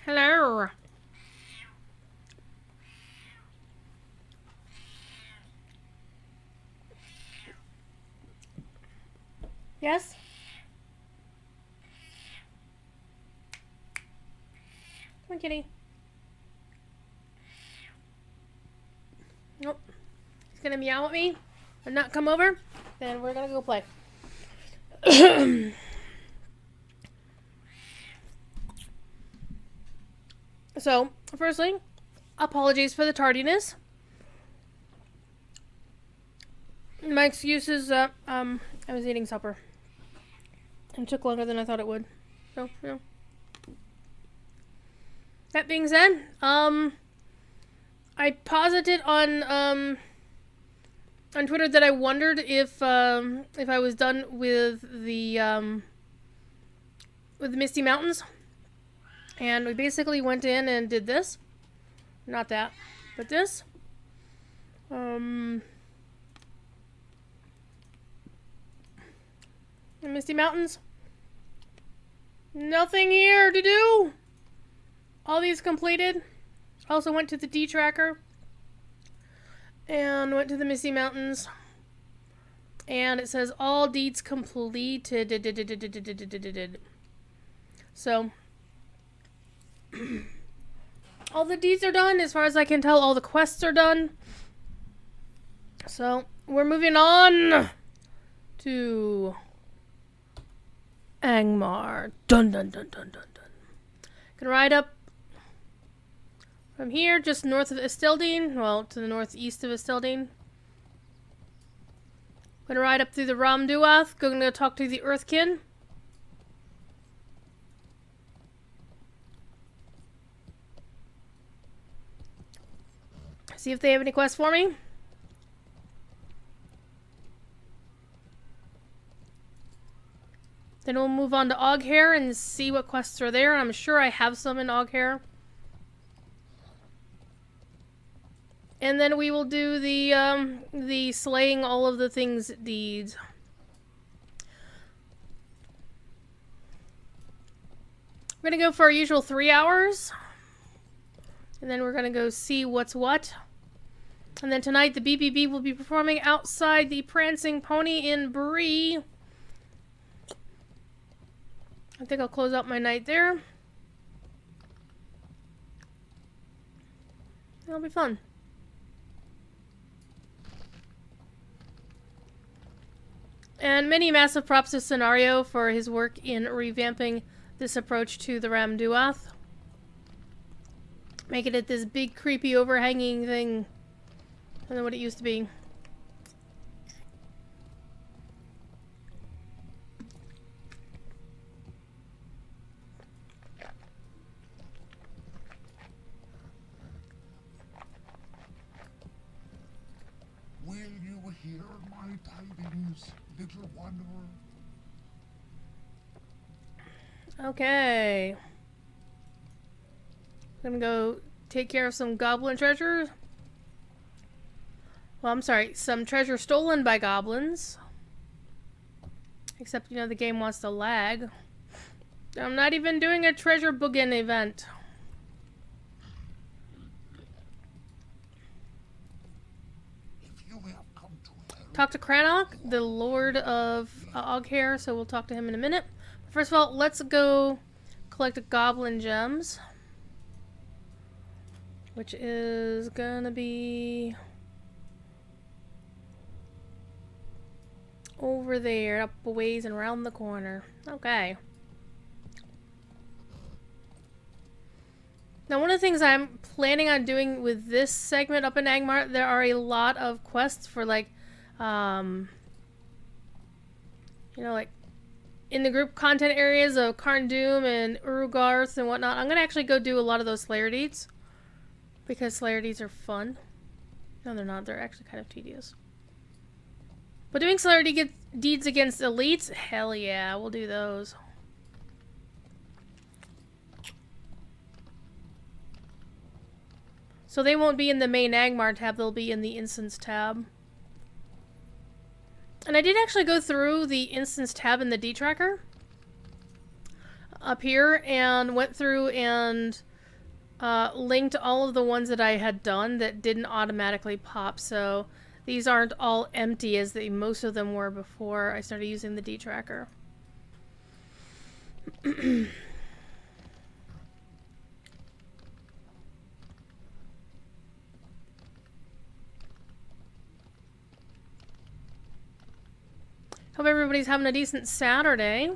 Hello. Yes? Come on, kitty. Nope. He's gonna meow at me and not come over. Then we're gonna go play. So, firstly, apologies for the tardiness. My excuse is that I was eating supper. And it took longer than I thought it would. So, you know. That being said, I posited on Twitter that I wondered if I was done with the Misty Mountains. And we basically went in and did this. Not that, but this. The Misty Mountains. Nothing here to do. All these completed. Also went to the D tracker. And went to the Misty Mountains. And it says all deeds completed. So all the deeds are done. As far as I can tell, all the quests are done. So we're moving on to Angmar. Dun dun dun dun dun dun. Can ride up from here, just north of Esteldine. Well, to the northeast of Esteldine. Gonna ride up through the Ramduath. Gonna talk to the Earthkin. See if they have any quests for me. Then we'll move on to Oghair and see what quests are there. I'm sure I have some in Oghair. And then we will do the slaying all of the things deeds. We're gonna go for our usual 3 hours. And then we're gonna go see what's what. And then tonight the BBB will be performing outside the Prancing Pony in Bree. I think I'll close out my night there. It'll be fun. And many massive props to Scenario for his work in revamping this approach to the Ramduath. Making it this big, creepy, overhanging thing than what it used to be. Will you hear my tidings, little wanderer? Okay. Gonna go take care of some goblin treasure. Well, I'm sorry, some treasure stolen by goblins. Except, you know, the game wants to lag. I'm not even doing a treasure boogin event. Talk to Cranach, the Lord of Oghair, so we'll talk to him in a minute. First of all, let's go collect goblin gems. Which is gonna be over there, up a ways and around the corner. Okay. Now, one of the things I'm planning on doing with this segment up in Angmar, there are a lot of quests for, like, you know, like, in the group content areas of Carndoom and Urugarth and whatnot. I'm gonna actually go do a lot of those Slayer deeds. Because Slayer deeds are fun. No, they're not. They're actually kind of tedious. But doing Slayer deeds against elites? Hell yeah, we'll do those. So they won't be in the main Angmar tab, they'll be in the instance tab. And I did actually go through the instance tab in the D tracker. up here and went through and linked all of the ones that I had done that didn't automatically pop. So these aren't all empty as most of them were before I started using the D tracker. Hope everybody's having a decent Saturday.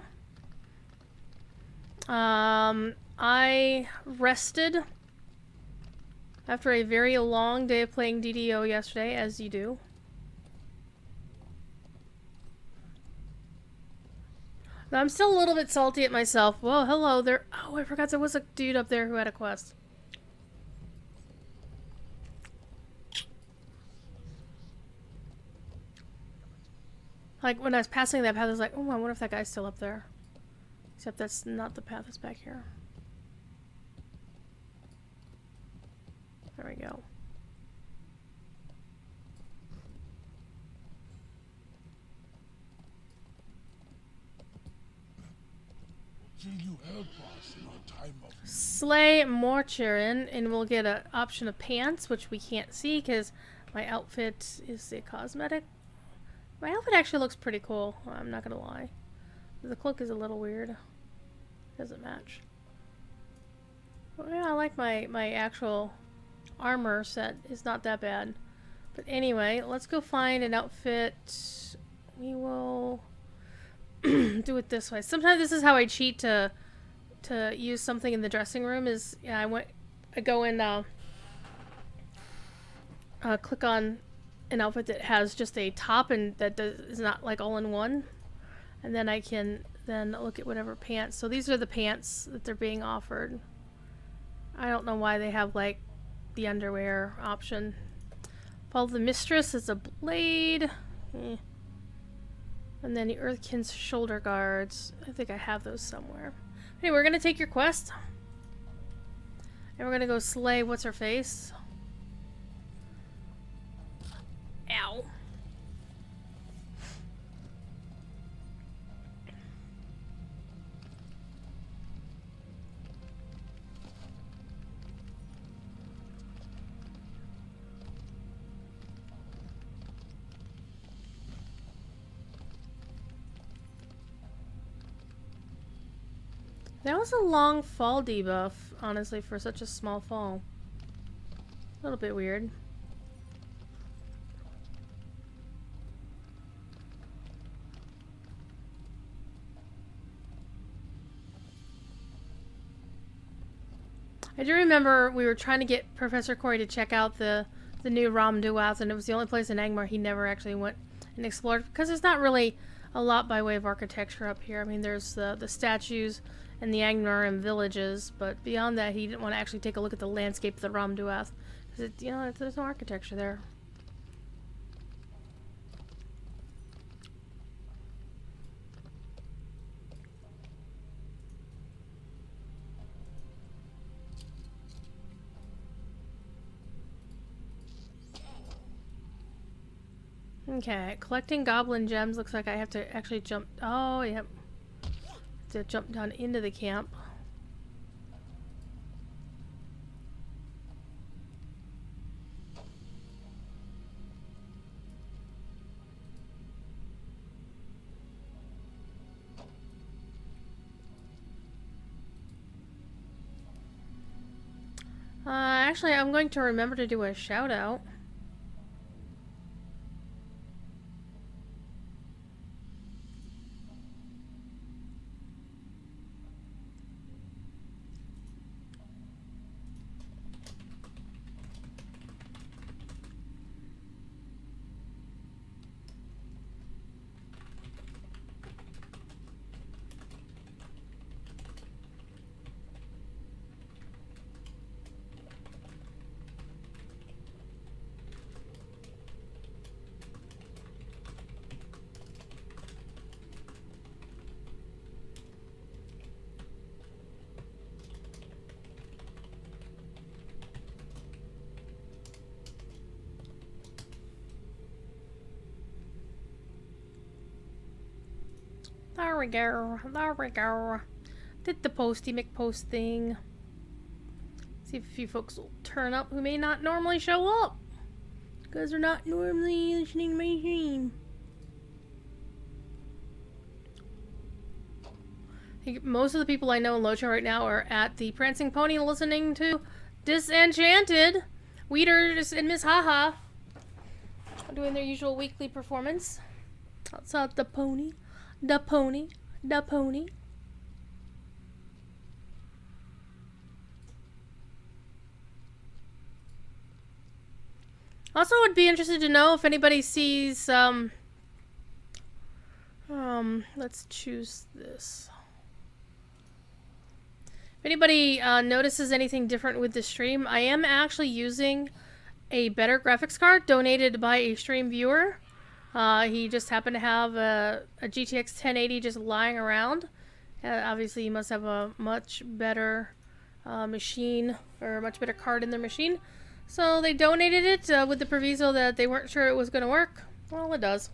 I rested after a very long day of playing DDO yesterday, as you do. Now, I'm still a little bit salty at myself. Well, hello there. Oh, I forgot there was a dude up there who had a quest. Like, when I was passing that path, I was like, oh, I wonder if that guy's still up there. Except that's not the path that's back here. There we go. You help us in our time of need. Slay Morturin, and we'll get an option of pants, which we can't see because my outfit is a cosmetic. My outfit actually looks pretty cool, I'm not gonna lie. The cloak is a little weird. Doesn't match. Well, yeah, I like my actual armor set. It's not that bad. But anyway, let's go find an outfit. We will do it this way. Sometimes this is how I cheat to use something in the dressing room. Is yeah, I go in click on an outfit that has just a top and that is not like all in one, and then I can then look at whatever pants. So these are the pants that they're being offered. I don't know why they have like the underwear option. Follow the Mistress is a blade. And then the Earthkin's shoulder guards. I think I have those somewhere. Anyway, we're gonna take your quest. And we're gonna go slay what's her face. Ow. That was a long fall debuff, honestly, for such a small fall. A little bit weird. I do remember we were trying to get Professor Corey to check out the new Ram Duath, and it was the only place in Angmar he never actually went and explored, because there's not really a lot by way of architecture up here. I mean, there's the statues and the Angmaran villages, but beyond that, he didn't want to actually take a look at the landscape of the Ram Duath, because there's no architecture there. Okay, collecting goblin gems looks like I have to actually jump. Oh, yep. To jump down into the camp. Actually, I'm going to remember to do a shout out. There we go. There we go. Did the posty McPost thing. See if a few folks will turn up who may not normally show up. Because they're not normally listening to my stream. I think most of the people I know in Locha right now are at the Prancing Pony listening to Disenchanted. Weeders and Miss Haha doing their usual weekly performance. Outside the pony. The pony. The pony. Also would be interested to know if anybody sees, let's choose this. If anybody notices anything different with the stream, I am actually using a better graphics card donated by a stream viewer. He just happened to have a GTX 1080 just lying around. Obviously, you must have a much better machine or a much better card in their machine. So they donated it with the proviso that they weren't sure it was going to work. Well, it does.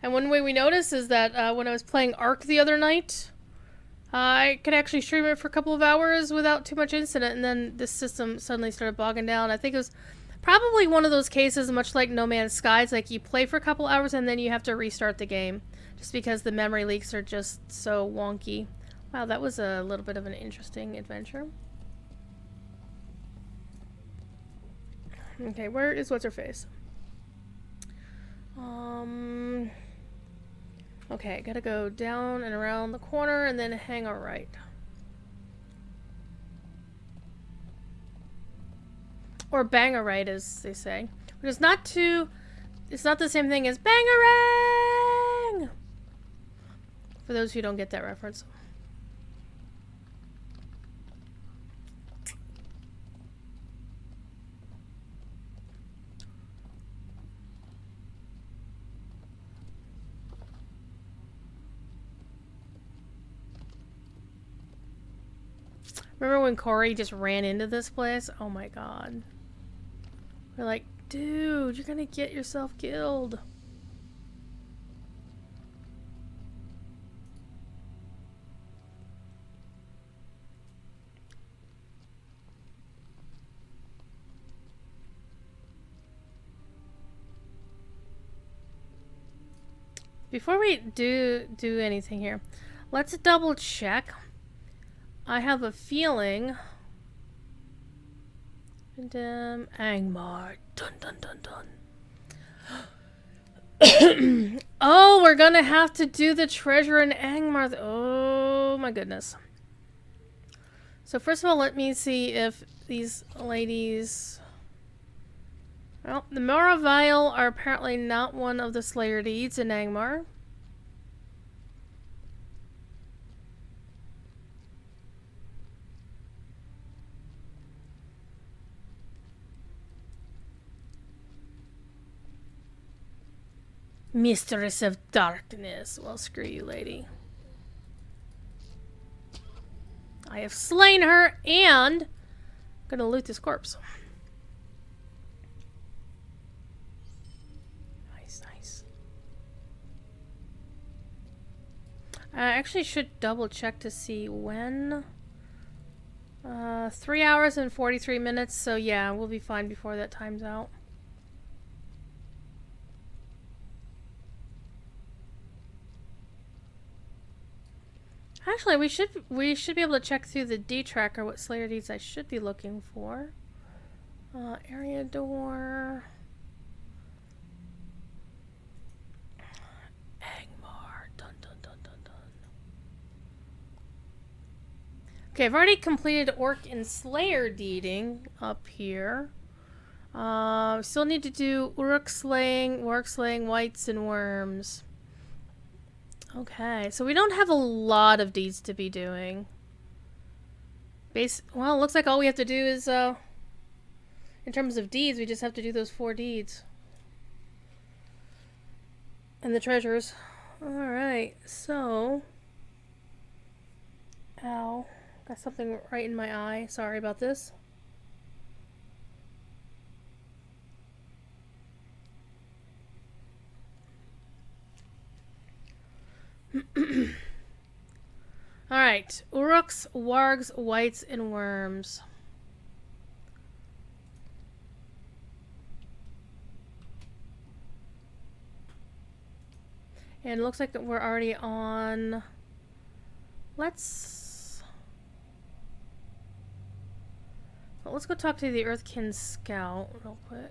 And one way we noticed is that when I was playing Ark the other night, I could actually stream it for a couple of hours without too much incident, and then this system suddenly started bogging down. I think it was probably one of those cases, much like No Man's Sky, it's like you play for a couple hours and then you have to restart the game, just because the memory leaks are just so wonky. Wow, that was a little bit of an interesting adventure. Okay, where is what's-her-face? Okay, gotta go down and around the corner and then hang a right. Or bang a right, as they say. But it's not the same thing as bangarang! For those who don't get that reference. Remember when Corey just ran into this place? Oh my god. We're like, dude, you're gonna get yourself killed. Before we do anything here, let's double check. I have a feeling. Angmar. Dun dun dun dun. Oh, we're gonna have to do the treasure in Angmar. Oh my goodness. So first of all, let me see if these ladies... Well, the Moravile are apparently not one of the Slayer deeds in Angmar. Mistress of Darkness. Well, screw you, lady. I have slain her and I'm gonna loot this corpse. Nice, nice. I actually should double check to see when. 3 hours and 43 minutes, so yeah, we'll be fine before that time's out. Actually, we should be able to check through the D tracker what Slayer deeds I should be looking for. Area door. Angmar. Dun dun dun dun dun. Okay, I've already completed Orc and Slayer deeding up here. Still need to do Uruk slaying, Warg slaying, Whites, and Worms. Okay, so we don't have a lot of deeds to be doing. Well, it looks like all we have to do is, in terms of deeds, we just have to do those 4 deeds. And the treasures. Alright, so... Ow. Got something right in my eye. Sorry about this. Alright. Uruks, wargs, whites, and worms. And it looks like we're already on... Let's go talk to the Earthkin Scout real quick.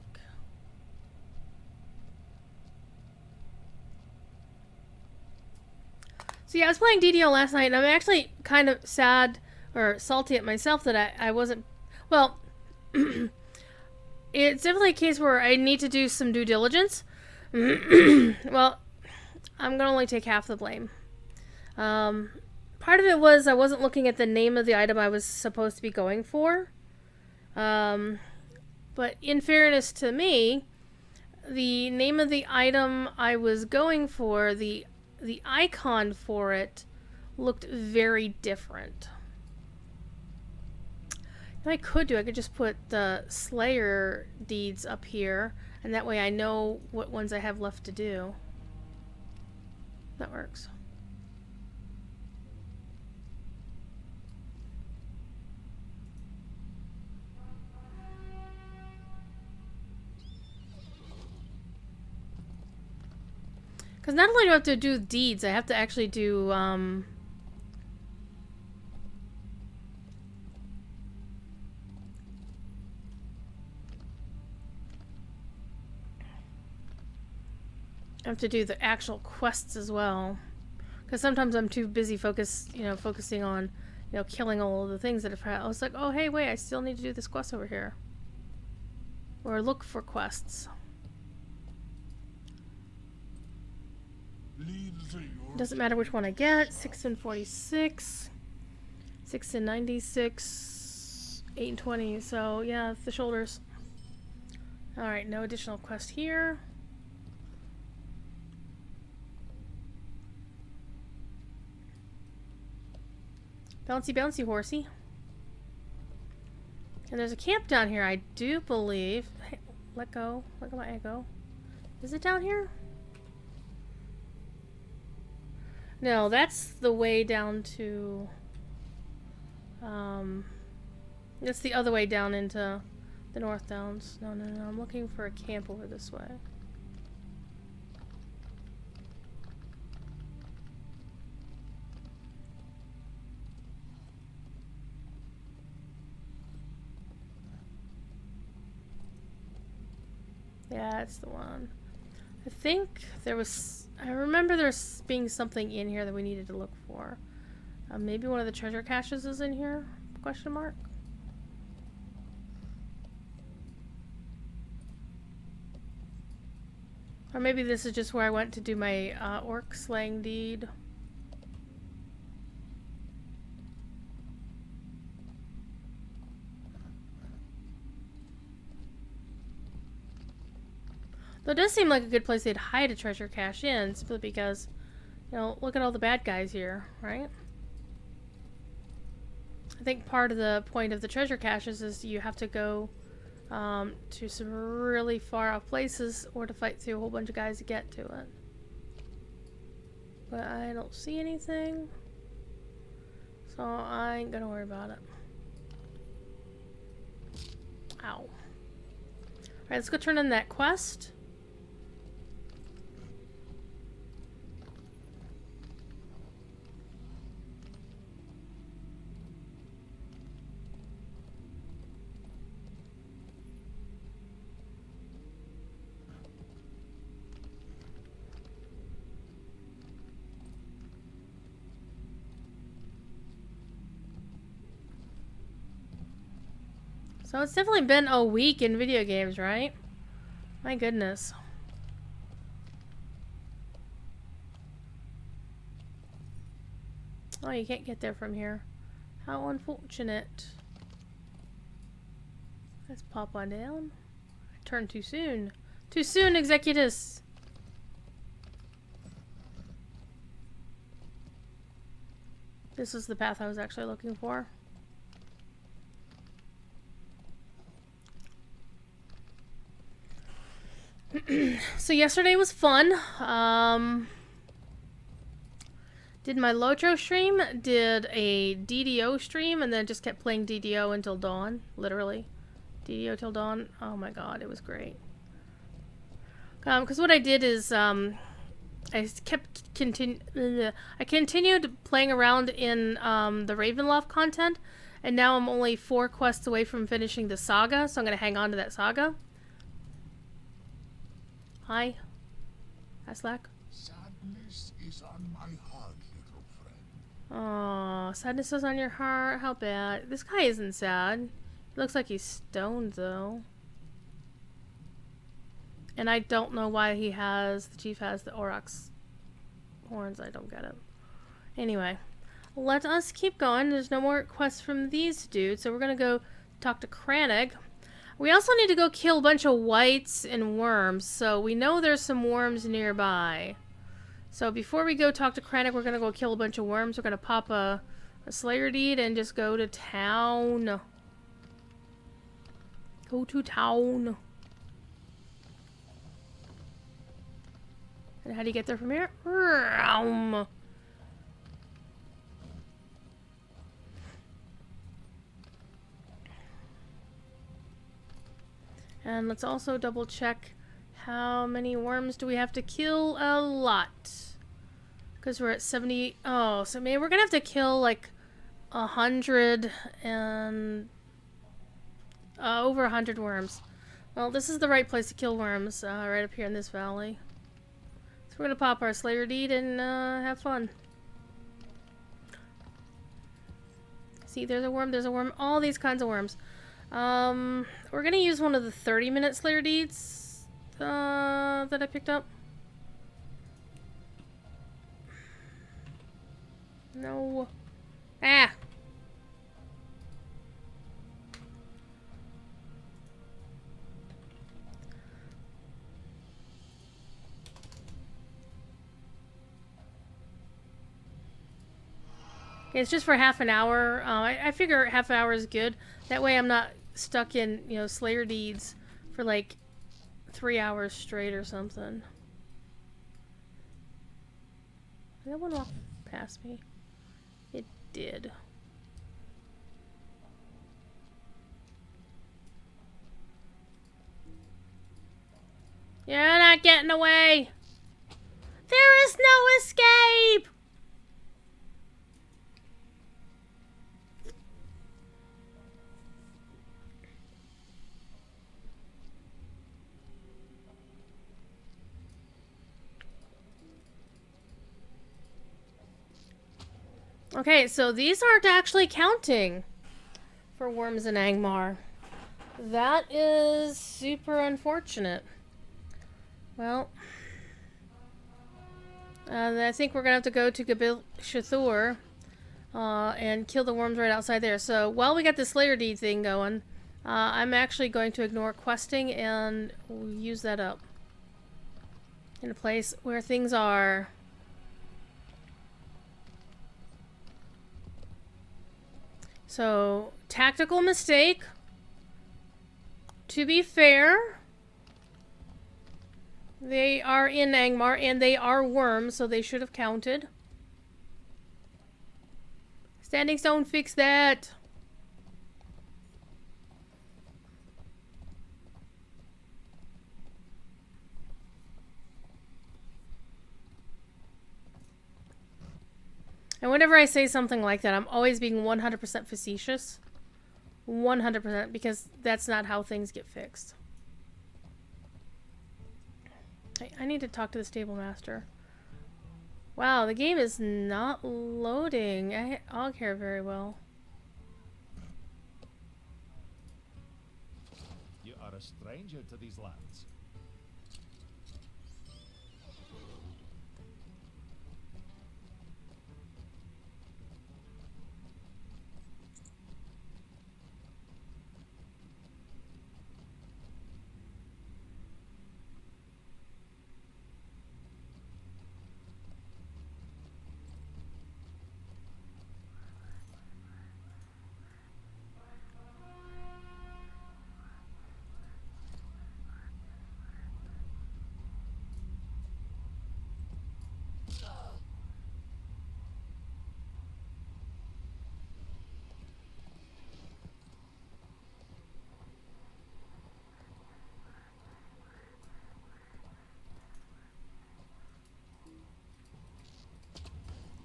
So yeah, I was playing DDO last night, and I'm actually kind of sad or salty at myself that I wasn't... Well, it's definitely a case where I need to do some due diligence. Well, I'm going to only take half the blame. Part of it was I wasn't looking at the name of the item I was supposed to be going for. But in fairness to me, the name of the item I was going for, the icon for it looked very different. What I could just put the Slayer deeds up here, and that way I know what ones I have left to do. That works. Because not only do I have to do deeds, I have to actually do, I have to do the actual quests as well. Because sometimes I'm too busy focusing on, killing all of the things that I was like, oh, hey, wait, I still need to do this quest over here. Or look for quests. Doesn't matter which one I get. 6 and 46. 6 and 96. 8 and 20. So, yeah, the shoulders. Alright, no additional quest here. Bouncy, bouncy, horsey. And there's a camp down here, I do believe. Hey, let go. Let go my ego. Is it down here? No, that's the way down to... That's the other way down into the North Downs. No, I'm looking for a camp over this way. Yeah, it's the one. I think there was... I remember there's being something in here that we needed to look for. Maybe one of the treasure caches is in here? Question mark? Or maybe this is just where I went to do my orc slaying deed. Though it does seem like a good place they'd hide a treasure cache in, simply because, look at all the bad guys here, right? I think part of the point of the treasure caches is you have to go to some really far off places or to fight through a whole bunch of guys to get to it. But I don't see anything, so I ain't gonna worry about it. Ow. Alright, let's go turn in that quest. So it's definitely been a week in video games, right? My goodness. Oh, you can't get there from here. How unfortunate. Let's pop on down. I turned too soon. Too soon, Executus! This is the path I was actually looking for. So yesterday was fun. Did my Lotro stream, did a DDO stream, and then just kept playing DDO until dawn. Literally. DDO till dawn. Oh my god, it was great. Because what I did is, I continued playing around in the Ravenloft content, and now I'm only 4 quests away from finishing the saga, so I'm going to hang on to that saga. Hi. Aslak. Sadness is on my heart, little friend. Aw, sadness is on your heart. How bad. This guy isn't sad. He looks like he's stoned, though. And I don't know why the chief has the Aurochs horns. I don't get it. Anyway, let us keep going. There's no more quests from these dudes, so we're gonna go talk to Kranich. We also need to go kill a bunch of wights and worms, so we know there's some worms nearby. So before we go talk to Kranich, we're gonna go kill a bunch of worms. We're gonna pop a Slayer deed and just go to town. Go to town. And how do you get there from here? And let's also double check how many worms do we have to kill? A lot. Because we're at 70. Oh, so maybe we're going to have to kill like 100 and over 100 worms. Well, this is the right place to kill worms, right up here in this valley. So we're going to pop our Slayer deed and have fun. See, there's a worm, all these kinds of worms. We're gonna use one of the 30-minute Slayer deeds that I picked up. No. Ah! Okay, it's just for half an hour. I figure half an hour is good. That way I'm not stuck in, you know, Slayer deeds for like 3 hours straight or something. Did that one walk past me? It did. You're not getting away! There is no escape! Okay, so these aren't actually counting for worms in Angmar. That is super unfortunate. Well, I think we're going to have to go to Gabil Shathur and kill the worms right outside there. So while we got the Slayer deed thing going, I'm actually going to ignore questing and use that up in a place where things are. So, tactical mistake. To be fair, they are in Angmar and they are worms, so they should have counted. Standing stone, fix that. And whenever I say something like that, I'm always being 100% facetious. 100%, because that's not how things get fixed. I need to talk to the stable master. Wow, the game is not loading. I don't care very well. You are a stranger to these lands.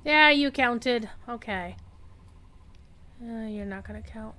Yeah, you counted. Okay. You're not gonna count.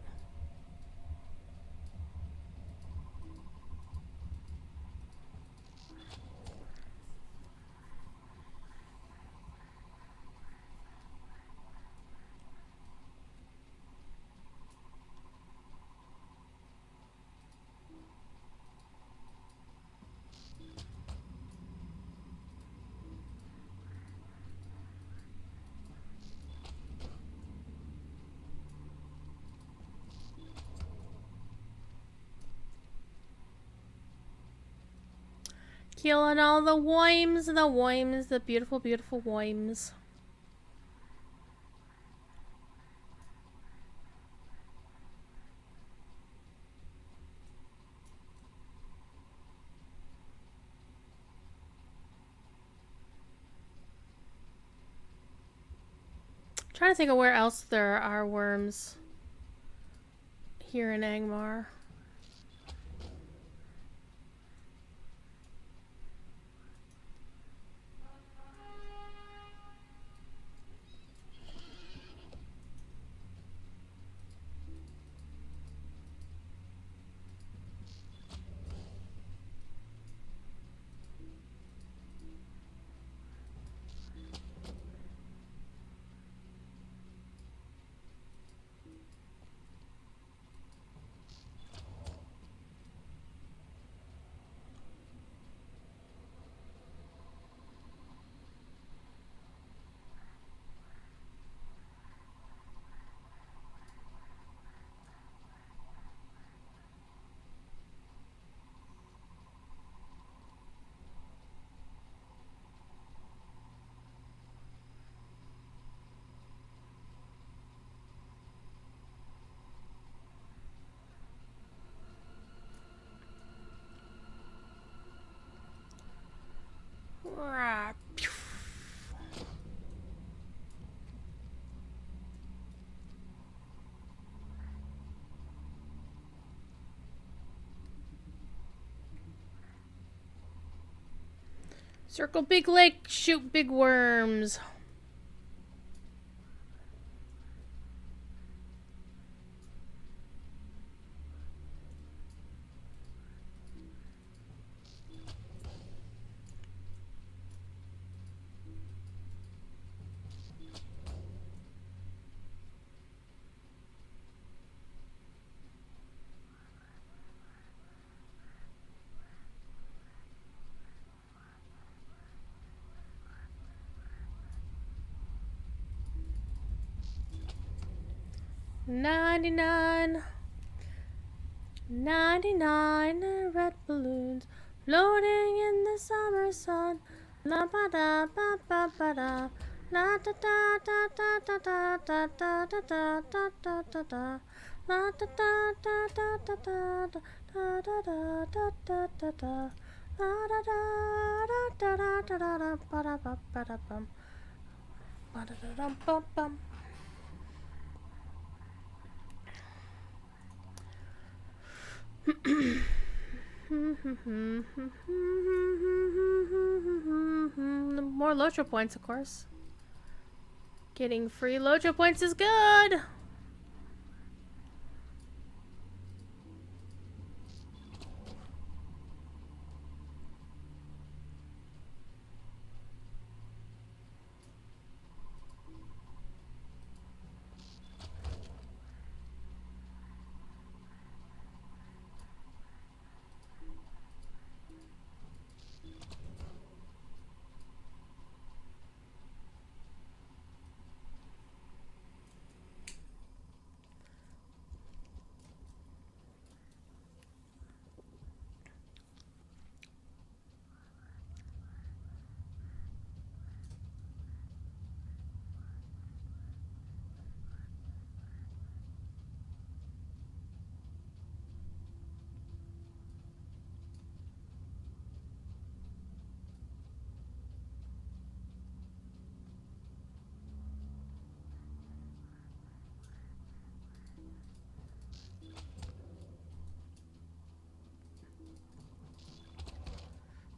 Killing all the worms, the beautiful, beautiful worms. Trying to think of where else there are worms here in Angmar. Circle big lake, shoot big worms. $99. 99 red balloons floating in the summer sun. La ba da ba ba ba da. La da da da da da da da da da da da da da da. La da da da da da da da da da da da da da. La da da da da da da da ba da ba ba da bum. Ba da da dum bum bum. More Lotra points, of course. Getting free Lotra points is good.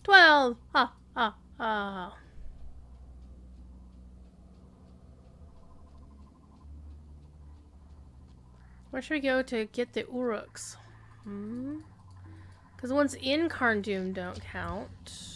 $12. Ha ha ha. Where should we go to get the Uruks? Hmm? Because the ones in Carndoom don't count.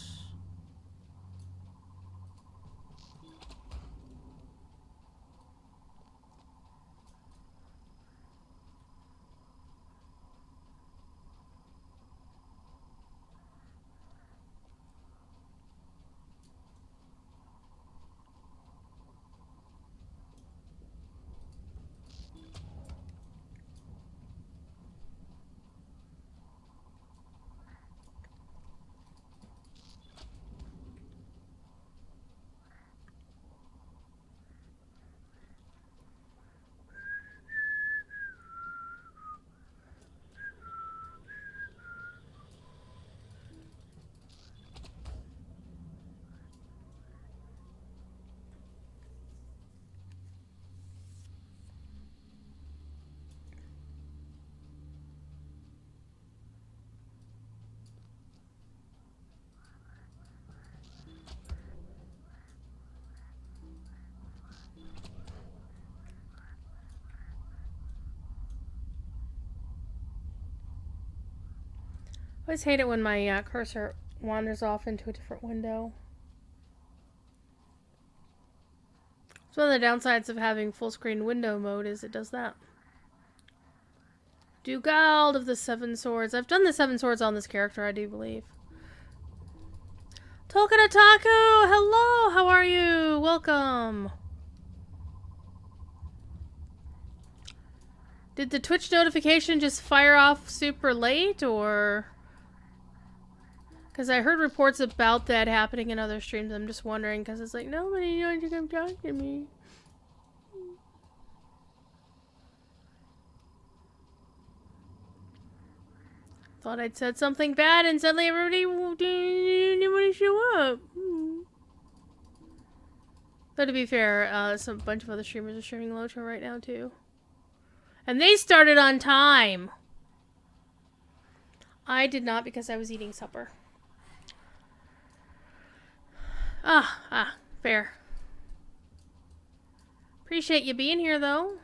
I always hate it when my cursor wanders off into a different window. It's one of the downsides of having full screen window mode is it does that. Dugald of the Seven Swords. I've done the Seven Swords on this character, I do believe. Tokunataku! Hello! How are you? Welcome! Did the Twitch notification just fire off super late, or... Because I heard reports about that happening in other streams. I'm just wondering, because it's like, nobody knows you can talk to me. Thought I'd said something bad, and suddenly everybody didn't want to show up. But to be fair, some bunch of other streamers are streaming Lotra right now, too. And they started on time! I did not because I was eating supper. Fair. Appreciate you being here, though.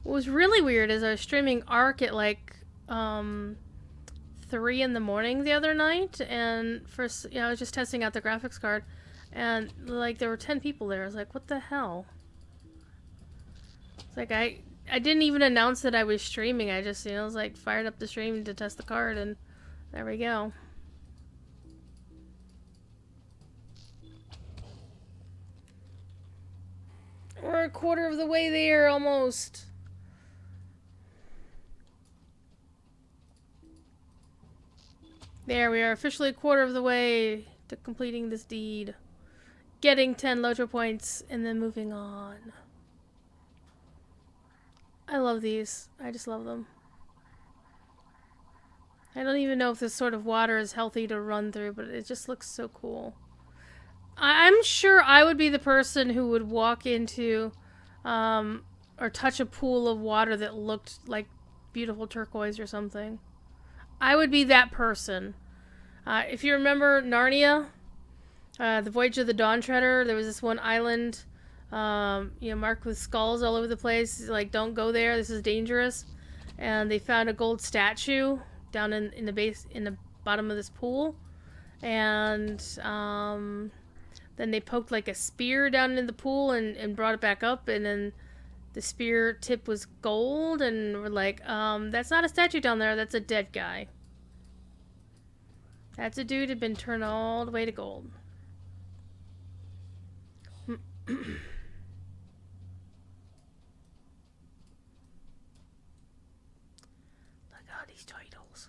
What was really weird is I was streaming Ark at like 3 in the morning the other night, and first, I was just testing out the graphics card, and like there were 10 people there. I was like, what the hell? It's like I didn't even announce that I was streaming. I just was like fired up the stream to test the card, and there we go. We're a quarter of the way there almost. There, we are officially a quarter of the way to completing this deed. Getting 10 Lotra points, and then moving on. I love these. I just love them. I don't even know if this sort of water is healthy to run through, but it just looks so cool. I'm sure I would be the person who would walk into or touch a pool of water that looked like beautiful turquoise or something. I would be that person. If you remember Narnia, the Voyage of the Dawn Treader, there was this one island, marked with skulls all over the place. Like, don't go there. This is dangerous. And they found a gold statue down in the bottom of this pool, and then they poked like a spear down in the pool and brought it back up, and then the spear tip was gold, and we're like, that's not a statue down there, that's a dead guy. That's a dude who'd been turned all the way to gold. Look at all these titles.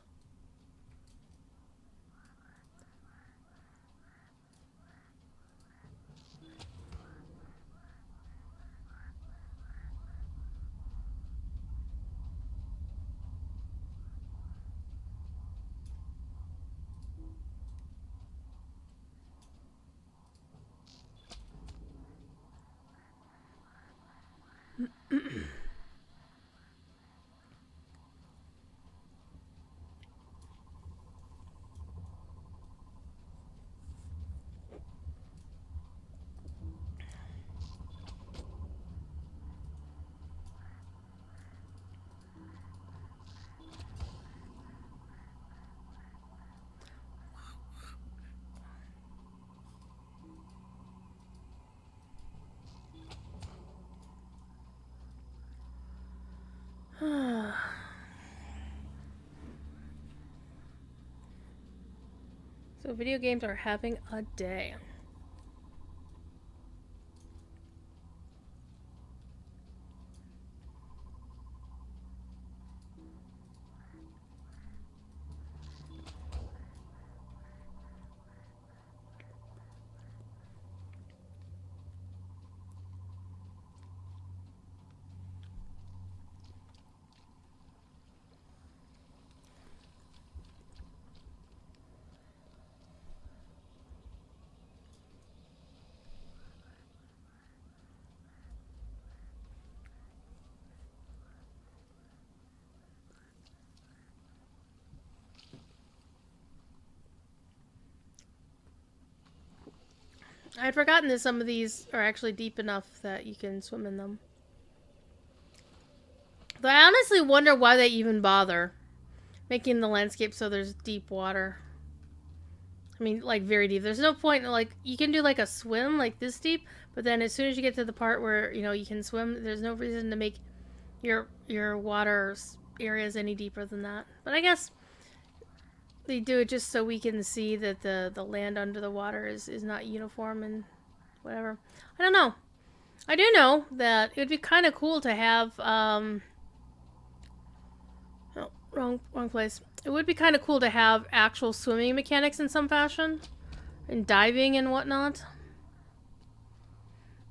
So video games are having a day. I had forgotten that some of these are actually deep enough that you can swim in them. But I honestly wonder why they even bother making the landscape so there's deep water. I mean, like, very deep. There's no point, like, you can do, like, a swim, like, this deep, but then as soon as you get to the part where, you know, you can swim, there's no reason to make your water areas any deeper than that. But I guess they do it just so we can see that the land under the water is not uniform and whatever. I don't know. I do know that it would be kind of cool to have, oh, wrong place. It would be kind of cool to have actual swimming mechanics in some fashion, and diving and whatnot.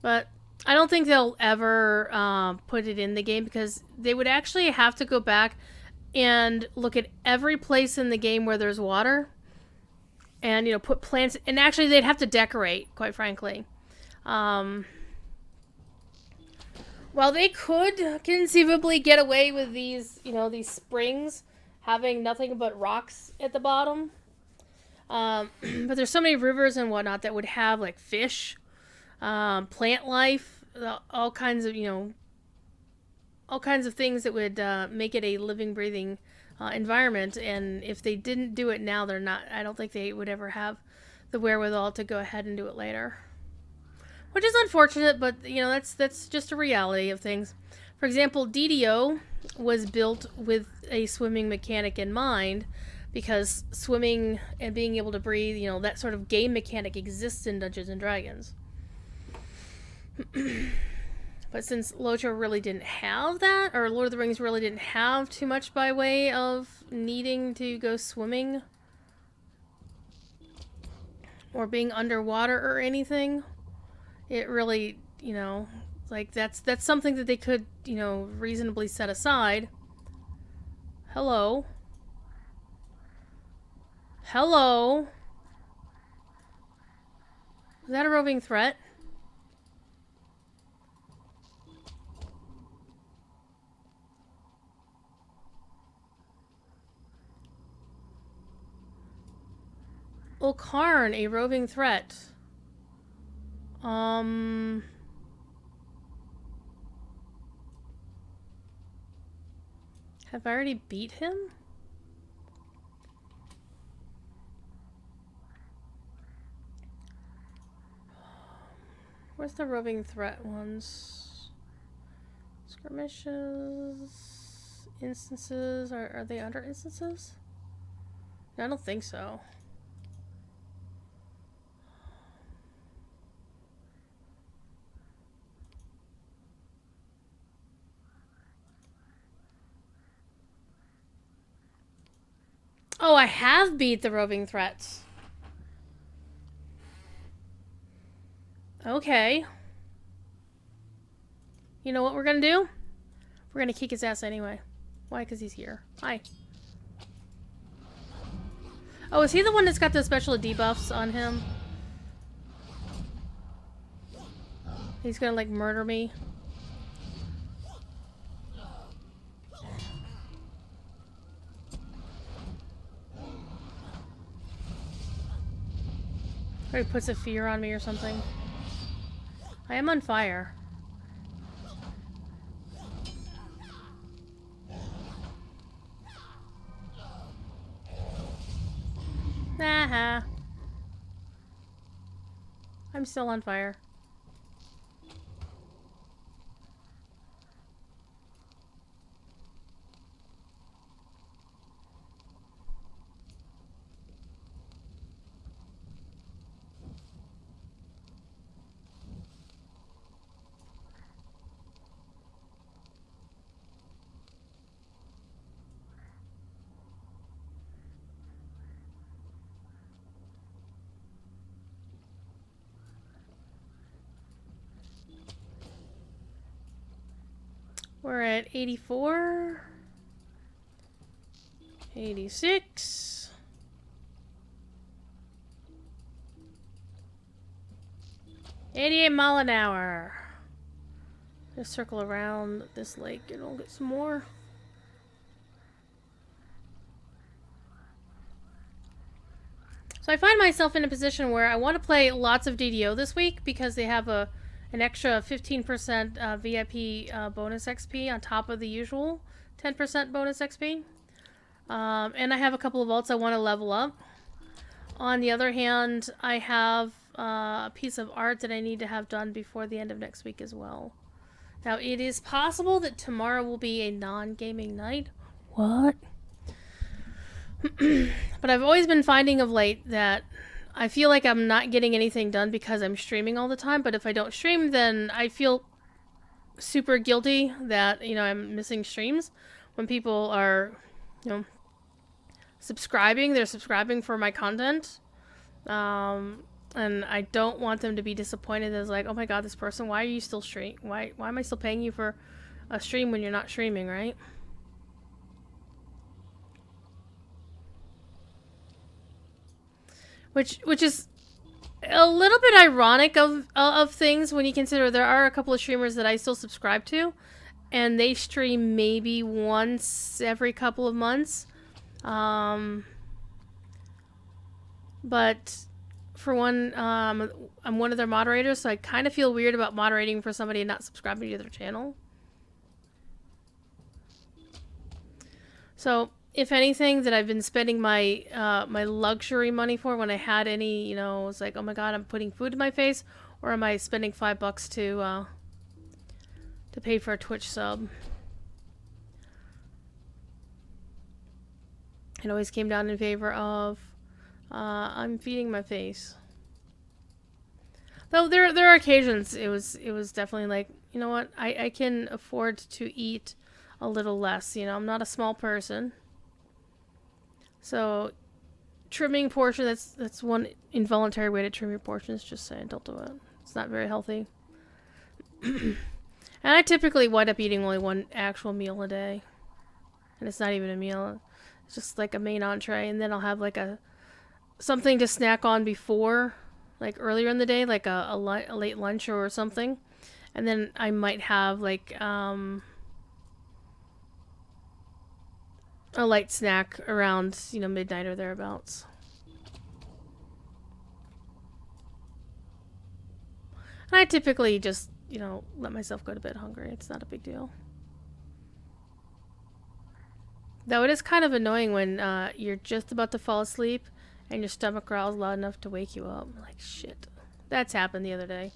But I don't think they'll ever put it in the game because they would actually have to go back and look at every place in the game where there's water, and put plants. And actually, they'd have to decorate, quite frankly. While they could conceivably get away with these springs having nothing but rocks at the bottom, but there's so many rivers and whatnot that would have like fish, plant life, all kinds of things that would make it a living, breathing environment. And if they didn't do it now, I don't think they would ever have the wherewithal to go ahead and do it later. Which is unfortunate, but that's just a reality of things. For example, DDO was built with a swimming mechanic in mind because swimming and being able to breathe, that sort of game mechanic exists in Dungeons and Dragons. But since LOTRO really didn't have that, or Lord of the Rings really didn't have too much by way of needing to go swimming or being underwater or anything, it really, like that's something that they could, reasonably set aside. Hello. Hello. Is that a roving threat? Ulkarn, a roving threat. Have I already beat him? Where's the roving threat ones? Skirmishes, instances. Are they under instances? No, I don't think so. Oh, I have beat the roving threats. Okay. You know what we're gonna do? We're gonna kick his ass anyway. Why? Because he's here. Hi. Oh, is he the one that's got the special debuffs on him? He's gonna, like, murder me. Or he puts a fear on me or something. I am on fire. Aha. I'm still on fire. We're at 84. 86. 88 mile an hour. Just circle around this lake and we'll get some more. So I find myself in a position where I want to play lots of DDO this week because they have an extra 15% VIP bonus XP on top of the usual 10% bonus XP. And I have a couple of vaults I want to level up. On the other hand, I have a piece of art that I need to have done before the end of next week as well. Now, it is possible that tomorrow will be a non-gaming night. What? But I've always been finding of late that I feel like I'm not getting anything done because I'm streaming all the time. But if I don't stream, then I feel super guilty that, I'm missing streams. When people are, subscribing, they're subscribing for my content. And I don't want them to be disappointed as like, oh my god, this person, why are you still streaming? Why am I still paying you for a stream when you're not streaming, right? Which is a little bit ironic of things when you consider there are a couple of streamers that I still subscribe to, and they stream maybe once every couple of months. But for one, I'm one of their moderators, so I kind of feel weird about moderating for somebody and not subscribing to their channel. So, if anything, that I've been spending my my luxury money for when I had any, it's like, oh my god, I'm putting food in my face, or am I spending $5 to pay for a Twitch sub? It always came down in favor of I'm feeding my face. Though there are occasions it was definitely like, you know what, I can afford to eat a little less. I'm not a small person. So trimming portion, that's one involuntary way to trim your portions, just saying, don't do it. It's not very healthy. And I typically wind up eating only one actual meal a day. And it's not even a meal. It's just like a main entree, and then I'll have like something to snack on before, like earlier in the day, like a late lunch or something. And then I might have like a light snack around, midnight or thereabouts. And I typically just, let myself go to bed hungry. It's not a big deal. Though it is kind of annoying when you're just about to fall asleep and your stomach growls loud enough to wake you up. Like, shit. That's happened the other day.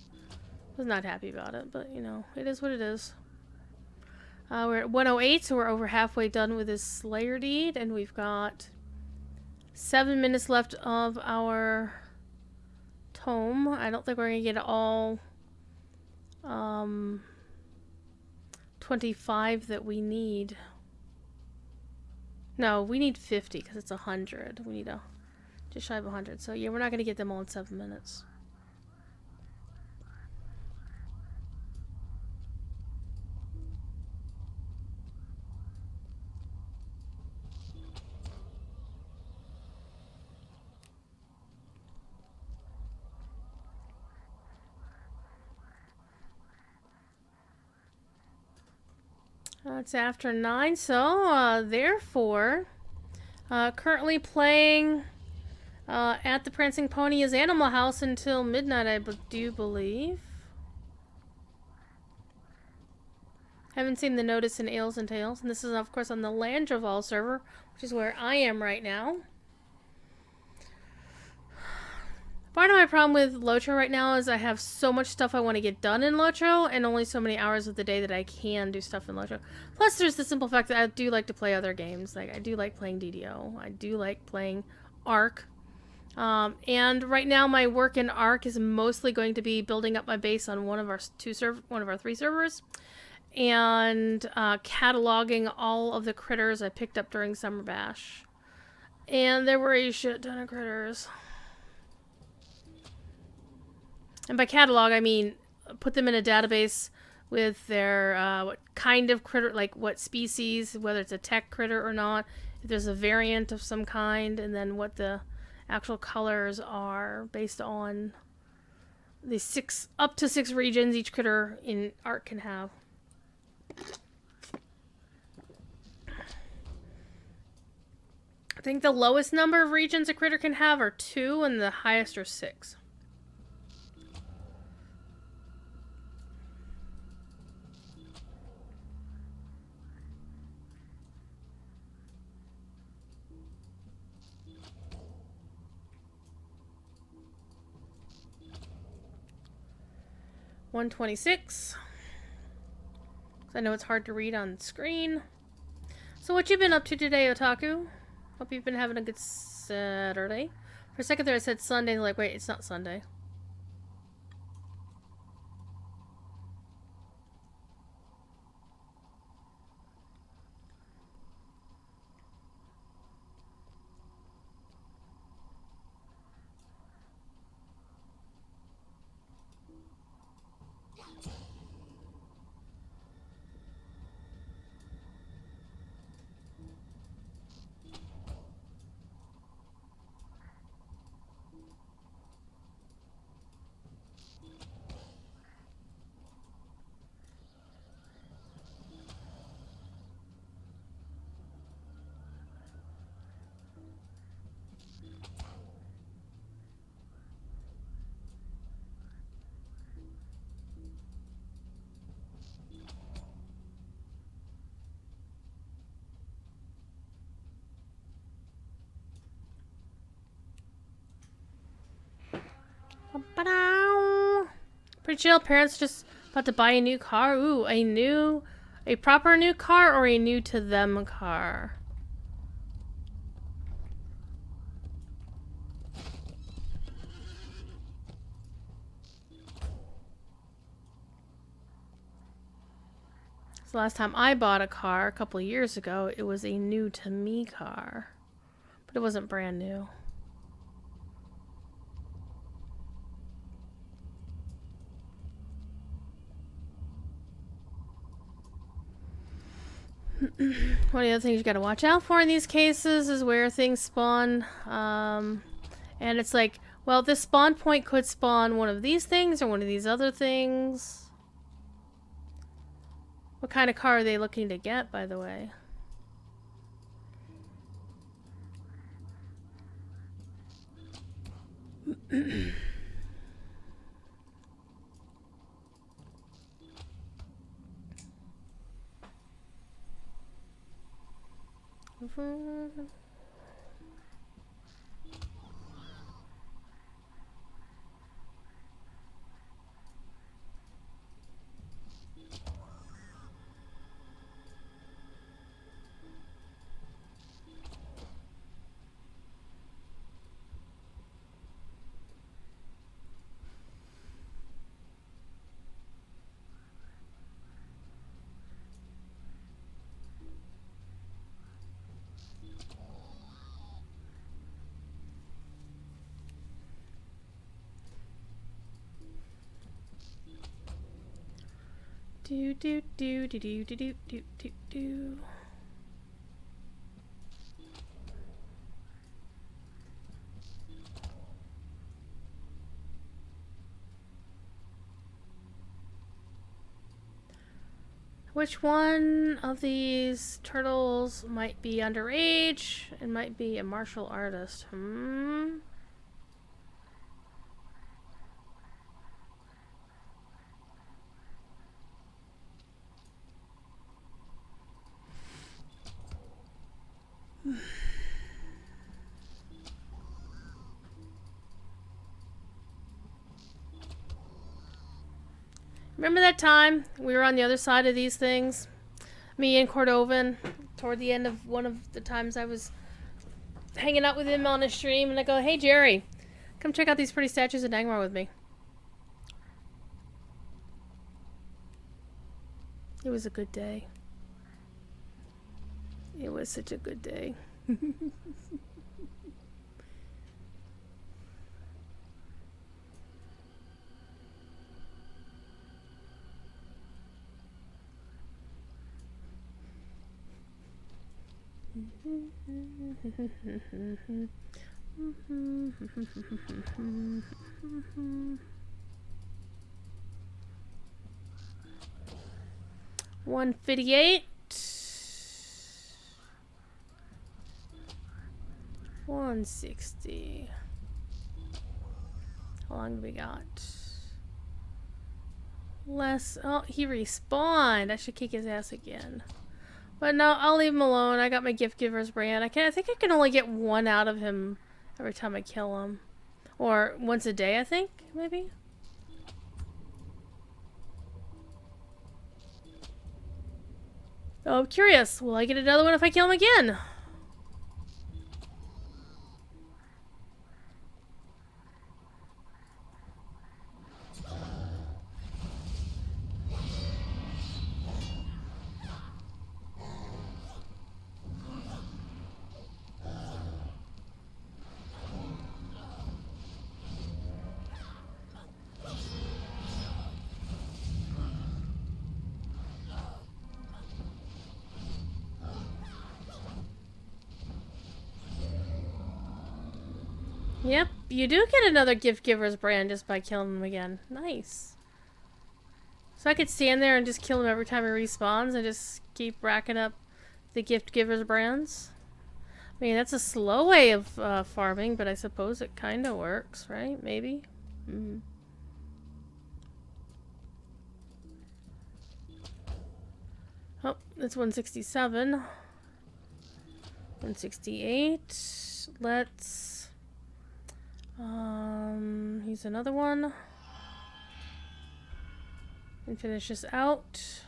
Was not happy about it, but, it is what it is. We're at 108, so we're over halfway done with this Slayer deed, and we've got 7 minutes left of our tome. I don't think we're going to get all 25 that we need. No, we need 50 because it's 100. We need just shy of 100. So yeah, we're not going to get them all in 7 minutes. It's after 9, so therefore, currently playing at the Prancing Pony is Animal House until midnight, I do believe. Haven't seen the notice in Ales and Tales, and this is of course on the Landroval server, which is where I am right now. Part of my problem with Lotro right now is I have so much stuff I want to get done in Lotro, and only so many hours of the day that I can do stuff in Lotro. Plus, there's the simple fact that I do like to play other games. Like, I do like playing DDO. I do like playing Ark. And right now, my work in Ark is mostly going to be building up my base on one of our 3 servers, and cataloging all of the critters I picked up during Summer Bash. And there were a shit ton of critters. And by catalog, I mean put them in a database with their what kind of critter, like what species, whether it's a tech critter or not, if there's a variant of some kind, and then what the actual colors are based on the up to six regions each critter in art can have. I think the lowest number of regions a critter can have are 2, and the highest are 6. $126. I know it's hard to read on screen. So what you been up to today, Otaku? Hope you've been having a good Saturday. For a second there I said Sunday, like, wait, it's not Sunday. Pretty chill. Parents just about to buy a new car. Ooh, a proper new car or a new to them car? So last time I bought a car a couple of years ago, it was a new to me car, but it wasn't brand new. One of the other things you gotta watch out for in these cases is where things spawn. And it's like, well, this spawn point could spawn one of these things or one of these other things. What kind of car are they looking to get, by the way? Do do do do do do do do do do. Which one of these turtles might be underage and might be a martial artist? Remember that time we were on the other side of these things? Me and Cordovan, toward the end of one of the times I was hanging out with him on a stream, and I go, hey Jerry, come check out these pretty statues of Dagmar with me. It was a good day. It was such a good day. $158. 160. How long do we got? Less. Oh, he respawned. I should kick his ass again. But no, I'll leave him alone. I got my gift giver's brand. I think I can only get one out of him every time I kill him. Or once a day, I think, maybe? Oh, I'm curious. Will I get another one if I kill him again? Yep, you do get another gift giver's brand just by killing him again. Nice. So I could stand there and just kill him every time he respawns and just keep racking up the gift giver's brands. I mean, that's a slow way of farming, but I suppose it kind of works, right? Maybe? Oh, that's 167. 168. Let's... use another one. And finish this out.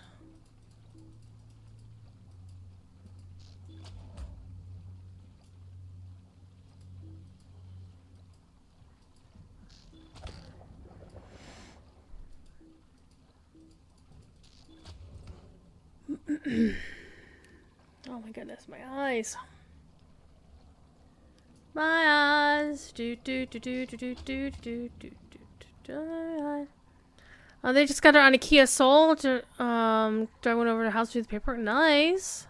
Oh my goodness, my eyes. My eyes. Do do do do do do do do do do. Oh, they just got it on a Kia Soul to driving over to the house to do the paperwork. Nice.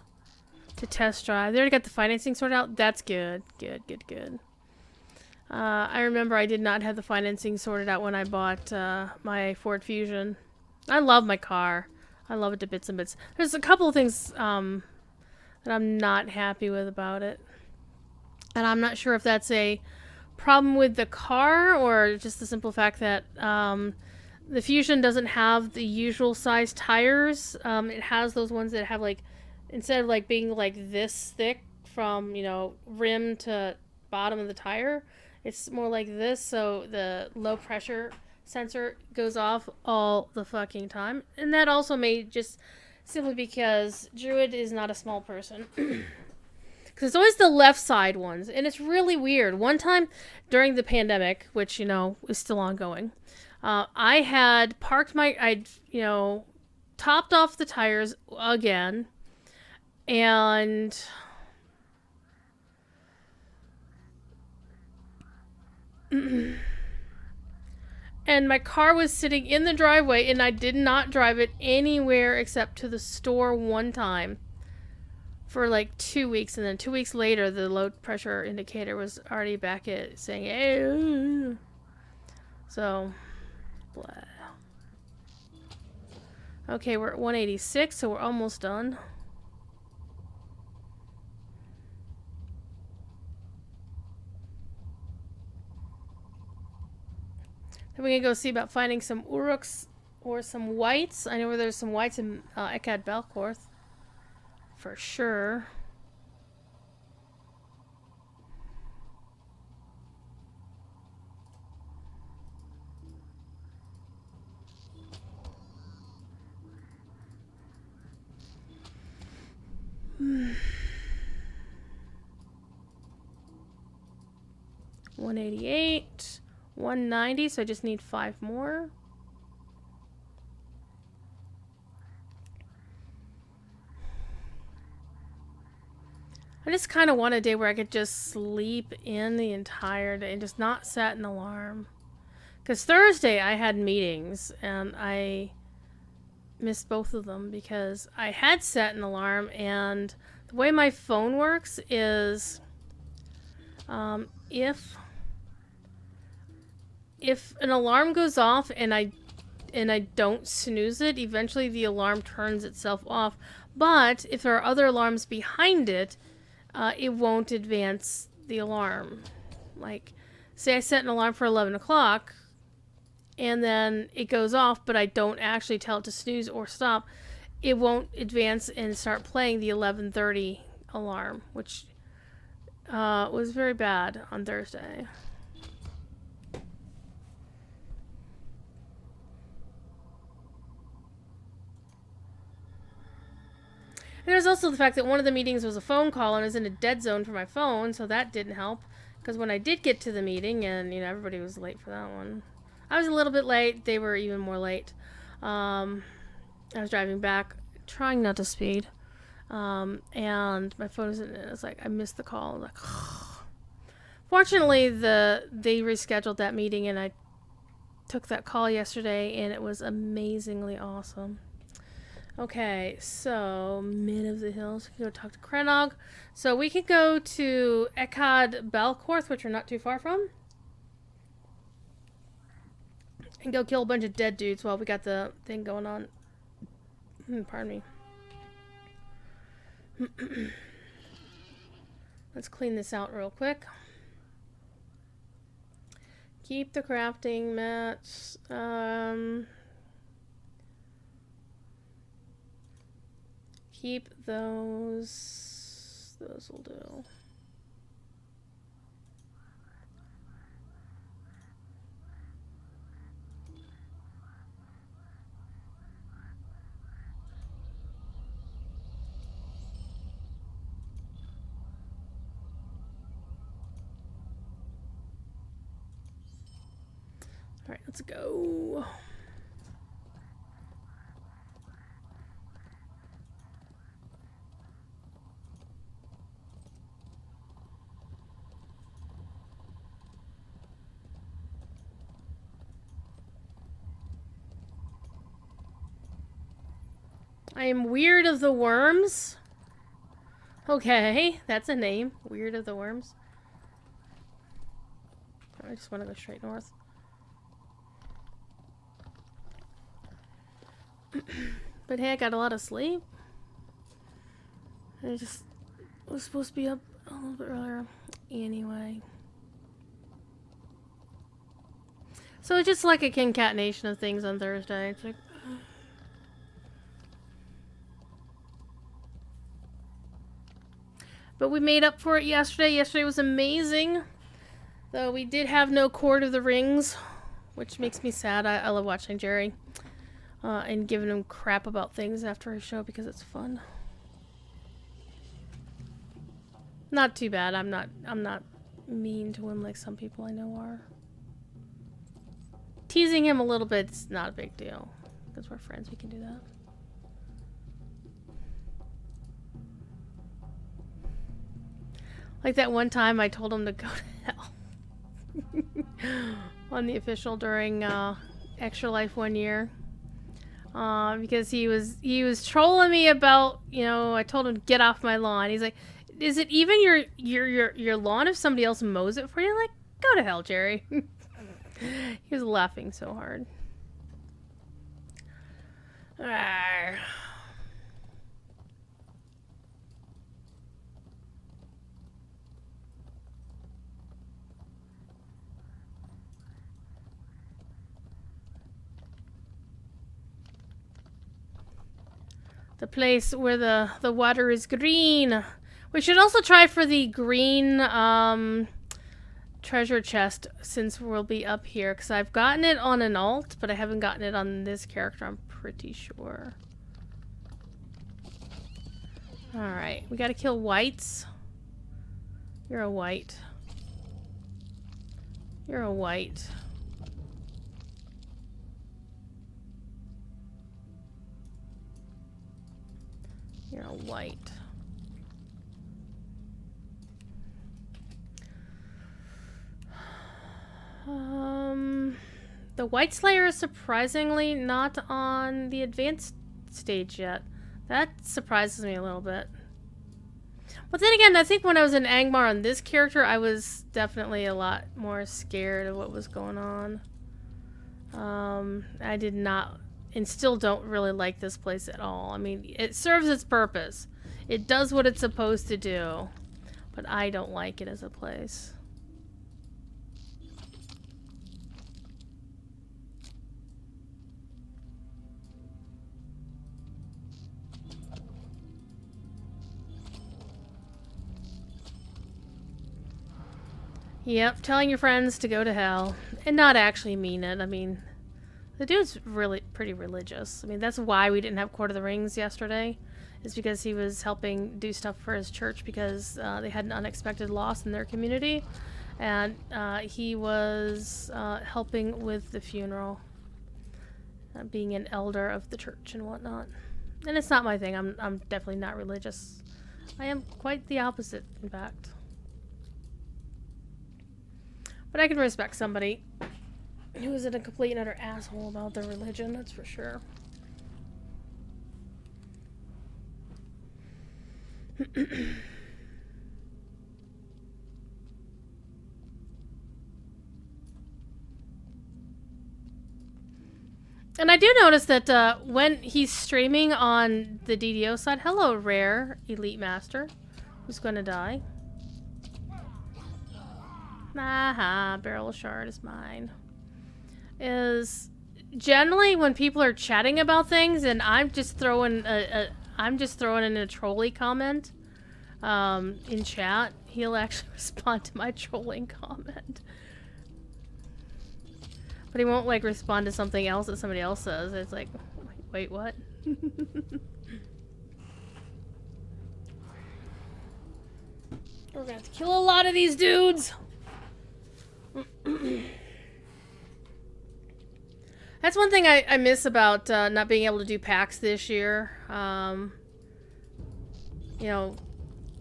To test drive. They already got the financing sorted out. That's good. Good, good, good. I remember I did not have the financing sorted out when I bought my Ford Fusion. I love my car. I love it to bits and bits. There's a couple of things that I'm not happy with about it. And I'm not sure if that's a problem with the car or just the simple fact that the Fusion doesn't have the usual size tires. It has those ones that have like, instead of like being like this thick from, you know, rim to bottom of the tire, it's more like this, so the low pressure sensor goes off all the fucking time. And that also may just simply because Druid is not a small person. Because it's always the left side ones, and it's really weird. One time during the pandemic, which, you know, is still ongoing, I had parked I'd, you know, topped off the tires again, and and my car was sitting in the driveway, and I did not drive it anywhere except to the store one time for like 2 weeks, and then 2 weeks later the low pressure indicator was already back at saying, hey. So blah. Okay, we're at 186, so we're almost done. Then we're gonna go see about finding some Uruks or some whites. I know where there's some whites in Ekad Belkorth. For sure. Hmm. 188. 190, so I just need 5 more. I just kind of want a day where I could just sleep in the entire day and just not set an alarm. Because Thursday I had meetings and I missed both of them because I had set an alarm and the way my phone works is if an alarm goes off and I don't snooze it, eventually the alarm turns itself off. But if there are other alarms behind it, it won't advance the alarm. Like, say I set an alarm for 11 o'clock, and then it goes off, but I don't actually tell it to snooze or stop, it won't advance and start playing the 11:30 alarm, which was very bad on Thursday. And there's also the fact that one of the meetings was a phone call and I was in a dead zone for my phone, so that didn't help. Because when I did get to the meeting, and everybody was late for that one, I was a little bit late. They were even more late. I was driving back, trying not to speed, and my phone was in it. It's like I missed the call. Like, fortunately, they rescheduled that meeting, and I took that call yesterday, and it was amazingly awesome. Okay, so mid of the hills. We can go talk to Krenog. So we can go to Echad Belkorth, which we're not too far from, and go kill a bunch of dead dudes while we got the thing going on. Pardon me. Let's clean this out real quick. Keep the crafting mats. Keep those. Those will do. Alright, let's go. I am Weird of the Worms. Okay, that's a name. Weird of the Worms. I just want to go straight north. But hey, I got a lot of sleep. I just was supposed to be up a little bit earlier. Anyway. So it's just like a concatenation of things on Thursday. It's like... But we made up for it yesterday. Yesterday was amazing. Though we did have no Court of the Rings, which makes me sad. I love watching Jerry. And giving him crap about things after his show because it's fun. Not too bad. I'm not mean to him like some people I know are. Teasing him a little bit's not a big deal. Because we're friends, we can do that. Like that one time I told him to go to hell. On the official during Extra Life 1 year. Because he was trolling me about, I told him to get off my lawn. He's like, is it even your lawn if somebody else mows it for you? I'm like, go to hell, Jerry. He was laughing so hard. Arrgh. The place where the water is green. We should also try for the green treasure chest since we'll be up here. Because I've gotten it on an alt, but I haven't gotten it on this character, I'm pretty sure. Alright, we gotta kill whites. You're a white. You're a white. You're a white. The White Slayer is surprisingly not on the advanced stage yet. That surprises me a little bit. But then again, I think when I was in Angmar on this character, I was definitely a lot more scared of what was going on. I did not, and still don't really like this place at all. I mean, it serves its purpose. It does what it's supposed to do, but I don't like it as a place. Yep, telling your friends to go to hell and not actually mean it. I mean, the dude's really pretty religious. I mean, that's why we didn't have Court of the Rings yesterday, is because he was helping do stuff for his church because they had an unexpected loss in their community, and he was helping with the funeral, being an elder of the church and whatnot. And it's not my thing. I'm definitely not religious. I am quite the opposite, in fact. But I can respect somebody who isn't a complete and utter asshole about their religion, that's for sure. And I do notice that when he's streaming on the DDO side, hello, Rare Elite Master, who's gonna die. Aha, Barrel Shard is mine. Is generally when people are chatting about things and I'm just throwing in a trolly comment in chat, he'll actually respond to my trolling comment. But he won't like respond to something else that somebody else says. It's like, wait, what? We're gonna have to kill a lot of these dudes. That's one thing I miss about not being able to do PAX this year. You know,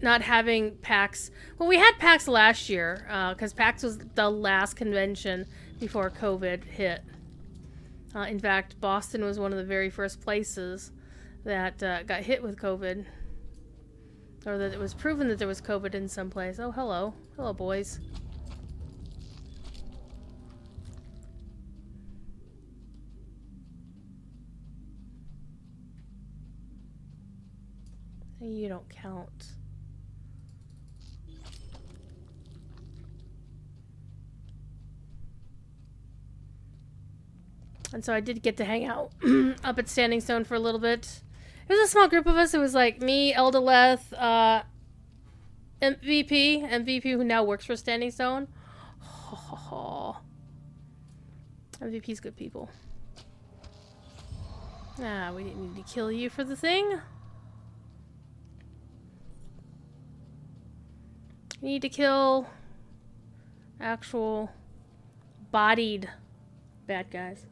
not having PAX. Well, we had PAX last year because PAX was the last convention before COVID hit. In fact, Boston was one of the very first places that got hit with COVID. Or that it was proven that there was COVID in some place. Oh, hello. Hello, boys. You don't count. And so I did get to hang out up at Standing Stone for a little bit. It was a small group of us. It was like me, Eldaleth, MVP who now works for Standing Stone. MVP's good people. Ah, we didn't need to kill you for the thing. We need to kill actual bodied bad guys.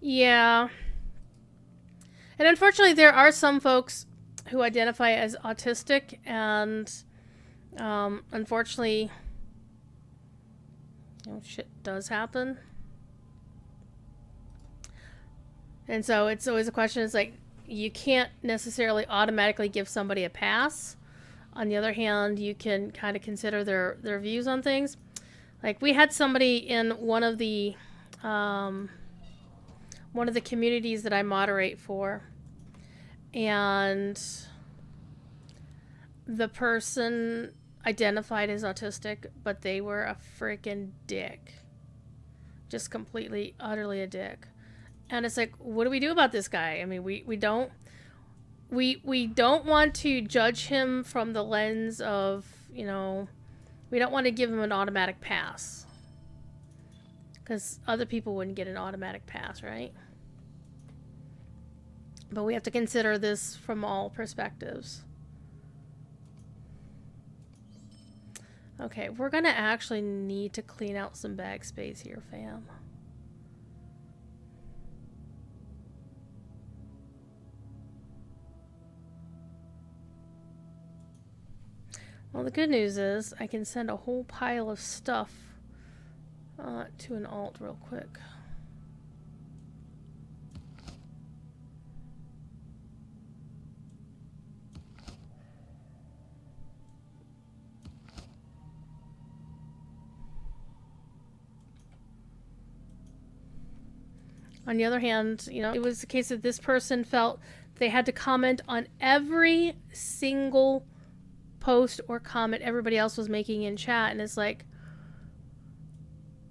Yeah. And unfortunately, there are some folks who identify as autistic, and unfortunately, shit does happen. And so it's always a question, it's like, you can't necessarily automatically give somebody a pass. On the other hand, you can kind of consider their views on things. Like, we had somebody in one of the communities that I moderate for, and the person identified as autistic, but they were a freaking dick. Just completely, utterly a dick. And it's like, what do we do about this guy? I mean, we don't want to judge him from the lens of, we don't want to give him an automatic pass. Because other people wouldn't get an automatic pass, right? But we have to consider this from all perspectives. Okay, we're going to actually need to clean out some bag space here, fam. Well, the good news is I can send a whole pile of stuff to an alt real quick. On the other hand, it was the case that this person felt they had to comment on every single post or comment everybody else was making in chat. And it's like,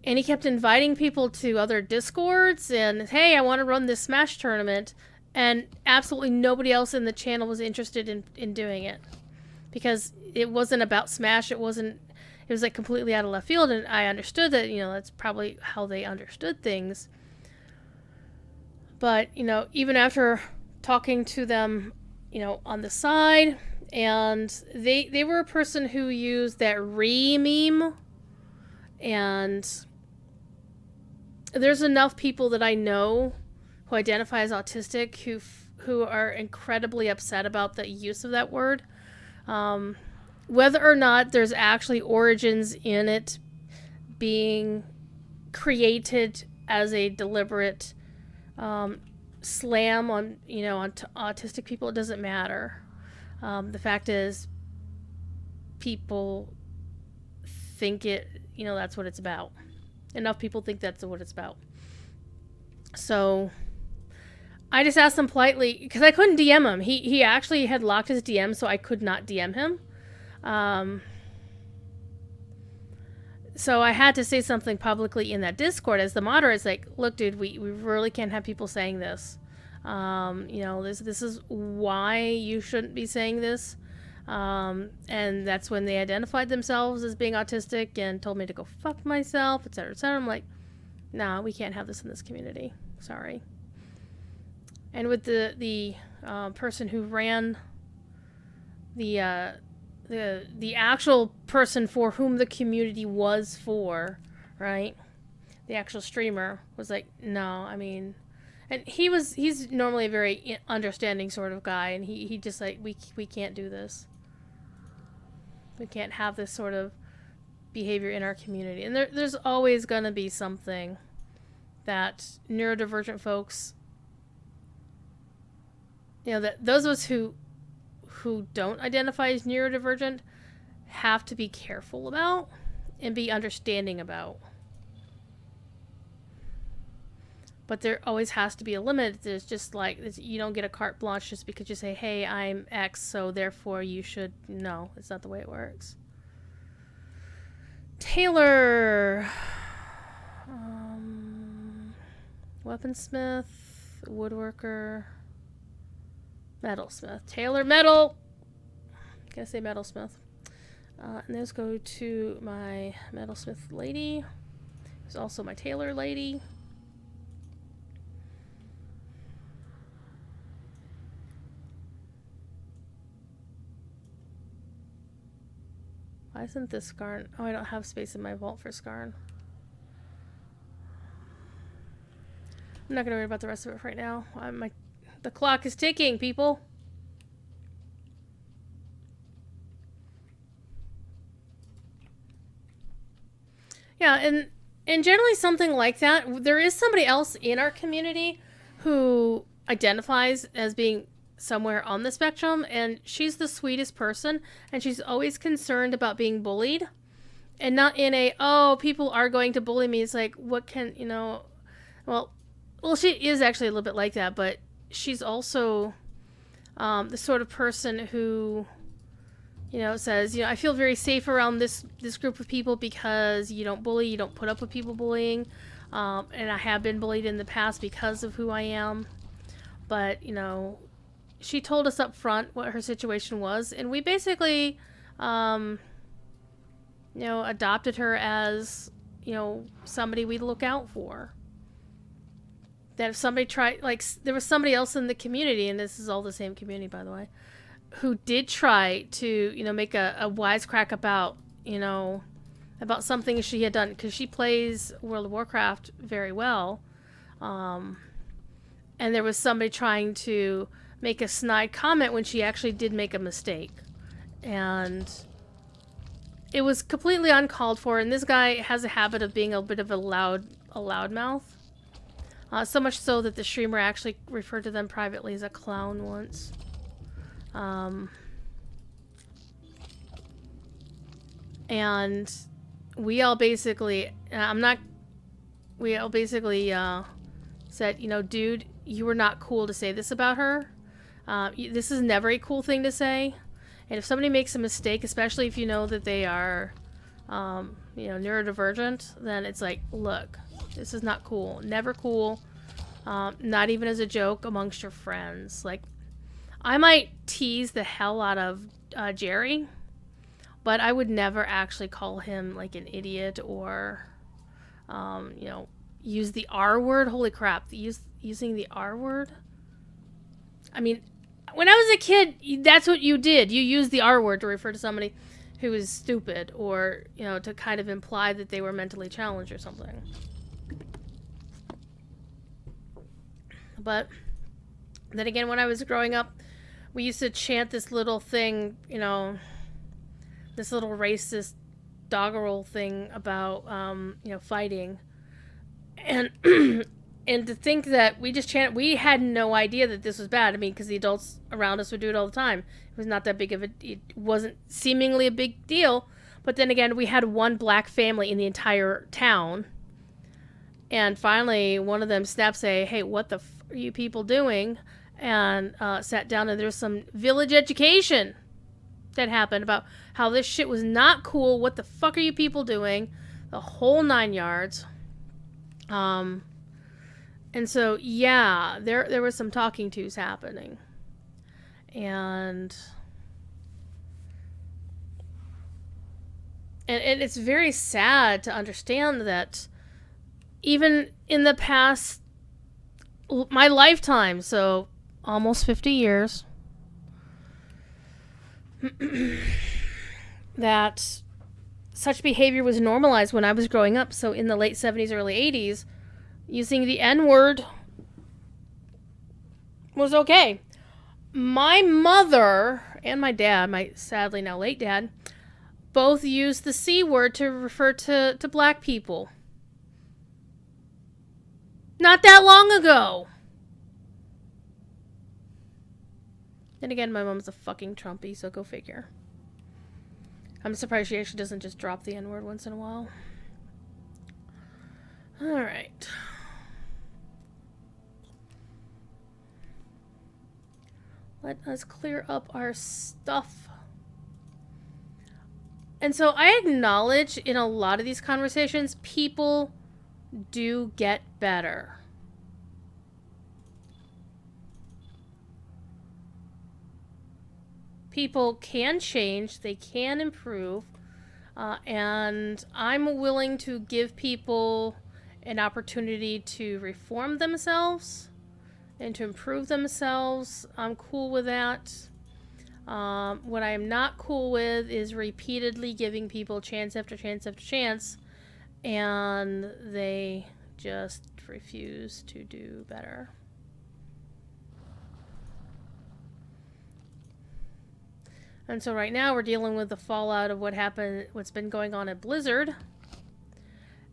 and he kept inviting people to other Discords and, hey, I want to run this Smash tournament. And absolutely nobody else in the channel was interested in doing it. Because it wasn't about Smash. It was like completely out of left field. And I understood that, that's probably how they understood things. But, even after talking to them, on the side, and they were a person who used that meme, and there's enough people that I know who identify as autistic who are incredibly upset about the use of that word. Whether or not there's actually origins in it being created as a deliberate slam on autistic people, it doesn't matter. The fact is, people think it, that's what it's about. Enough people think that's what it's about. So I just asked him politely, because I couldn't DM him. He actually had locked his DM, so I could not DM him. So I had to say something publicly in that Discord as the moderator. It's like, look, dude, we really can't have people saying this. This is why you shouldn't be saying this. And that's when they identified themselves as being autistic and told me to go fuck myself, etc., etc. I'm like, nah, we can't have this in this community. Sorry. And with the person who ran the actual person for whom the community was for, right? The actual streamer was like, no, I mean, and he's normally a very understanding sort of guy, and he just like, we can't do this. We can't have this sort of behavior in our community. And there's always going to be something that neurodivergent folks, that those of us who don't identify as neurodivergent have to be careful about and be understanding about. But there always has to be a limit. There's just like, you don't get a carte blanche just because you say, hey, I'm X, so therefore you should. No, it's not the way it works. Taylor. Weaponsmith, woodworker, metalsmith. Taylor metal. Gotta say metalsmith. And let's go to my metalsmith lady. Who's also my tailor lady. Why isn't this Skarn? Oh, I don't have space in my vault for Skarn. I'm not gonna worry about the rest of it right now. The clock is ticking, people. Yeah, and generally something like that. There is somebody else in our community who identifies as being somewhere on the spectrum, and she's the sweetest person, and she's always concerned about being bullied, and not in a, oh, people are going to bully me. It's like, what can, well, she is actually a little bit like that, but she's also the sort of person who, says, I feel very safe around this group of people because you don't bully, you don't put up with people bullying, and I have been bullied in the past because of who I am, but, she told us up front what her situation was, and we basically, adopted her as, somebody we'd look out for. That if somebody tried, like, there was somebody else in the community, and this is all the same community, by the way, who did try to, make a wisecrack about, about something she had done, because she plays World of Warcraft very well, and there was somebody trying to make a snide comment when she actually did make a mistake, and it was completely uncalled for. And this guy has a habit of being a bit of a loudmouth. So much so that the streamer actually referred to them privately as a clown once. And we all basically, said, dude, you were not cool to say this about her. This is never a cool thing to say. And if somebody makes a mistake, especially if you know that they are, neurodivergent, then it's like, look, this is not cool. Never cool. Not even as a joke amongst your friends. Like, I might tease the hell out of Jerry, but I would never actually call him like an idiot or, use the R word. Holy crap. Using the R word? I mean, when I was a kid, that's what you did. You used the R word to refer to somebody who was stupid or, to kind of imply that they were mentally challenged or something. But then again, when I was growing up, we used to chant this little thing, this little racist doggerel thing about, fighting. And and to think that we just chant, we had no idea that this was bad. I mean, because the adults around us would do it all the time. It was not that big of it wasn't seemingly a big deal. But then again, we had one black family in the entire town. And finally, one of them snapped, say, hey, what the are you people doing? And sat down, and there was some village education that happened about how this shit was not cool. What the fuck are you people doing? The whole 9 yards. And so, yeah, there was some talking tos happening. And it's very sad to understand that even in the past, my lifetime, so almost 50 years, that such behavior was normalized when I was growing up. So in the late 70s, early 80s, using the N-word was okay. My mother and my dad, my sadly now late dad, both used the C word to refer to black people. Not that long ago. And again, my mom's a fucking Trumpy, so go figure. I'm surprised she actually doesn't just drop the N-word once in a while. Alright. Let us clear up our stuff. And so I acknowledge in a lot of these conversations, people do get better. People can change, they can improve, and I'm willing to give people an opportunity to reform themselves and to improve themselves. I'm cool with that. What I am not cool with is repeatedly giving people chance after chance after chance, and they just refuse to do better. And so right now we're dealing with the fallout of what's been going on at Blizzard.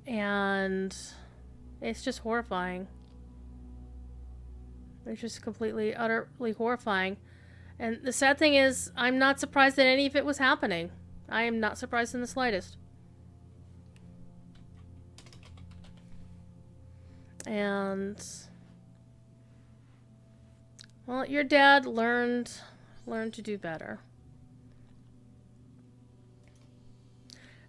And it's just horrifying. It's just completely, utterly horrifying. And the sad thing is, I'm not surprised that any of it was happening. I am not surprised in the slightest. And, well, your dad learned to do better.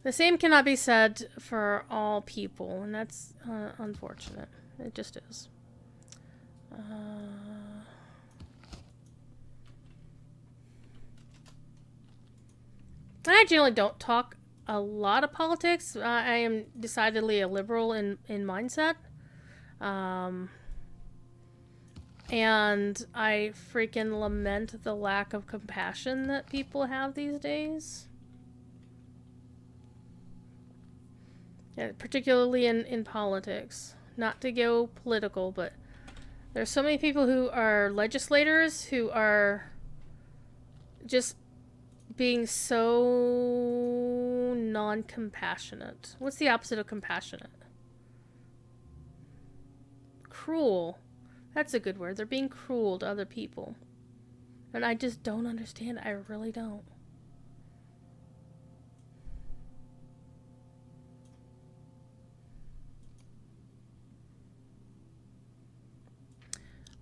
The same cannot be said for all people, and that's unfortunate. It just is. I generally don't talk a lot of politics. I am decidedly a liberal in mindset. And I freaking lament the lack of compassion that people have these days. Yeah, particularly in politics. Not to go political, but there's so many people who are legislators who are just being so non-compassionate. What's the opposite of compassionate? Cruel. That's a good word. They're being cruel to other people. And I just don't understand it. I really don't.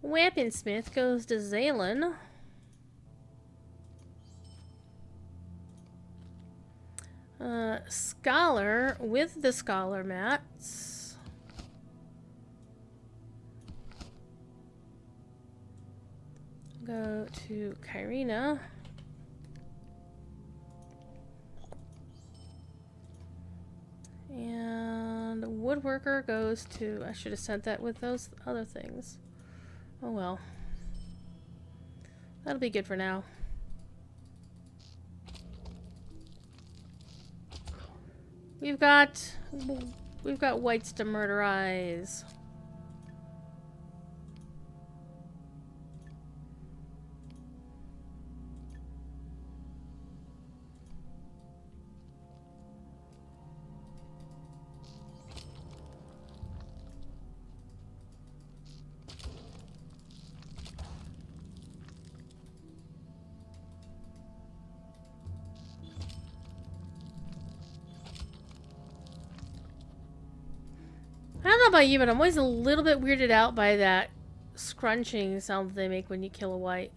Weaponsmith goes to Zalen. Scholar with the scholar mats. Go to Kyrina. And woodworker goes to... I should have sent that with those other things. Oh well. That'll be good for now. We've got whites to murderize. I don't know about you, but I'm always a little bit weirded out by that scrunching sound they make when you kill a white.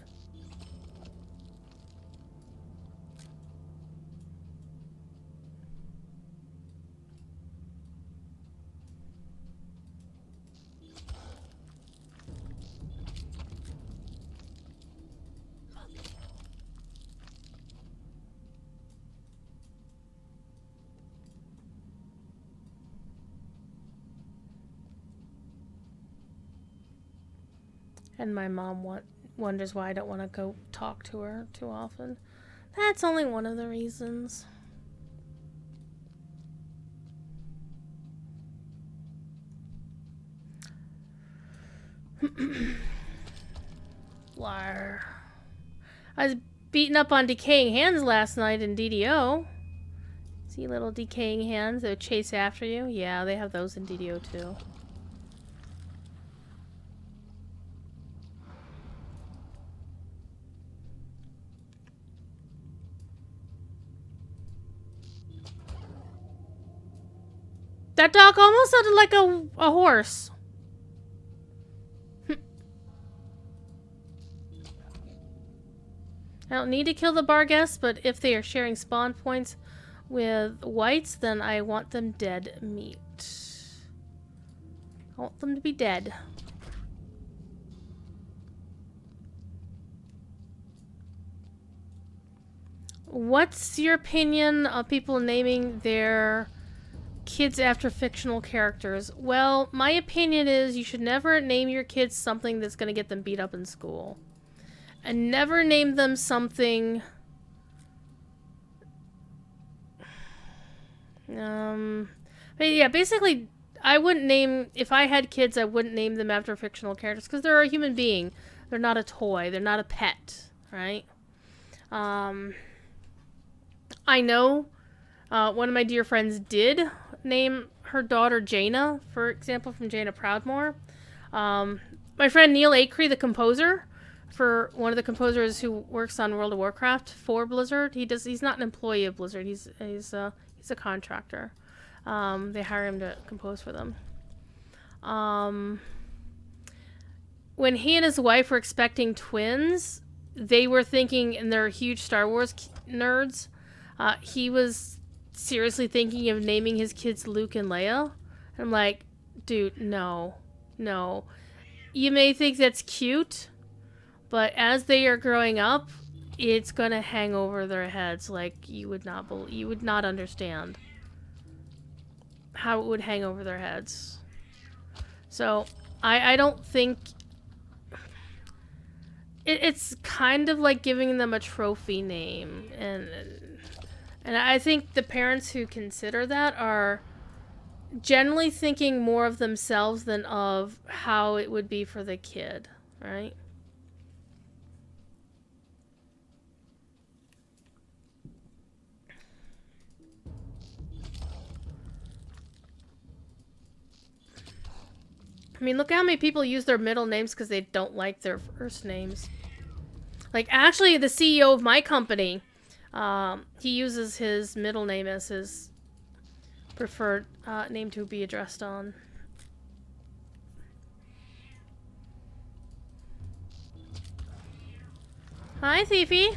And my mom wonders why I don't want to go talk to her too often. That's only one of the reasons. Liar. I was beating up on decaying hands last night in DDO. See little decaying hands that chase after you? Yeah, they have those in DDO too. That dog almost sounded like a horse. I don't need to kill the bar guests, but if they are sharing spawn points with whites, then I want them dead meat. I want them to be dead. What's your opinion of people naming their kids after fictional characters? Well, my opinion is you should never name your kids something that's going to get them beat up in school. And never name them something... But yeah, basically, I wouldn't name... If I had kids, I wouldn't name them after fictional characters, because they're a human being. They're not a toy. They're not a pet, right? I know one of my dear friends did name her daughter Jaina, for example, from Jaina Proudmoore. My friend Neil Acree, the composer, for one of the composers who works on World of Warcraft for Blizzard, he's not an employee of Blizzard. He's a contractor. They hire him to compose for them. When he and his wife were expecting twins, they were thinking, and they're huge Star Wars nerds, he was seriously thinking of naming his kids Luke and Leia. And I'm like, dude, no. You may think that's cute, but as they are growing up, it's gonna hang over their heads like you would not understand how it would hang over their heads. So I don't think it's kind of like giving them a trophy name, and I think the parents who consider that are generally thinking more of themselves than of how it would be for the kid, right? I mean, look how many people use their middle names because they don't like their first names. Like, actually, the CEO of my company, he uses his middle name as his preferred name to be addressed on. Hi, Thiefy.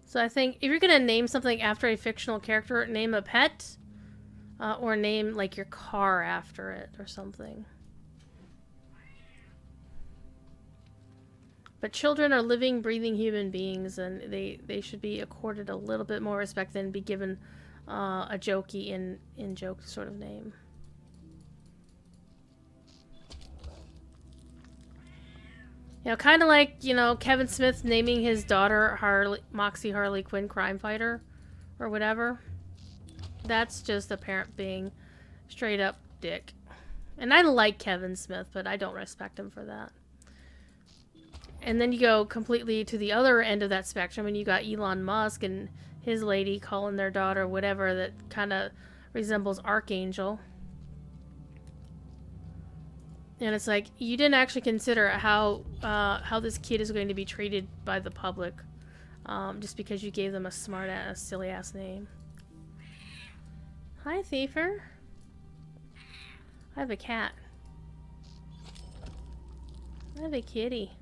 So I think if you're gonna name something after a fictional character, name a pet, or name like your car after it or something. But children are living, breathing human beings, and they should be accorded a little bit more respect than be given a jokey in joke sort of name. You know, kind of like, you know, Kevin Smith naming his daughter Moxie Harley Quinn crime fighter or whatever. That's just a parent being straight up dick. And I like Kevin Smith, but I don't respect him for that. And then you go completely to the other end of that spectrum, and you got Elon Musk and his lady calling their daughter whatever that kind of resembles Archangel. And it's like, you didn't actually consider how this kid is going to be treated by the public, just because you gave them a smart-ass, silly-ass name. Hi, Thiefer. I have a cat. I have a kitty.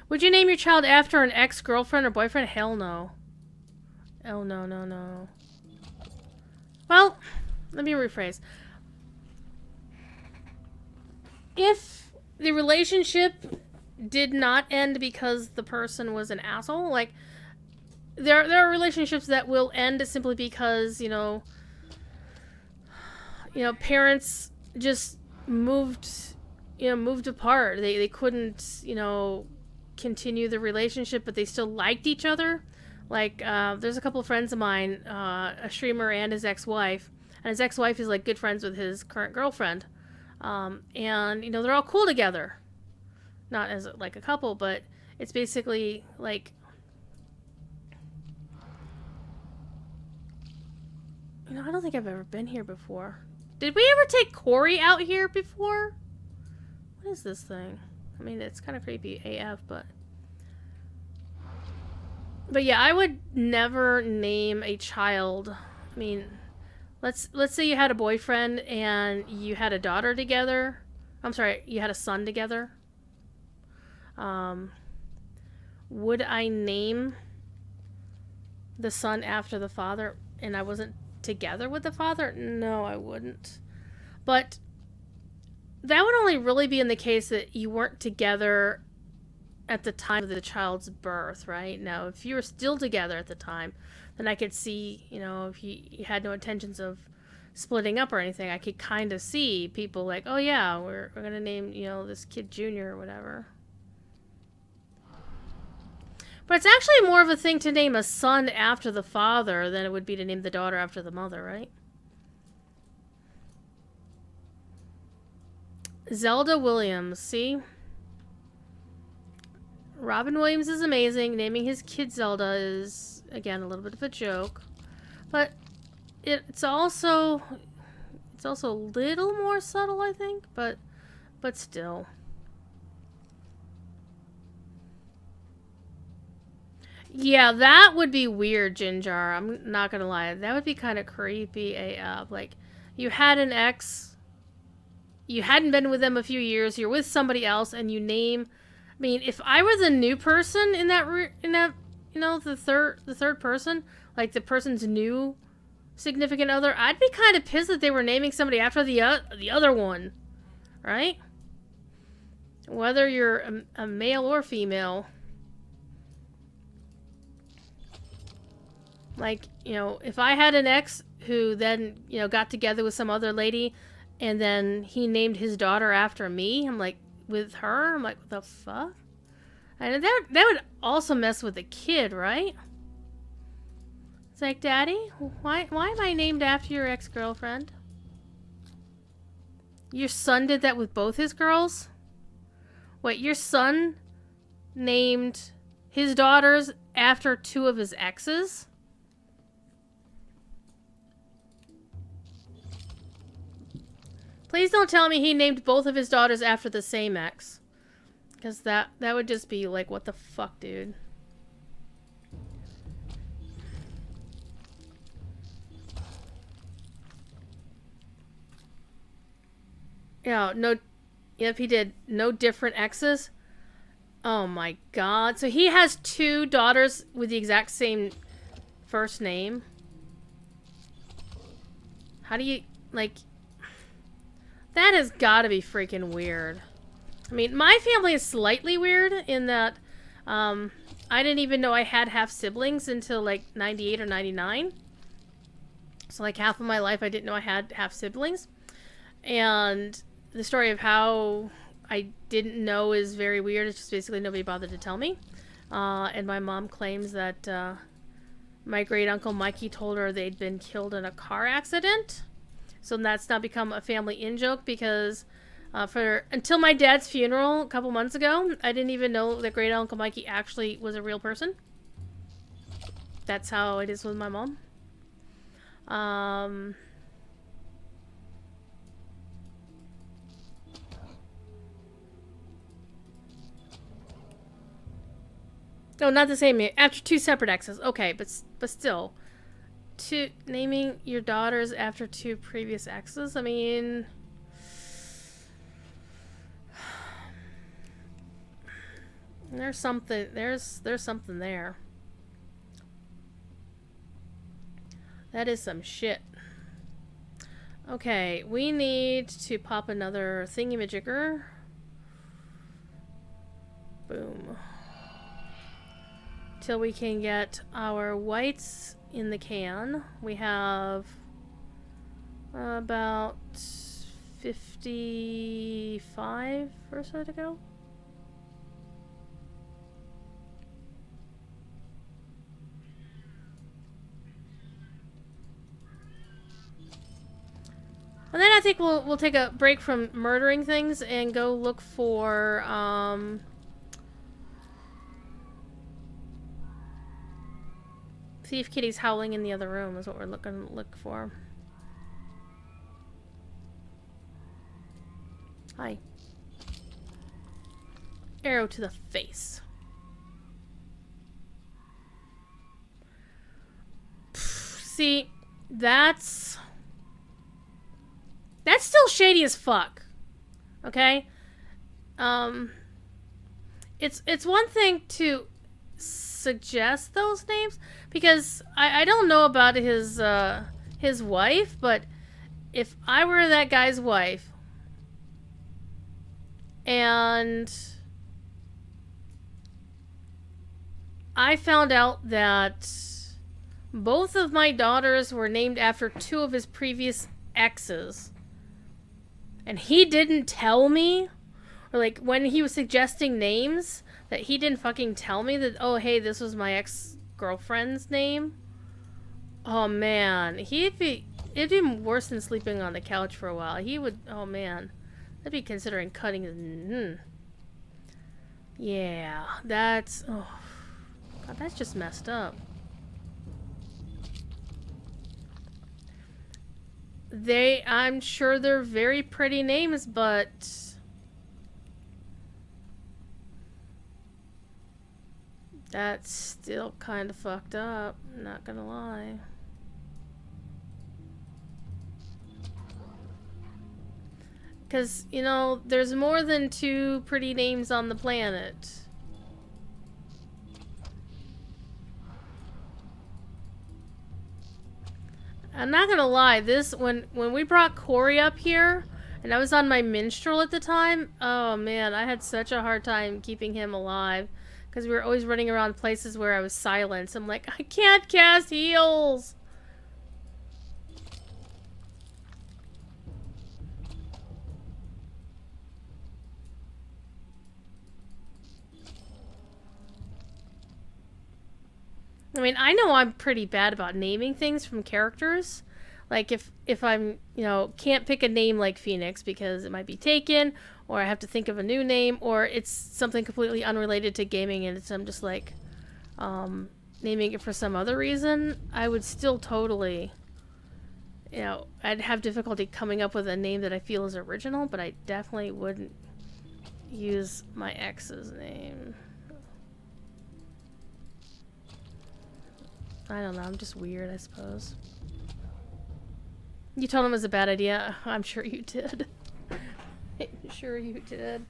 Would you name your child after an ex-girlfriend or boyfriend? Hell no. Oh, no, no, no. Well, let me rephrase. If the relationship did not end because the person was an asshole, like, there are relationships that will end simply because, you know, parents just moved apart. They couldn't, continue the relationship, but they still liked each other. Like, there's a couple of friends of mine, a streamer and his ex-wife. And his ex-wife is, like, good friends with his current girlfriend. And, they're all cool together. Not as, like, a couple, but it's basically, like... I don't think I've ever been here before. Did we ever take Corey out here before? What is this thing? I mean, it's kind of creepy AF, but... But yeah, I would never name a child. I mean, let's say you had a boyfriend and you had a daughter together. I'm sorry, you had a son together. Would I name the son after the father and I wasn't together with the father? No, I wouldn't. But that would only really be in the case that you weren't together at the time of the child's birth, right? Now, if you were still together at the time, then I could see, if you had no intentions of splitting up or anything, I could kind of see people like, oh yeah, we're going to name, this kid Junior or whatever. But it's actually more of a thing to name a son after the father than it would be to name the daughter after the mother, right? Zelda Williams, see? Robin Williams is amazing. Naming his kid Zelda is, again, a little bit of a joke. But it's also a little more subtle, I think, but still. Yeah, that would be weird, Ginger. I'm not gonna lie. That would be kind of creepy AF. Like, you had an ex, you hadn't been with them a few years, you're with somebody else, and you name... I mean, if I were the new person in that, the third person, like the person's new significant other, I'd be kind of pissed that they were naming somebody after the other one, right? Whether you're a male or female. Like, if I had an ex who then, got together with some other lady, and then he named his daughter after me, I'm like, with her? I'm like, what the fuck? And that would also mess with the kid, right? It's like, Daddy, why am I named after your ex-girlfriend? Your son did that with both his girls? Wait, your son named his daughters after two of his exes? Please don't tell me he named both of his daughters after the same ex. Because that would just be like, what the fuck, dude? Yeah, no. If he did no different exes. Oh my god. So he has 2 daughters with the exact same first name. How do you, like... That has gotta be freaking weird. I mean, my family is slightly weird in that I didn't even know I had half siblings until like 98 or 99. So like half of my life I didn't know I had half siblings. And the story of how I didn't know is very weird. It's just basically nobody bothered to tell me. And my mom claims that my great uncle Mikey told her they'd been killed in a car accident. So that's now become a family in-joke because until my dad's funeral a couple months ago, I didn't even know that great uncle Mikey actually was a real person. That's how it is with my mom. No, not the same. After 2 separate exes. Okay, but still. Naming your daughters after 2 previous exes? I mean... There's something there. That is some shit. Okay, we need to pop another thingamajigger. Boom. Till we can get our whites in the can. We have about 55 or so to go. And then I think we'll take a break from murdering things and go look for see if Kitty's howling in the other room is what we're look for. Hi. Arrow to the face. See, that's still shady as fuck. Okay? It's one thing to suggest those names because I don't know about his wife, but if I were that guy's wife and I found out that both of my daughters were named after 2 of his previous exes, and he didn't tell me, or like when he was suggesting names, that he didn't fucking tell me that, oh hey, this was my ex-girlfriend's name. Oh man, it'd be worse than sleeping on the couch for a while. He would, oh man, I'd be considering cutting his, Yeah, that's, oh god, that's just messed up. I'm sure they're very pretty names, but that's still kind of fucked up, not gonna lie. Because, you know, there's more than 2 pretty names on the planet. I'm not gonna lie, when we brought Corey up here, and I was on my minstrel at the time, oh man, I had such a hard time keeping him alive. Because we were always running around places where I was silenced. I'm like, I can't cast heals! I mean, I know I'm pretty bad about naming things from characters. Like, if I'm, you know, can't pick a name like Phoenix because it might be taken, or I have to think of a new name, or it's something completely unrelated to gaming and I'm just like, naming it for some other reason, I would still totally, you know, I'd have difficulty coming up with a name that I feel is original, but I definitely wouldn't, use my ex's name. I don't know, I'm just weird, I suppose. You told him it was a bad idea? I'm sure you did. I'm sure you did.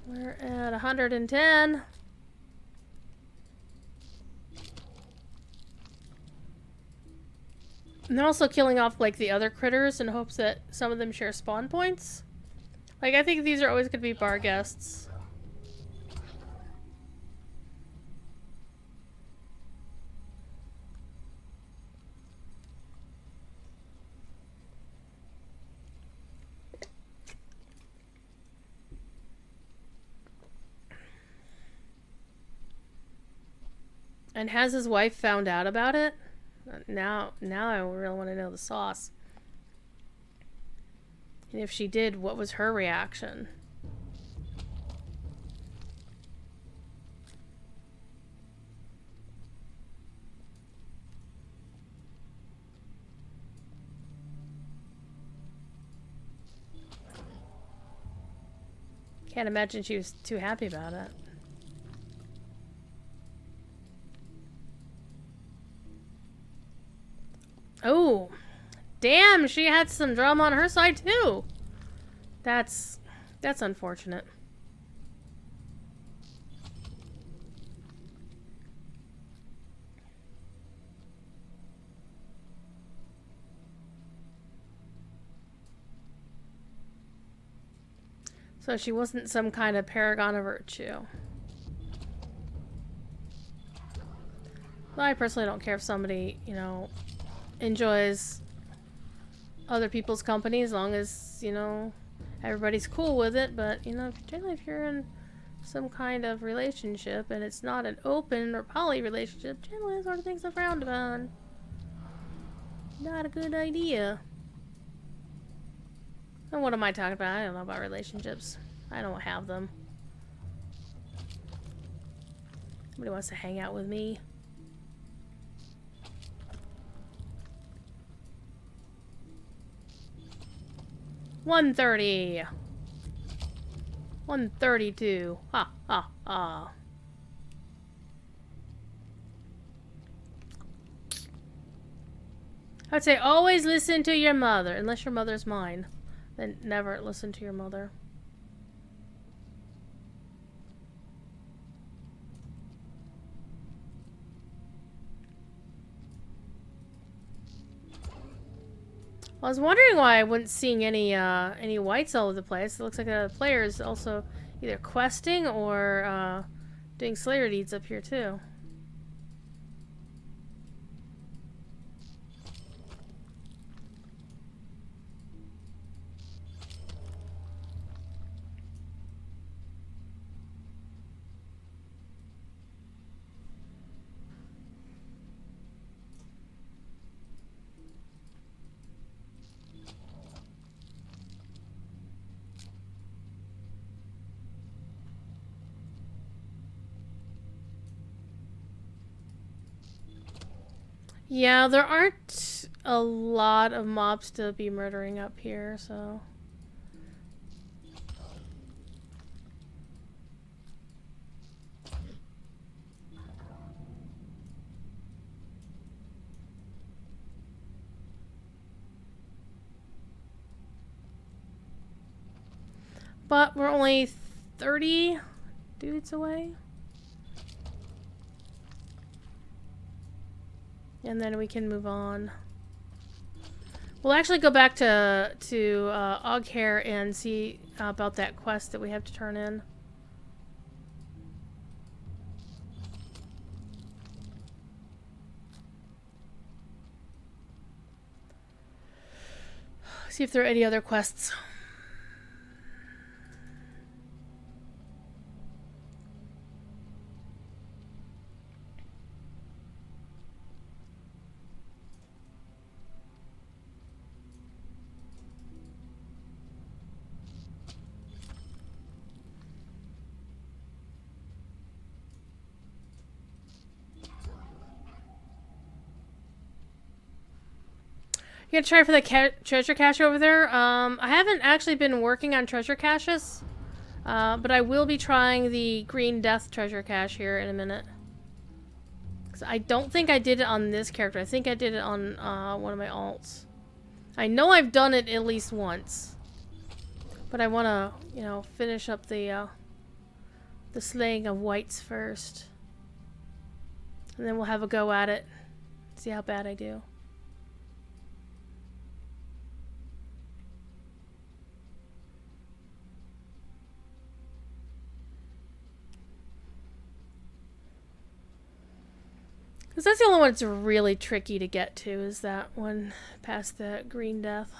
We're at 110. And they're also killing off, like, the other critters in hopes that some of them share spawn points. Like, I think these are always going to be bar guests. And has his wife found out about it? Now I really want to know the sauce. And if she did, what was her reaction? Can't imagine she was too happy about it. Oh, damn, she had some drama on her side too. That's unfortunate. So she wasn't some kind of paragon of virtue. Well, I personally don't care if somebody, you know, enjoys other people's company as long as, you know, everybody's cool with it. But, you know, generally if you're in some kind of relationship and it's not an open or poly relationship, generally those sort of things are frowned upon. Not a good idea. And what am I talking about? I don't know about relationships. I don't have them. Somebody wants to hang out with me. $130. 132. Ha ha ha. I'd say always listen to your mother, unless your mother's mine. Then never listen to your mother. I was wondering why I wasn't seeing any whites all over the place. It looks like the player is also either questing or doing Slayer deeds up here too. Yeah, there aren't a lot of mobs to be murdering up here, so... But we're only 30 dudes away. And then we can move on. We'll actually go back to Oghair and see about that quest that we have to turn in. See if there are any other quests. You gonna try for the treasure cache over there? I haven't actually been working on treasure caches, but I will be trying the Green Death treasure cache here in a minute. 'Cause I don't think I did it on this character. I think I did it on one of my alts. I know I've done it at least once, but I want to, you know, finish up the slaying of whites first, and then we'll have a go at it. See how bad I do. Because that's the only one that's really tricky to get to, is that one past the Green Death.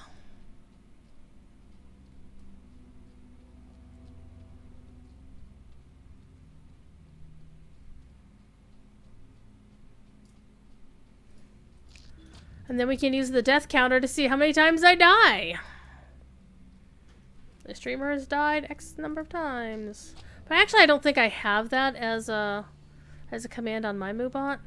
And then we can use the death counter to see how many times I die. The streamer has died X number of times. But actually I don't think I have that as a command on my Moobot.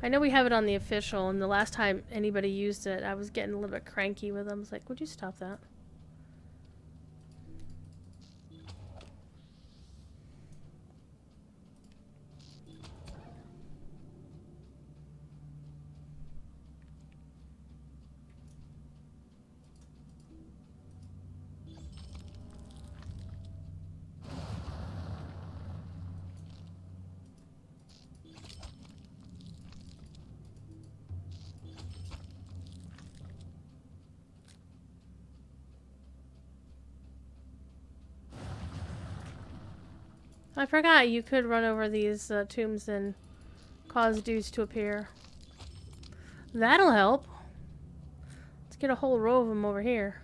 I know we have it on the official, and the last time anybody used it, I was getting a little bit cranky with them. I was like, would you stop that? I forgot you could run over these tombs and cause dudes to appear. That'll help. Let's get a whole row of them over here.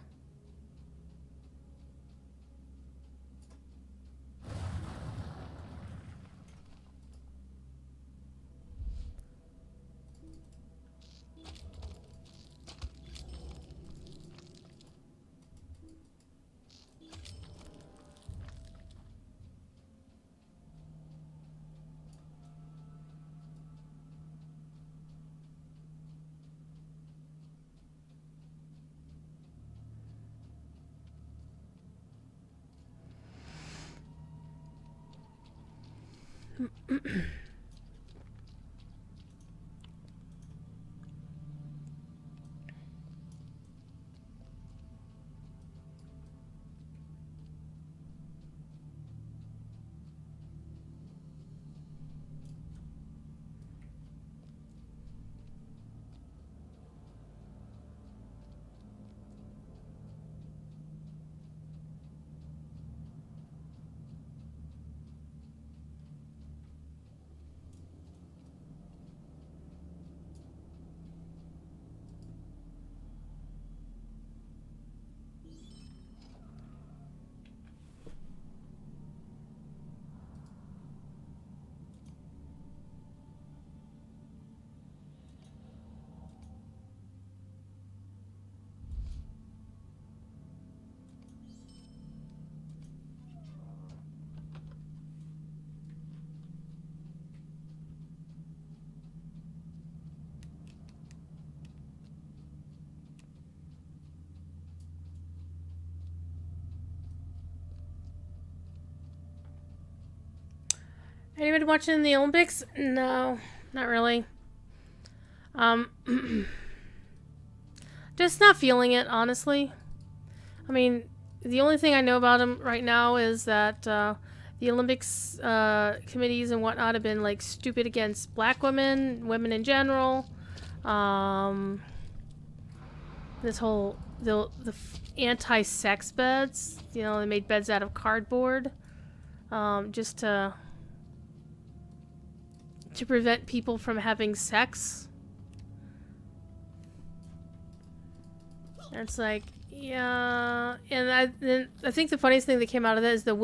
Anybody watching the Olympics? No, not really. Just not feeling it, honestly. I mean, the only thing I know about them right now is that the Olympics committees and whatnot have been like stupid against black women, women in general. This whole the anti-sex beds. You know, they made beds out of cardboard, just to prevent people from having sex. And it's like, yeah. And I think the funniest thing that came out of that is the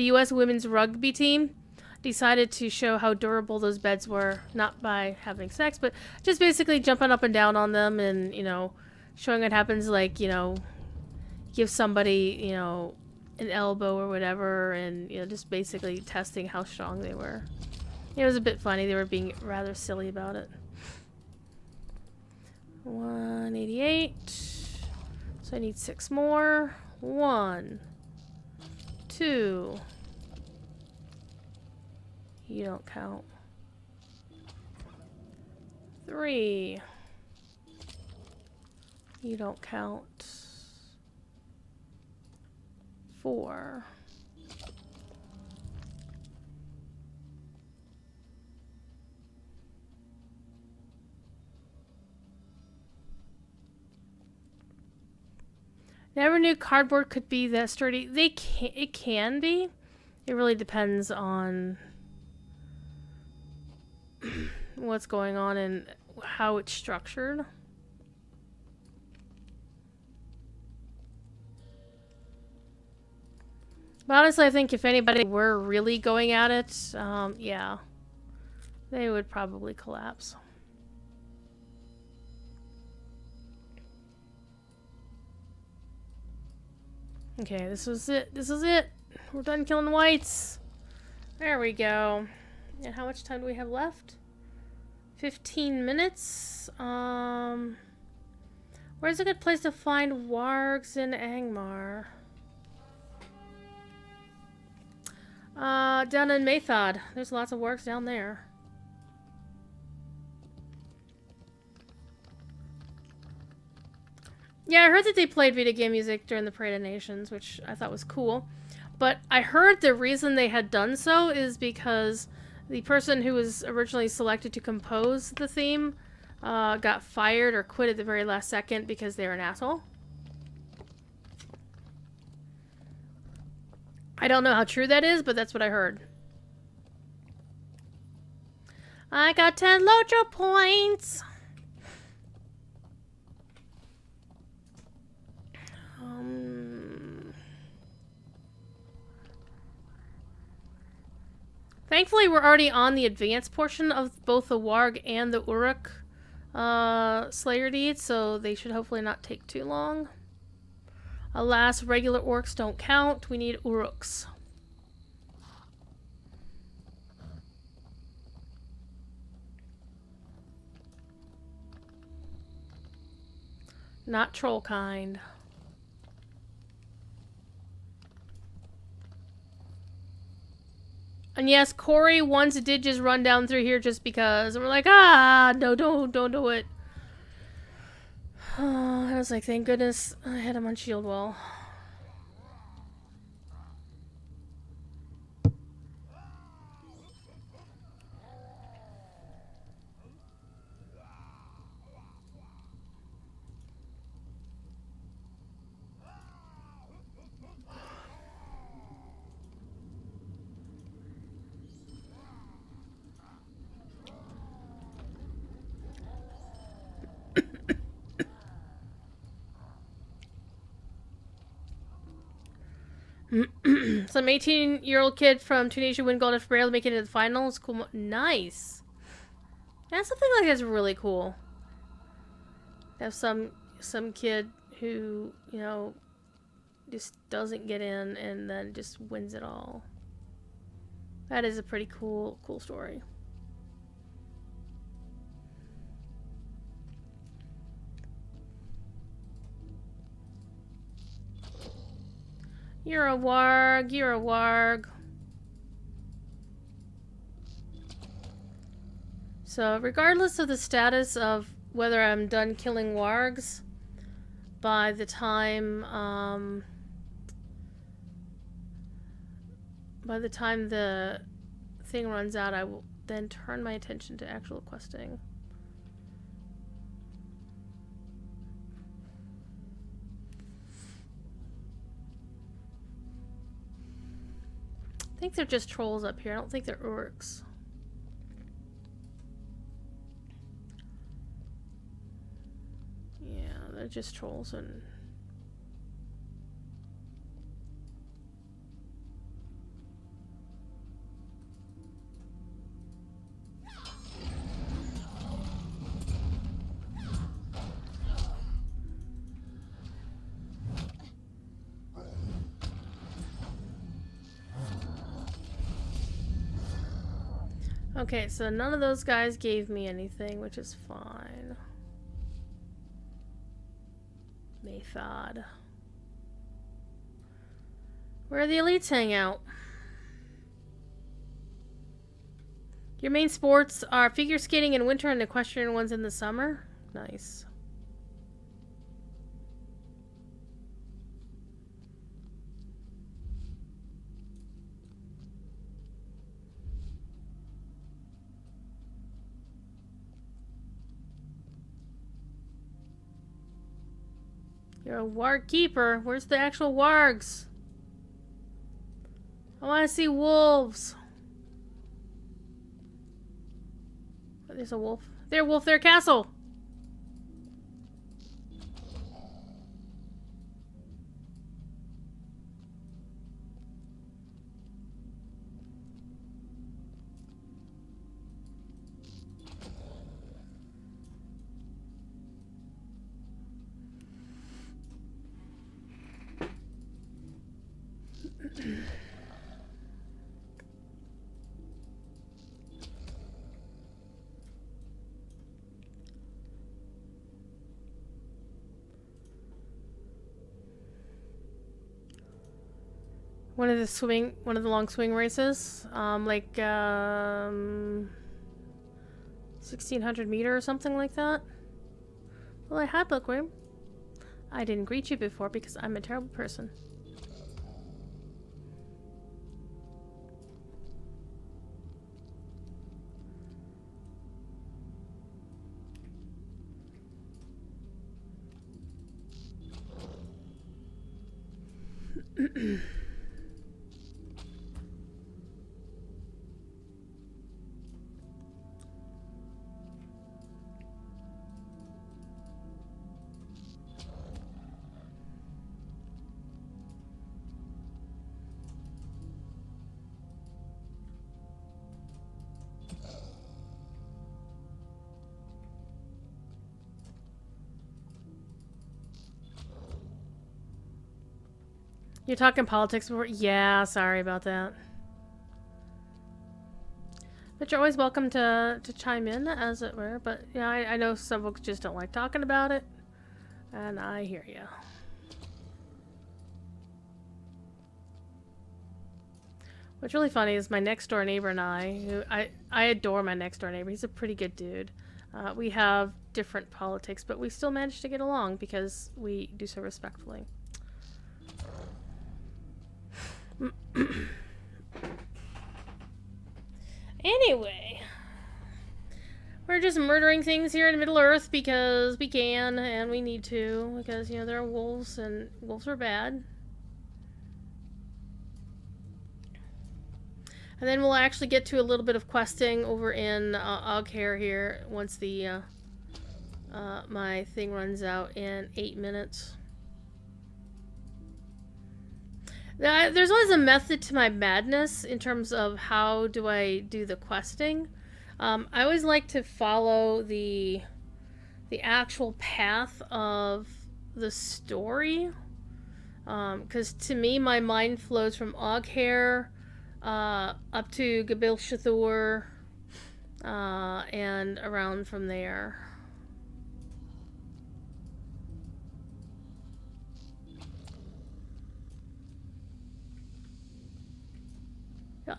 U.S. women's rugby team decided to show how durable those beds were, not by having sex, but just basically jumping up and down on them and, you know, showing what happens, like, you know, give somebody, you know, an elbow or whatever, and, you know, just basically testing how strong they were. It was a bit funny. They were being rather silly about it. 188. So I need 6 more. 1, 2. You don't count. 3. You don't count. 4. Never knew cardboard could be that sturdy. It can be. It really depends on what's going on and how it's structured. But honestly, I think if anybody were really going at it, yeah, they would probably collapse. Okay, this is it. This is it. We're done killing whites. There we go. And how much time do we have left? 15 minutes. Where's a good place to find wargs in Angmar? Down in Maythod. There's lots of wargs down there. Yeah, I heard that they played video game music during the Parade of Nations, which I thought was cool. But I heard the reason they had done so is because the person who was originally selected to compose the theme got fired or quit at the very last second because they were an asshole. I don't know how true that is, but that's what I heard. I got 10 Lojo points! Thankfully, we're already on the advanced portion of both the Warg and the Uruk Slayer deeds, so they should hopefully not take too long. Alas, regular orcs don't count. We need Uruks. Not troll kind. And yes, Corey once did just run down through here just because. And we're like, no, don't do it. I was like, thank goodness I had him on shield wall. Some 18-year-old kid from Tunisia win gold after barely making it to the finals. Cool. Nice. Yeah, something like that's really cool. Have some kid who, you know, just doesn't get in and then just wins it all. That is a pretty cool story. You're a warg. You're a warg. So, regardless of the status of whether I'm done killing wargs, by the time the thing runs out, I will then turn my attention to actual questing. I think they're just trolls up here. I don't think they're orcs. Yeah, they're just trolls and... Okay, so none of those guys gave me anything, which is fine. Maythod. Where the elites hang out. Your main sports are figure skating in winter and equestrian ones in the summer. Nice. You're a warg keeper. Where's the actual wargs? I want to see wolves. Oh, there's a wolf. There, wolf, there, castle. One of the long swing races, 1600 meter or something like that. Well, hi, Bookworm. I didn't greet you before because I'm a terrible person. You're talking politics before? Yeah, sorry about that. But you're always welcome to chime in, as it were. But yeah, I know some folks just don't like talking about it. And I hear you. What's really funny is my next door neighbor and I adore my next door neighbor. He's a pretty good dude. We have different politics, but we still manage to get along because we do so respectfully. Anyway, we're just murdering things here in Middle Earth because we can and we need to, because, you know, there are wolves and wolves are bad. And then we'll actually get to a little bit of questing over in Oghair here once the my thing runs out in 8 minutes. There's always a method to my madness in terms of how do I do the questing. I always like to follow the actual path of the story, because to me my mind flows from Oghair up to Gabil Shathur and around from there.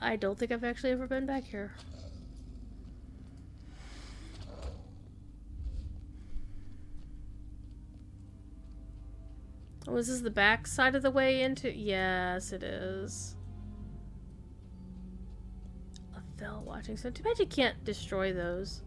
I don't think I've actually ever been back here. Oh, is this the back side of the way into? Yes, it is. A fell watching. So too bad you can't destroy those.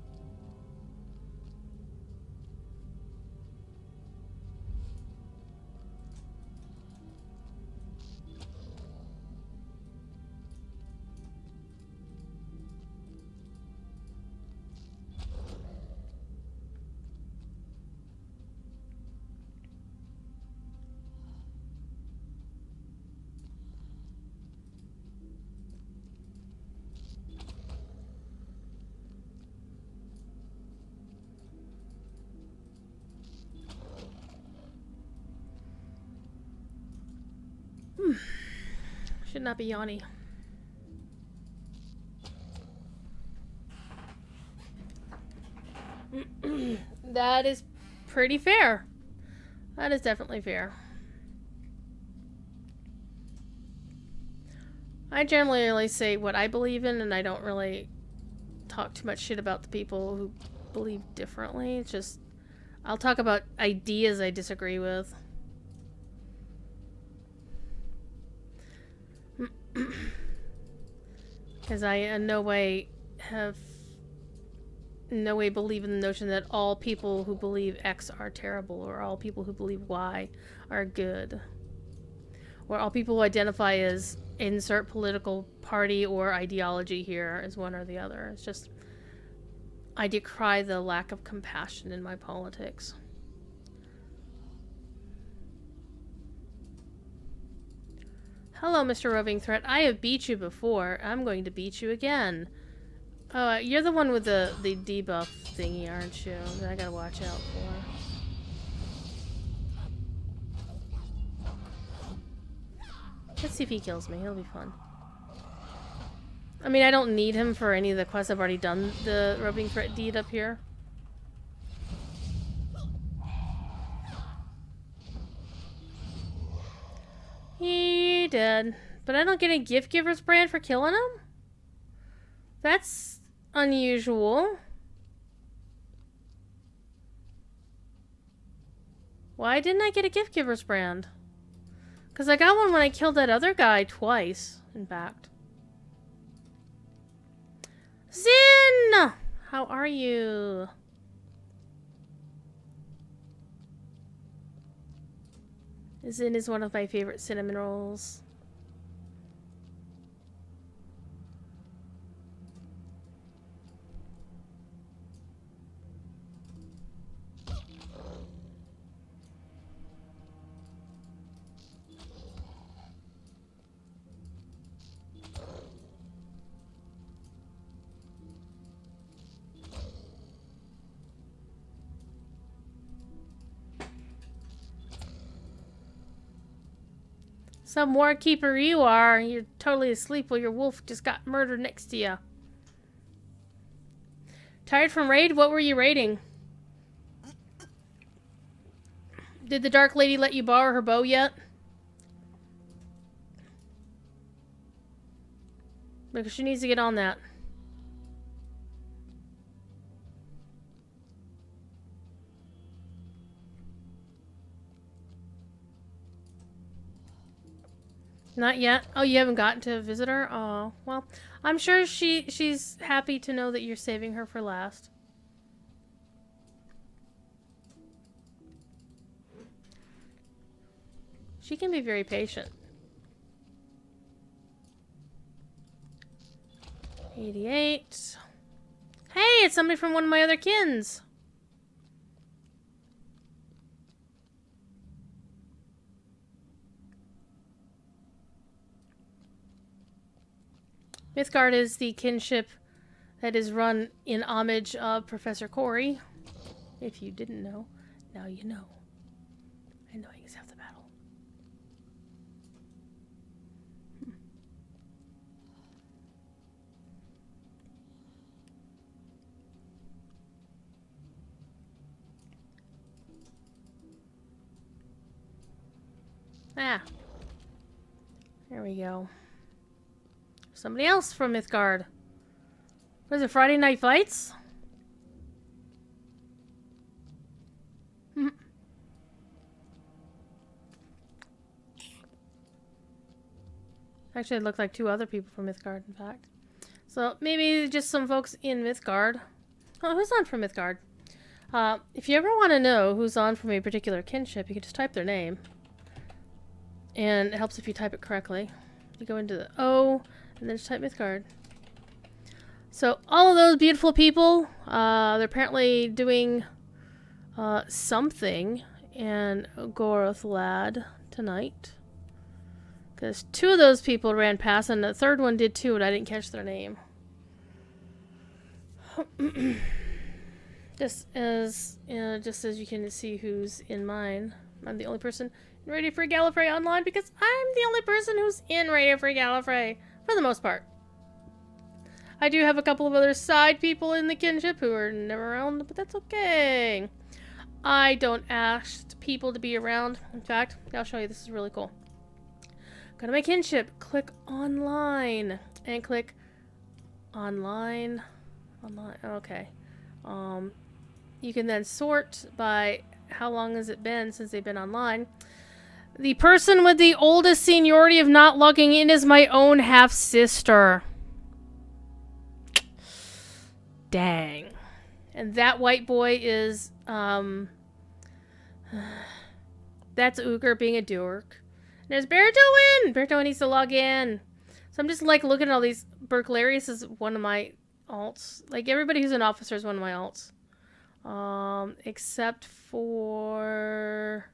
Should not be Yanni. That is pretty fair. That is definitely fair. I generally only say what I believe in, and I don't really talk too much shit about the people who believe differently. It's just, I'll talk about ideas I disagree with. Because I in no way believe in the notion that all people who believe X are terrible, or all people who believe Y are good, or all people who identify as insert political party or ideology here as one or the other. It's just, I decry the lack of compassion in my politics. Hello, Mr. Roving Threat. I have beat you before. I'm going to beat you again. Oh, you're the one with the debuff thingy, aren't you? That I gotta watch out for. Let's see if he kills me. He'll be fun. I mean, I don't need him for any of the quests. I've already done the Roving Threat deed up here. He did. But I don't get a gift giver's brand for killing him? That's unusual. Why didn't I get a gift giver's brand? Because I got one when I killed that other guy twice, in fact. Zin! How are you? Zin is one of my favorite cinnamon rolls. Some war keeper you are. You're totally asleep while your wolf just got murdered next to you. Tired from raid? What were you raiding? Did the Dark Lady let you borrow her bow yet? Because she needs to get on that. Not yet? Oh, you haven't gotten to visit her? Oh, well, I'm sure she's happy to know that you're saving her for last. She can be very patient. 88. Hey, it's somebody from one of my other kins. Mythgard is the kinship that is run in homage of Professor Corey. If you didn't know, now you know. And knowing is half the battle. Ah. There we go. Somebody else from Mythgard. What is it, Friday Night Fights? Actually, it looked like two other people from Mythgard, in fact. So, maybe just some folks in Mythgard. Oh, who's on from Mythgard? If you ever want to know who's on from a particular kinship, you can just type their name. And it helps if you type it correctly. You go into the O, and then just type Mythgard. So, all of those beautiful people, they're apparently doing something in Gorothlad tonight. Because two of those people ran past, and the third one did too, and I didn't catch their name. just as you can see who's in mine. I'm the only person in Radio Free Gallifrey online because I'm the only person who's in Radio Free Gallifrey for the most part. I do have a couple of other side people in the kinship who are never around, but that's okay. I don't ask people to be around. In fact, I'll show you. This is really cool. Go to my kinship. Click online. And click online. Online. Okay. You can then sort by how long has it been since they've been online. The person with the oldest seniority of not logging in is my own half-sister. Dang. And that white boy is, that's Uger being a dork. There's Bertoin! Bertoin needs to log in. So I'm just, like, looking at all these. Burglarious is one of my alts. Like, everybody who's an officer is one of my alts. Except for...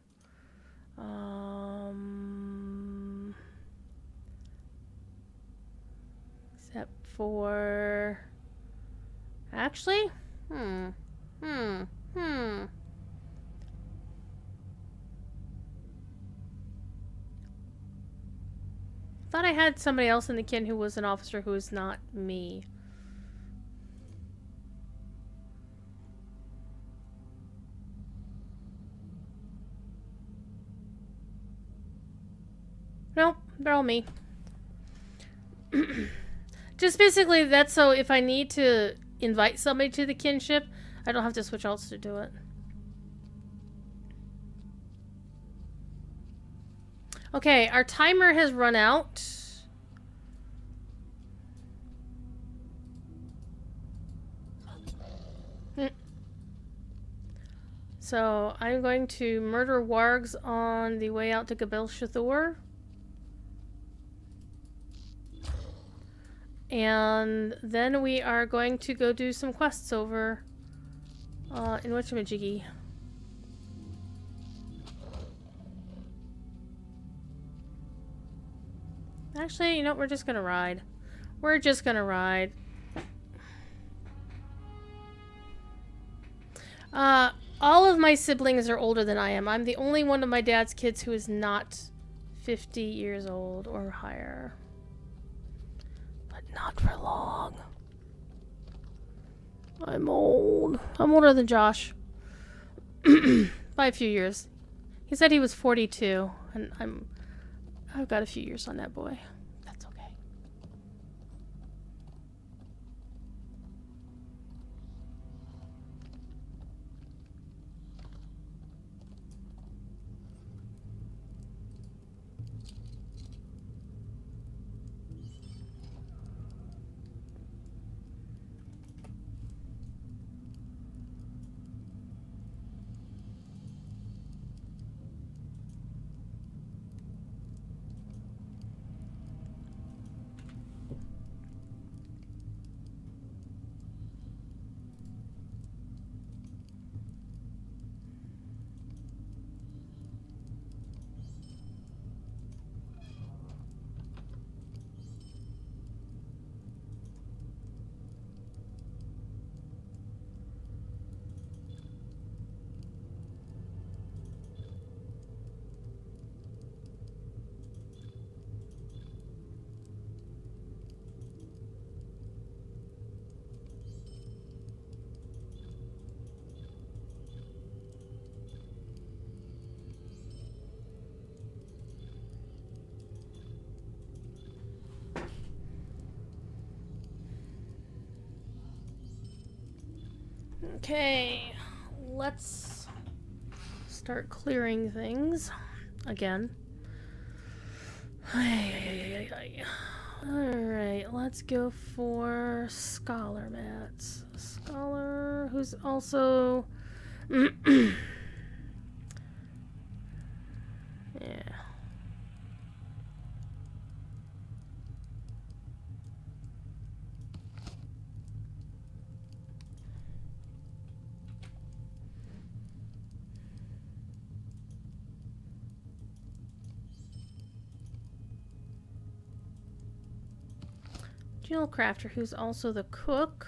except for... Actually? Thought I had somebody else in the kin who was an officer who is not me. Nope, they're all me. Just basically, that's so if I need to invite somebody to the kinship, I don't have to switch alts to do it. Okay, our timer has run out. So I'm going to murder wargs on the way out to Gabel Shathor. And then we are going to go do some quests over in Witchamajiggy. Actually, you know what? We're just gonna ride. We're just gonna ride. All of my siblings are older than I am. I'm the only one of my dad's kids who is not 50 years old or higher. But not for long. I'm old. I'm older than Josh. By a few years. He said he was 42, and I've got a few years on that boy. That's okay. Okay, let's start clearing things again. Alright, let's go for Scholar Mats. Scholar who's also... yeah. Jewel Crafter, who's also the cook.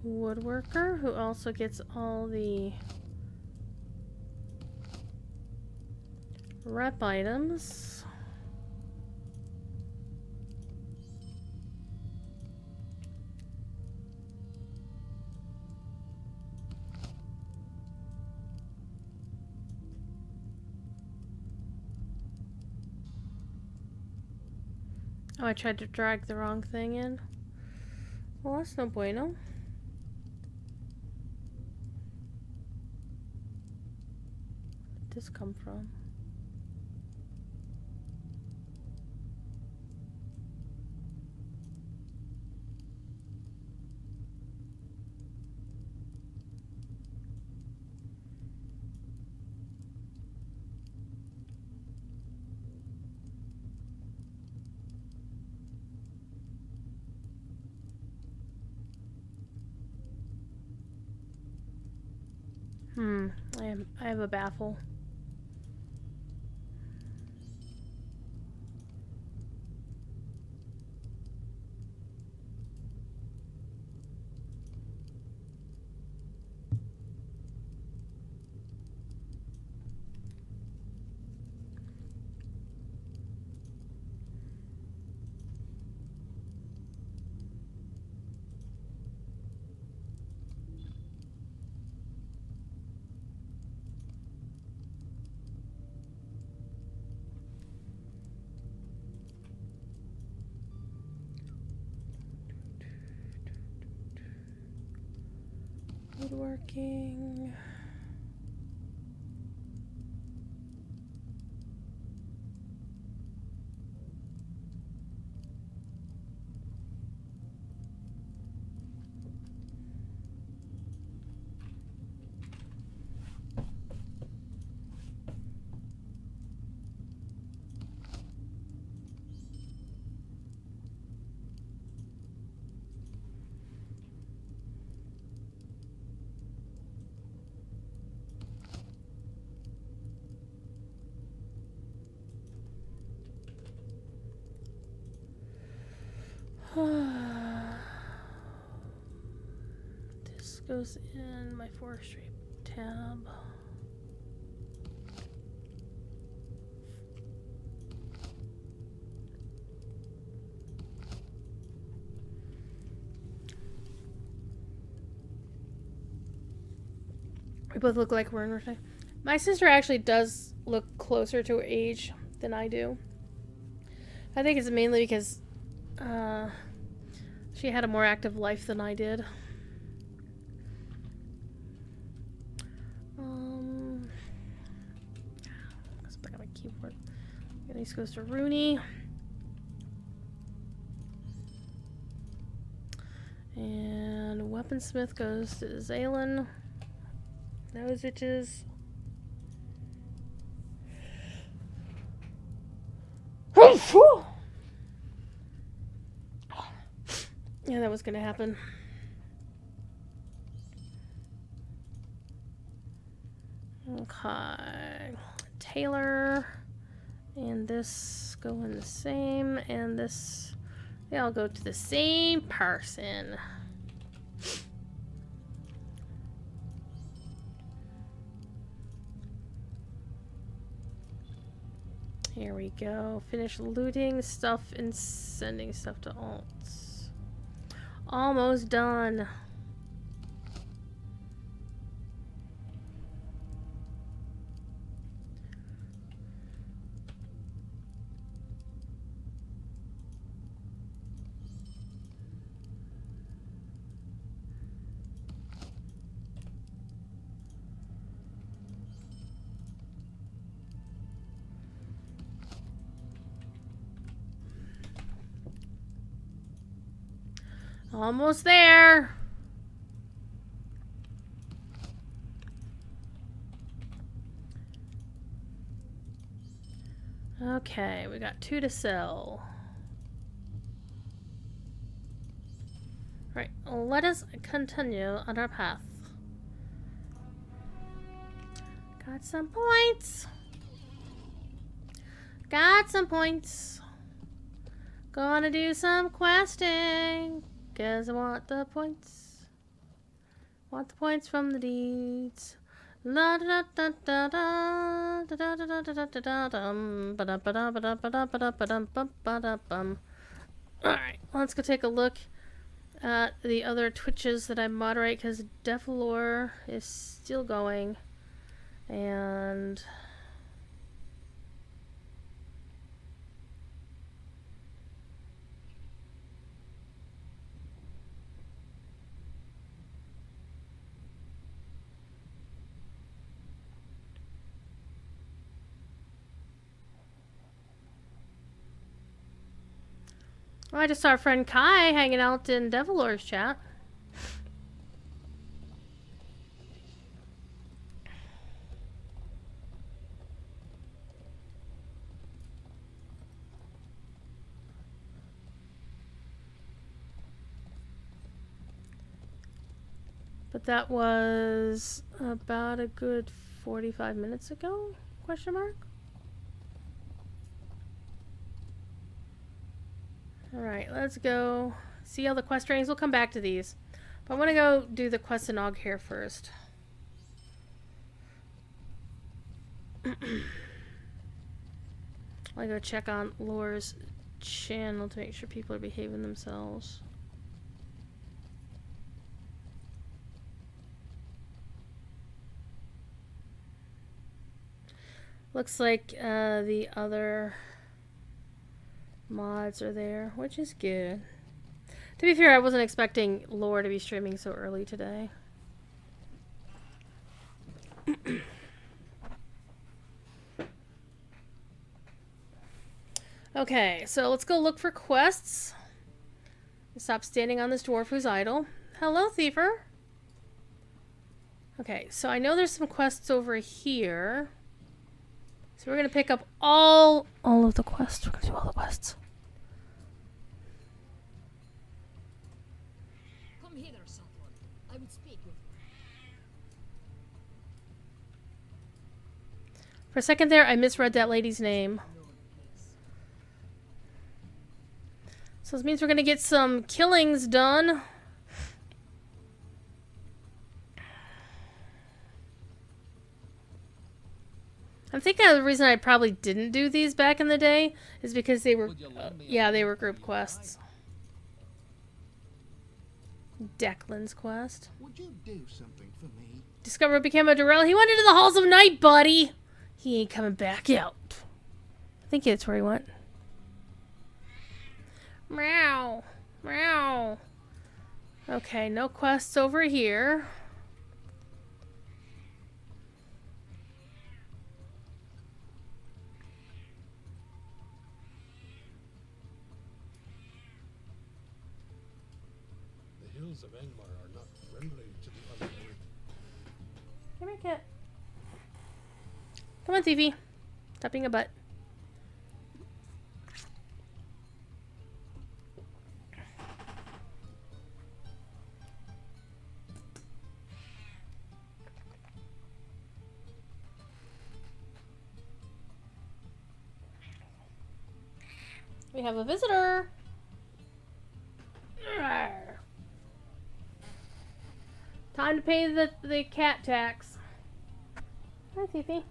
Woodworker, who also gets all the rep items. Oh, I tried to drag the wrong thing in. Well, that's no bueno. Where'd this come from? I have a baffle. Woodworking. This goes in my forestry tab. We both look like we're in rotation. My sister actually does look closer to her age than I do. I think it's mainly because she had a more active life than I did. Let's back on my keyboard. This goes to Rooney. And Weaponsmith goes to Zalen. Nose itches. Yeah, that was gonna happen. Okay. Taylor. And this go in the same. And this. They all go to the same person. Here we go. Finish looting stuff and sending stuff to alts. Almost done. Almost there. Okay, we got 2 to sell. Right, let us continue on our path. Got some points. Got some points. Gonna do some questing. Cause I want the points. Want the points from the deeds. La da da da da da da da da da da da dum ba da ba da ba da ba da ba da ba dum bum ba da bum. Alright, let's go take a look at the other Twitches that I moderate because Defalore is still going. And oh, I just saw our friend Kai hanging out in Devalore's chat. But that was about a good 45 minutes ago? Question mark? Alright, let's go see all the quest trainings. We'll come back to these. But I want to go do the quest in Og here first. I'll go check on Lore's channel to make sure people are behaving themselves. Looks like the other mods are there, which is good. To be fair, I wasn't expecting Lore to be streaming so early today. Okay, so let's go look for quests. Stop standing on this dwarf who's idle. Hello, Thiefer. Okay, so I know there's some quests over here. So we're gonna pick up all of the quests. We're gonna do all the quests. Come hither, someone. I would speak with you. For a second there, I misread that lady's name. So this means we're gonna get some killings done. I'm thinking the reason I probably didn't do these back in the day is because they were, yeah, they were group quests. Declan's quest. Would you do something for me? Discover what became of Darrell. He went into the halls of night, buddy. He ain't coming back out. I think that's where he went. Meow. Meow. Okay, no quests over here. The hills of Engmar are not friendly to the unlearned. Come here, cat. Come on, Thiefy. Stop being a butt. We have a visitor. Arr. Time to pay the cat tax. Hi, Fifi.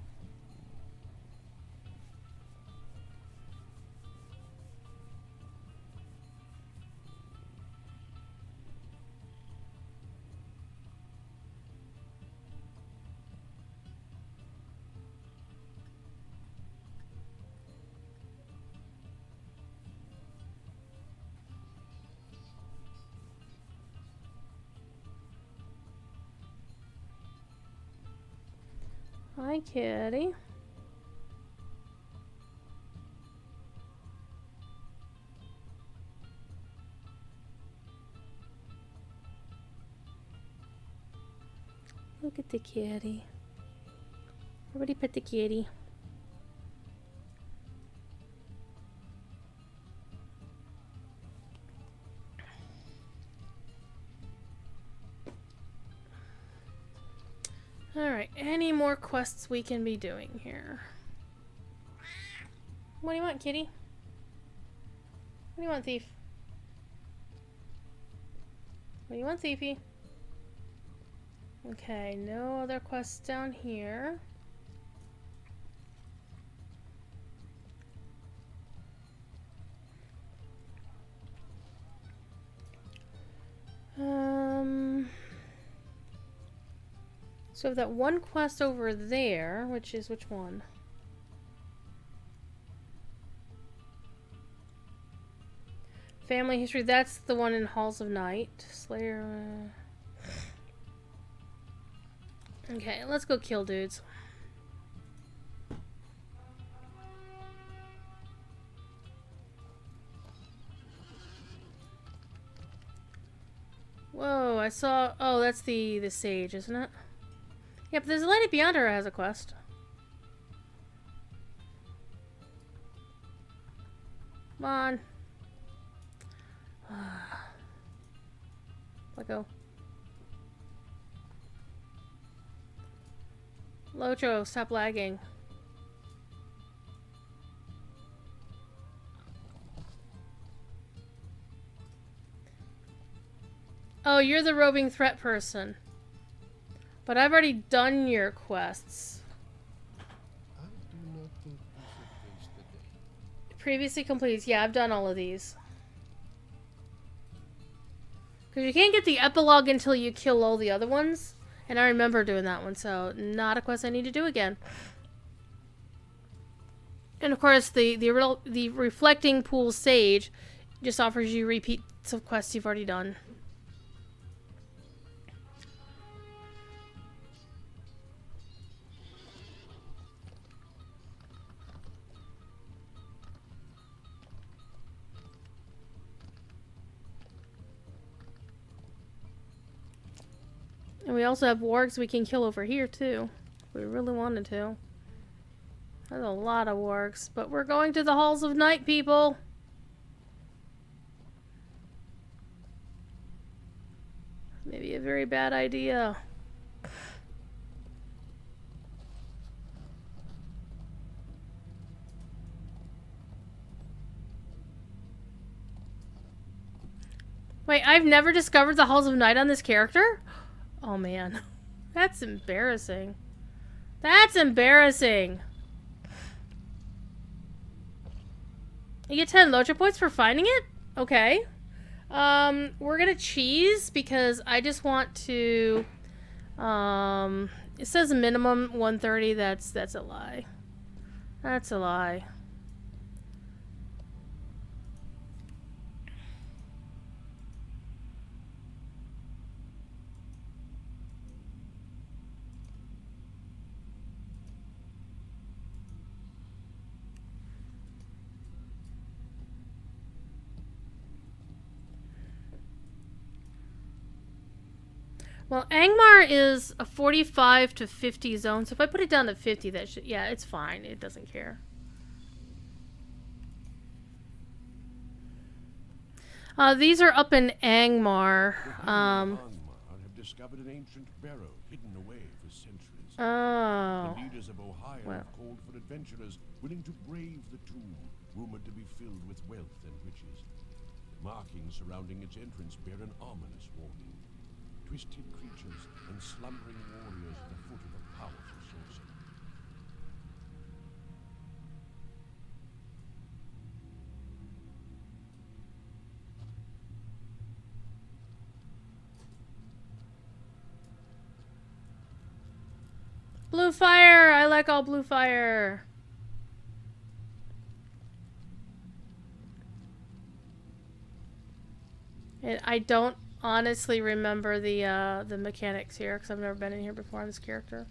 Hi, kitty. Look at the kitty. Everybody pet the kitty. Alright, any more quests we can be doing here? What do you want, kitty? What do you want, thief? What do you want, thiefy? Okay, no other quests down here. So we have that one quest over there, which is which one? Family history, that's the one in Halls of Night. Slayer. Okay, let's go kill dudes. Whoa, I saw... Oh, that's the sage, isn't it? Yep, there's a lady beyond her who has a quest. Come on. Let go. Locho, stop lagging. Oh, you're the roving threat person. But I've already done your quests. I do not think we should waste the day. Previously completed. Yeah, I've done all of these. Because you can't get the epilogue until you kill all the other ones. And I remember doing that one, so not a quest I need to do again. And of course, the Reflecting Pool Sage just offers you repeats of quests you've already done. And we also have wargs we can kill over here, too. If we really wanted to. There's a lot of wargs. But we're going to the Halls of Night, people! Maybe a very bad idea. Wait, I've never discovered the Halls of Night on this character? Oh man. That's embarrassing. That's embarrassing. You get 10 Locha points for finding it? Okay. We're gonna cheese because I just want to, it says minimum 130. That's a lie. That's a lie. Well, Angmar is a 45 to 50 zone, so if I put it down to 50, that should... Yeah, it's fine. It doesn't care. These are up in Angmar. Angmar have discovered an ancient barrow hidden away for centuries. Oh. The leaders of Ohio have called for adventurers willing to brave the tomb, rumored to be filled with wealth and riches. The markings surrounding its entrance bear an ominous warning. Twisted creatures and slumbering warriors at the foot of a powerful sorcerer. Blue fire! I like all blue fire. And I don't honestly remember the mechanics here because I've never been in here before on this character.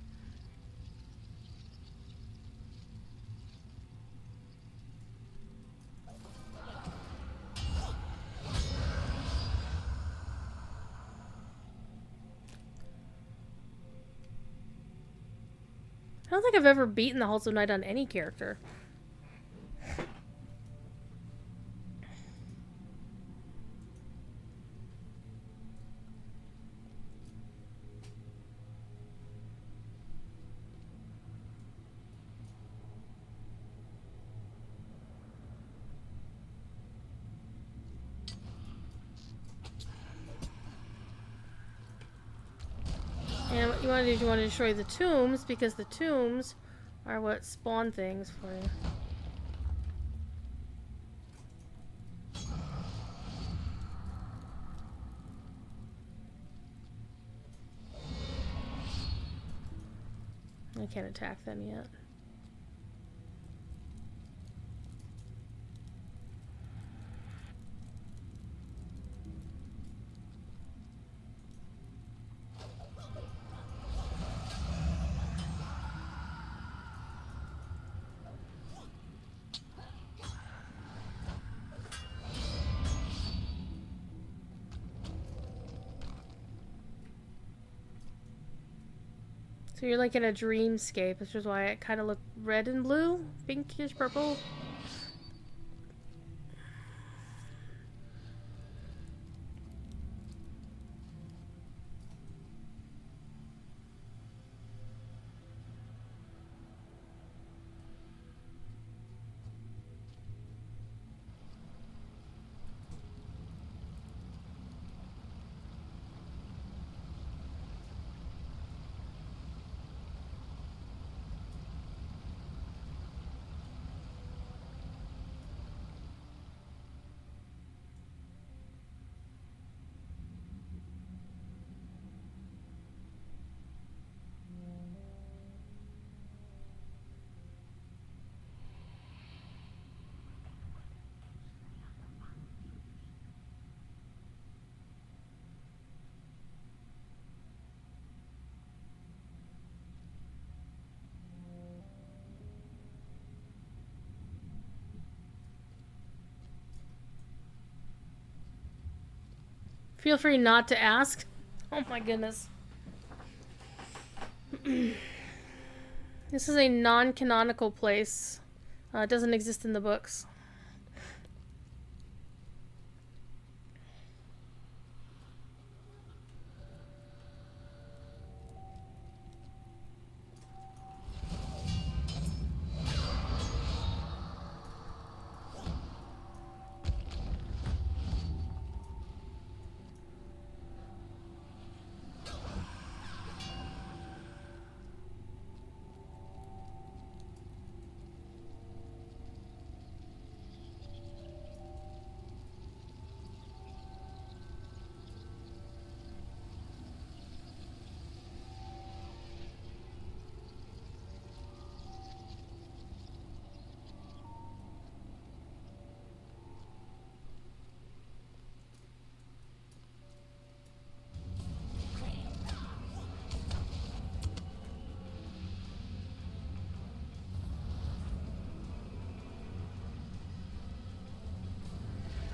I don't think I've ever beaten the Halls of Night on any character. what you want to do is you want to destroy the tombs, because the tombs are what spawn things for you. I can't attack them yet. So you're like in a dreamscape, which is why it kind of looked red and blue, pinkish purple. Feel free not to ask. Oh my goodness. This is a non-canonical place. It doesn't exist in the books.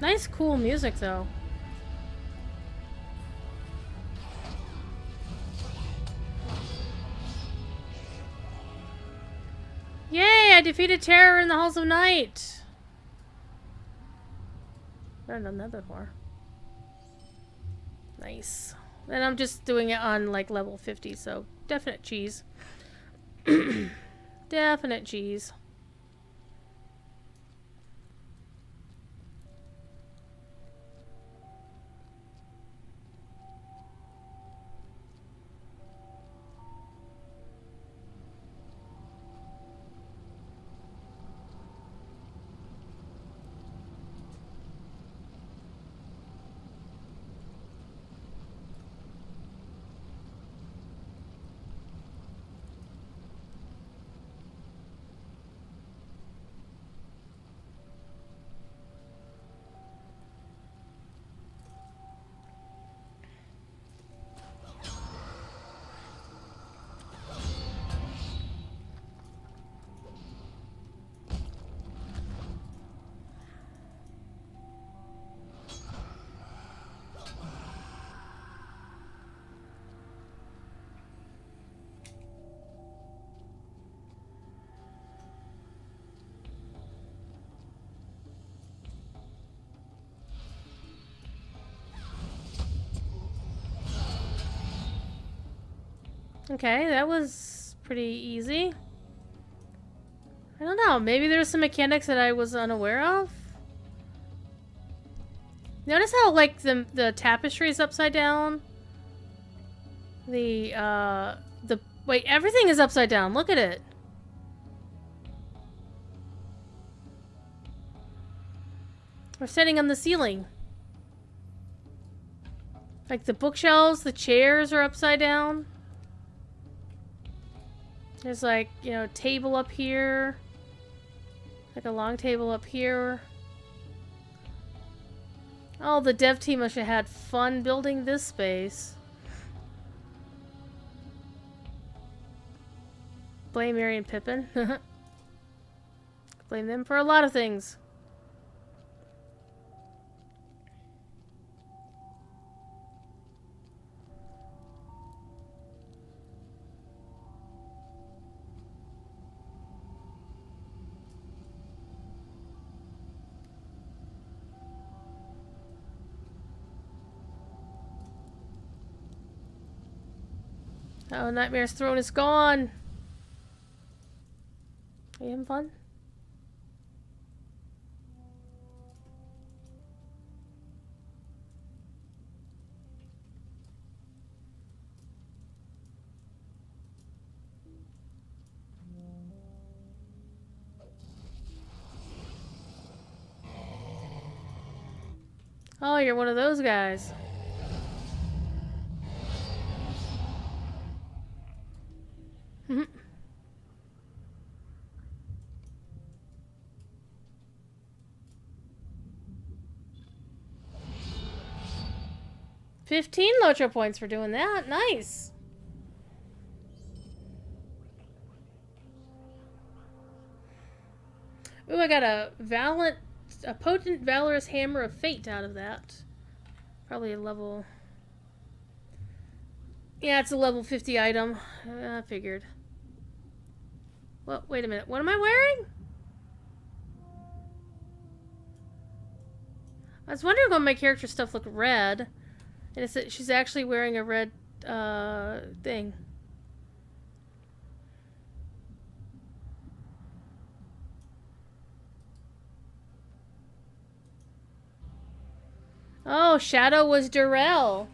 Nice, cool music, though. Yay! I defeated terror in the halls of night. And another door. Nice. And I'm just doing it on like level 50, so definite cheese. Definite cheese. Okay, that was pretty easy. I don't know, maybe there's some mechanics that I was unaware of? Notice how, like, the tapestry is upside down? The wait, everything is upside down. Look at it. We're sitting on the ceiling. Like the bookshelves, the chairs are upside down. There's like, you know, a table up here. Like a long table up here. Oh, the dev team must have had fun building this space. Blame Mary and Pippin. Blame them for a lot of things. Oh, Nightmare's throne is gone. Are you having fun? Oh, you're one of those guys. Mhm. 15 Lotro points for doing that. Nice. Ooh, I got a potent, valorous hammer of fate out of that. Probably a level. Yeah, it's a level 50 item. I figured. Well, wait a minute. What am I wearing? I was wondering why my character stuff looked red. And it's that she's actually wearing a red thing. Oh, Shadow was Durrell.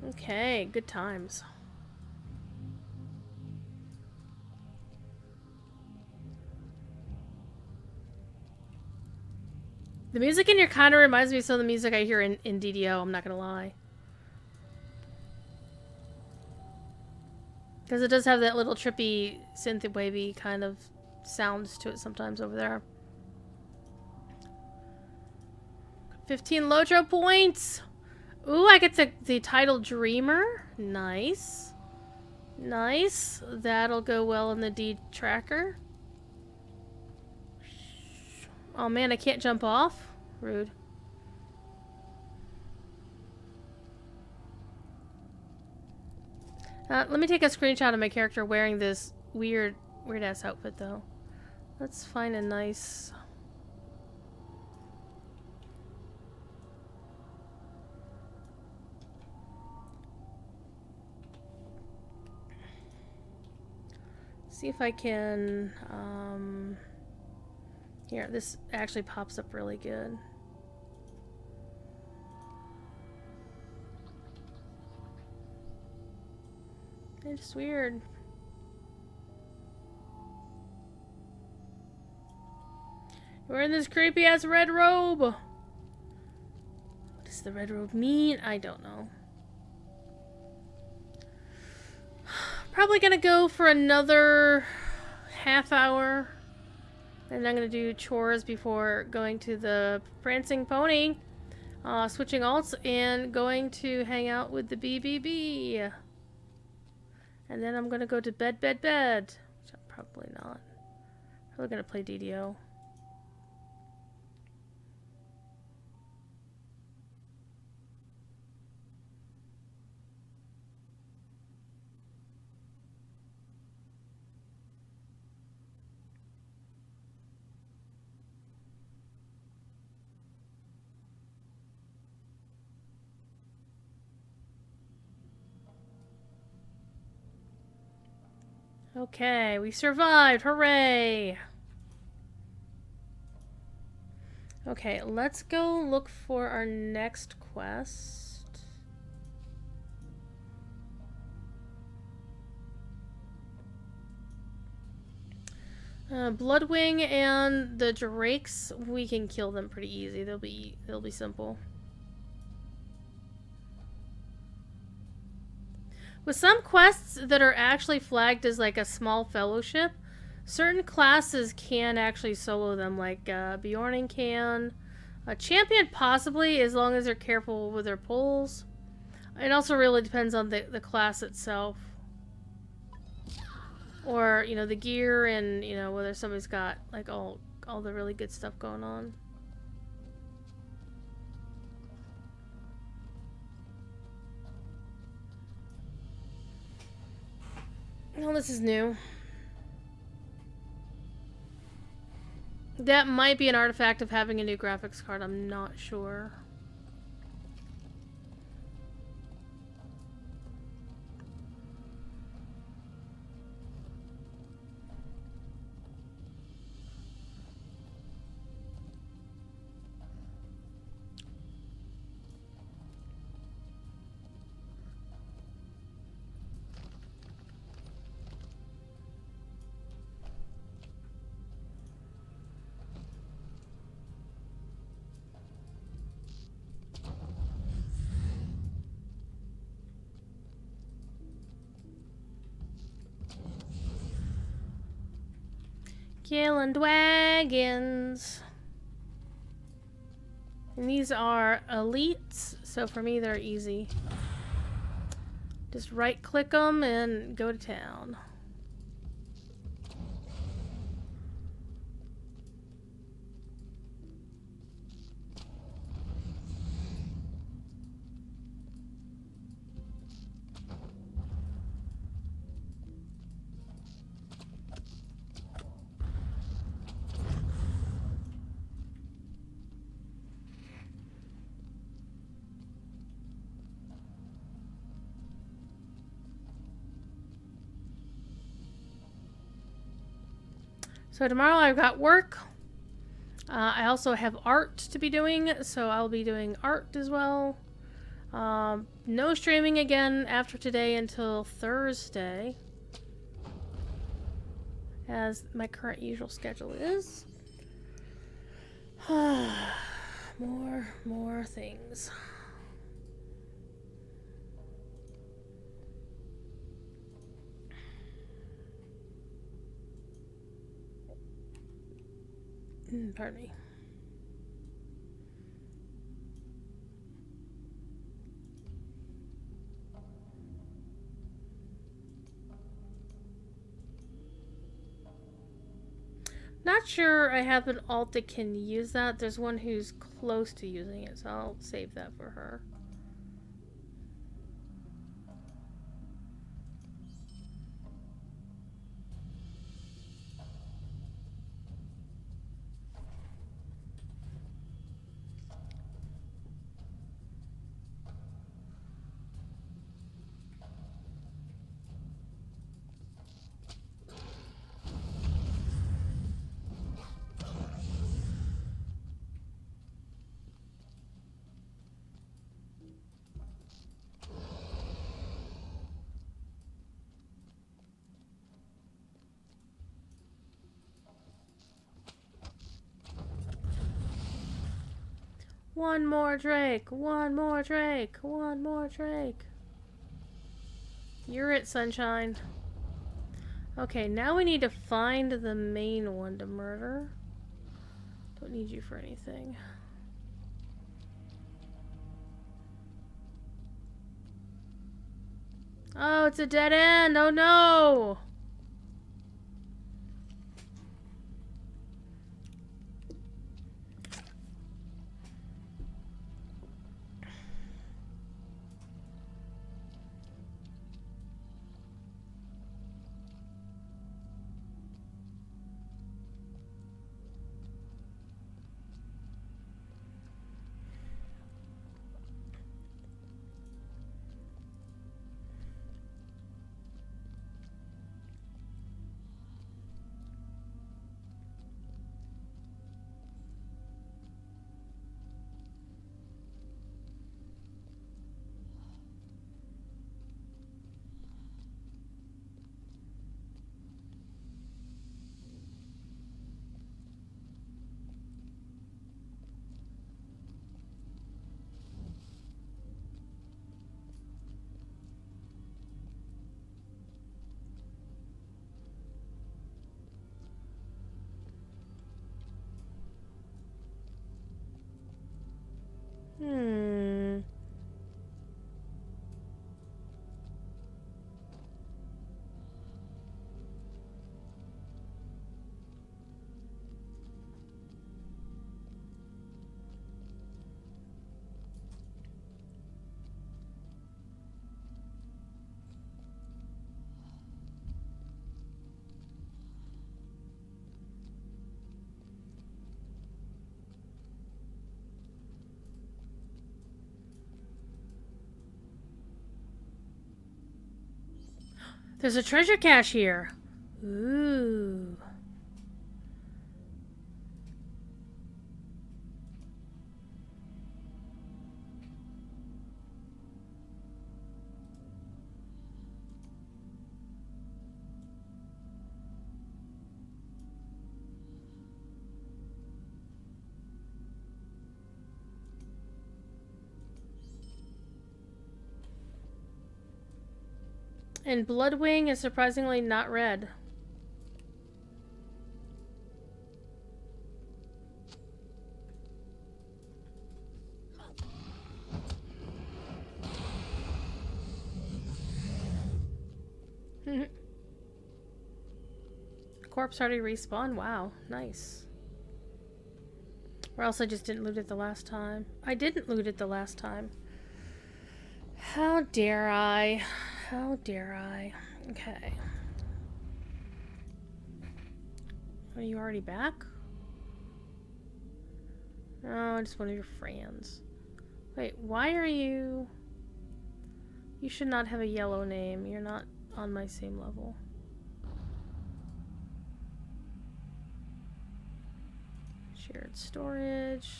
Okay, good times. The music in here kind of reminds me of some of the music I hear in DDO, I'm not gonna lie. Because it does have that little trippy, synth-wavy kind of sounds to it sometimes over there. 15 Lotro points! Ooh, I get the title Dreamer. Nice. Nice. That'll go well in the D tracker. Oh man, I can't jump off? Rude. Let me take a screenshot of my character wearing this weird-ass outfit, though. Let's find a nice... See if I can... Here, this actually pops up really good. It's just weird. You're wearing this creepy ass red robe. What does the red robe mean? I don't know. Probably gonna go for another half hour. And I'm gonna do chores before going to the prancing pony. Switching alts and going to hang out with the BBB. And then I'm gonna go to bed. Which I'm probably not. Probably gonna play DDO. Okay, we survived. Hooray! Okay, let's go look for our next quest. Bloodwing and the Drakes, we can kill them pretty easy. They'll be simple. With some quests that are actually flagged as like a small fellowship, certain classes can actually solo them, like Bjorning can. A champion possibly, as long as they're careful with their pulls. It also really depends on the class itself. Or, you know, the gear and, you know, whether somebody's got like all the really good stuff going on. Oh, this is new. That might be an artifact of having a new graphics card, I'm not sure. Killing dragons. And these are elites, so for me they're easy. Just right click them and go to town. So tomorrow I've got work. I also have art to be doing, so I'll be doing art as well. No streaming again after today until Thursday, as my current usual schedule is. More things. Pardon me. Not sure I have an alt that can use that. There's one who's close to using it, so I'll save that for her. One more Drake, one more Drake, one more Drake. You're it, sunshine. Okay, now we need to find the main one to murder. Don't need you for anything. Oh, it's a dead end. Oh no! There's a treasure cache here. Ooh. And Bloodwing is surprisingly not red. Corpse already respawned? Wow, nice. Or else I just didn't loot it the last time. I didn't loot it the last time. How dare I? How dare I? Okay. Are you already back? Oh, just one of your friends. Wait, why are you... You should not have a yellow name. You're not on my same level. Shared storage.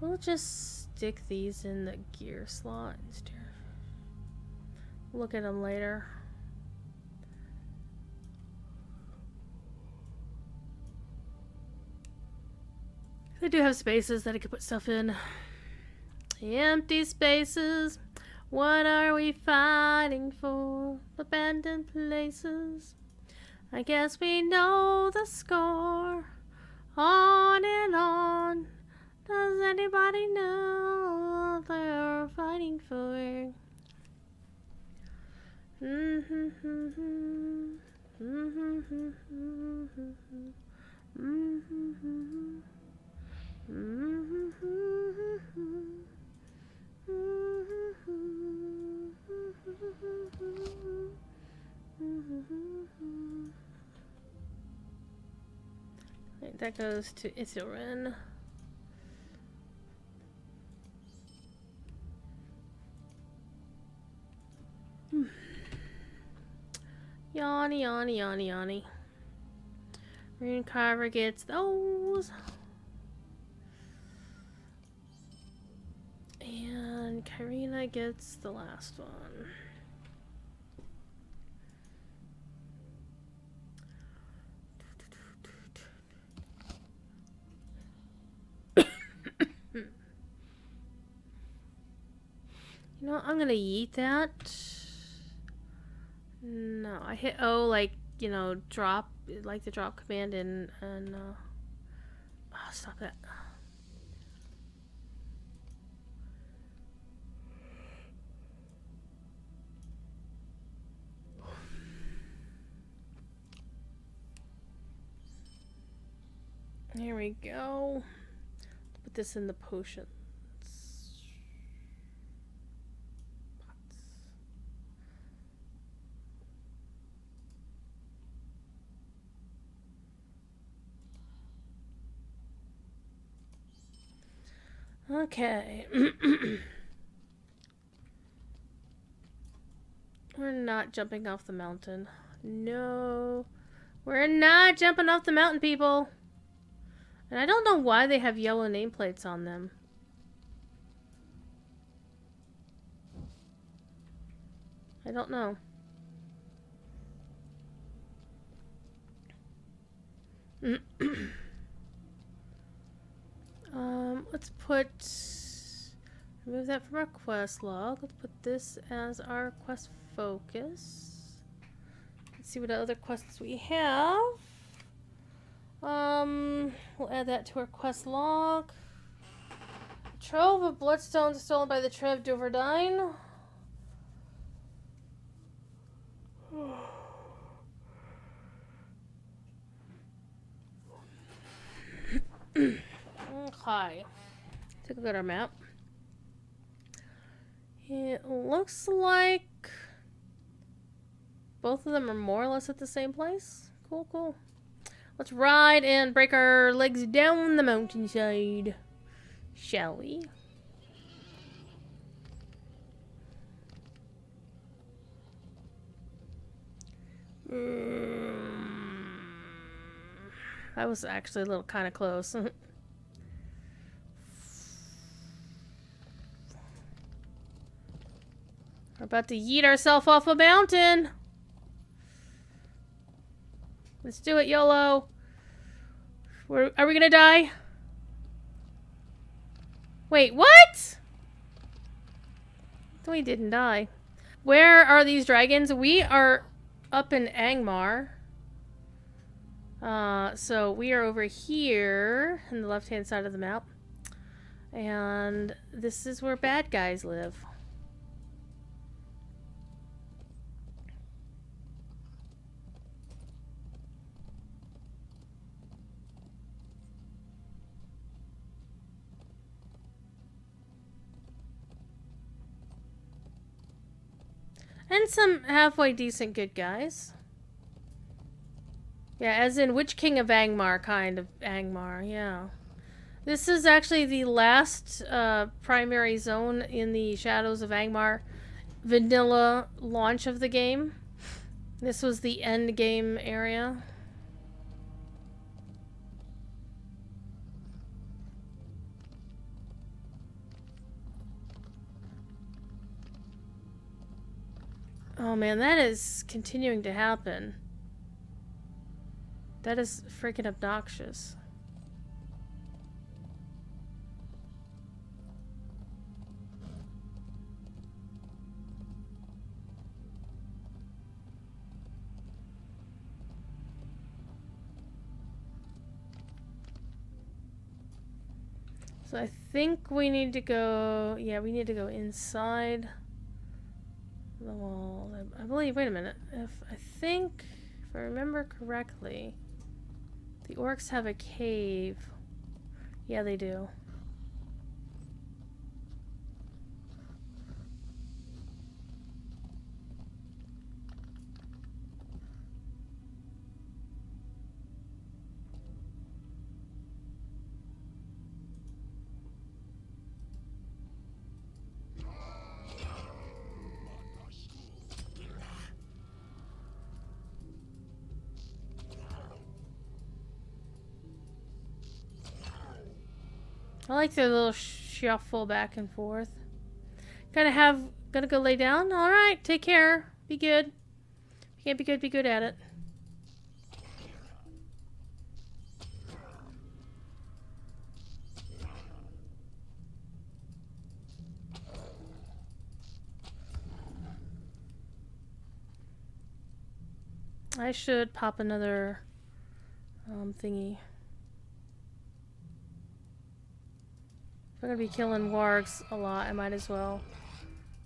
We'll just stick these in the gear slot instead. Look at them later. I do have spaces that I could put stuff in. Empty spaces. What are we fighting for? Abandoned places. I guess we know the score. On and on. Does anybody know what they're fighting for? Right, that goes to Ithilren. Yanni, yanni, yanni, yanni. Rune Carver gets those. And Karina gets the last one. You know what? I'm gonna yeet that. No, I hit O like, you know, drop, like the drop command and oh, stop that. Here we go. Put this in the potions. Okay. We're not jumping off the mountain. No. We're not jumping off the mountain, people. And I don't know why they have yellow nameplates on them. I don't know. Let's remove that from our quest log. Let's put this as our quest focus. Let's see what other quests we have. We'll add that to our quest log. Trove of bloodstones stolen by the Trev Duverdine. Okay. Take a look at our map. It looks like both of them are more or less at the same place. Cool, cool. Let's ride and break our legs down the mountainside, shall we? That was actually a little kind of close. We're about to yeet ourselves off a mountain. Let's do it, YOLO. Are we gonna die? Wait, what? We didn't die. Where are these dragons? We are up in Angmar. So we are over here in the left-hand side of the map. And this is where bad guys live. And some halfway decent good guys. Yeah, as in which king of Angmar kind of Angmar, yeah. This is actually the last primary zone in the Shadows of Angmar vanilla launch of the game. This was the end game area. Oh man, that is continuing to happen. That is freaking obnoxious. So I think we need to go... Yeah, we need to go inside the wall. I believe... Wait a minute. If I remember correctly, the orcs have a cave. Yeah, they do. I like their little shuffle back and forth. Gonna go lay down? Alright, take care. Be good. If you can't be good, be good at it. I should pop another thingy. If I'm gonna be killing wargs a lot, I might as well.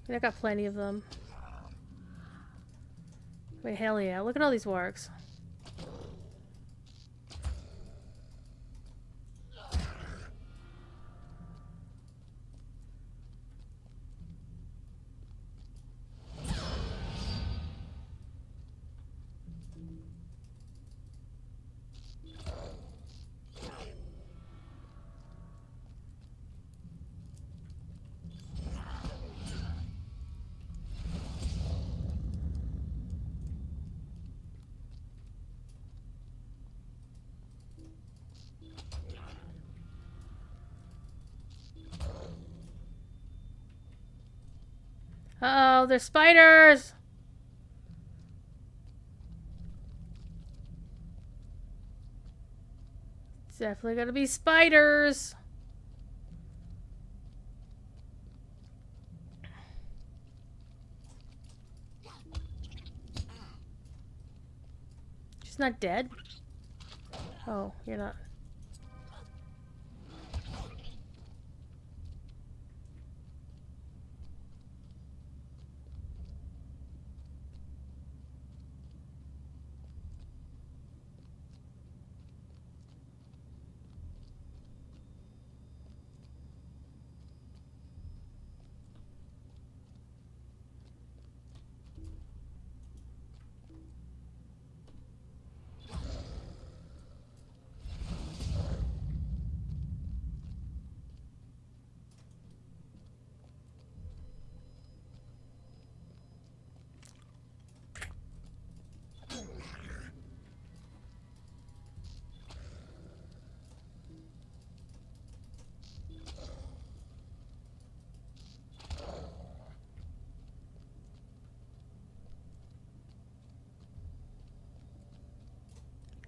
I mean, I got plenty of them. Wait, hell yeah. Look at all these wargs. Uh-oh, there's spiders! It's definitely gonna be spiders! She's not dead? Oh, you're not.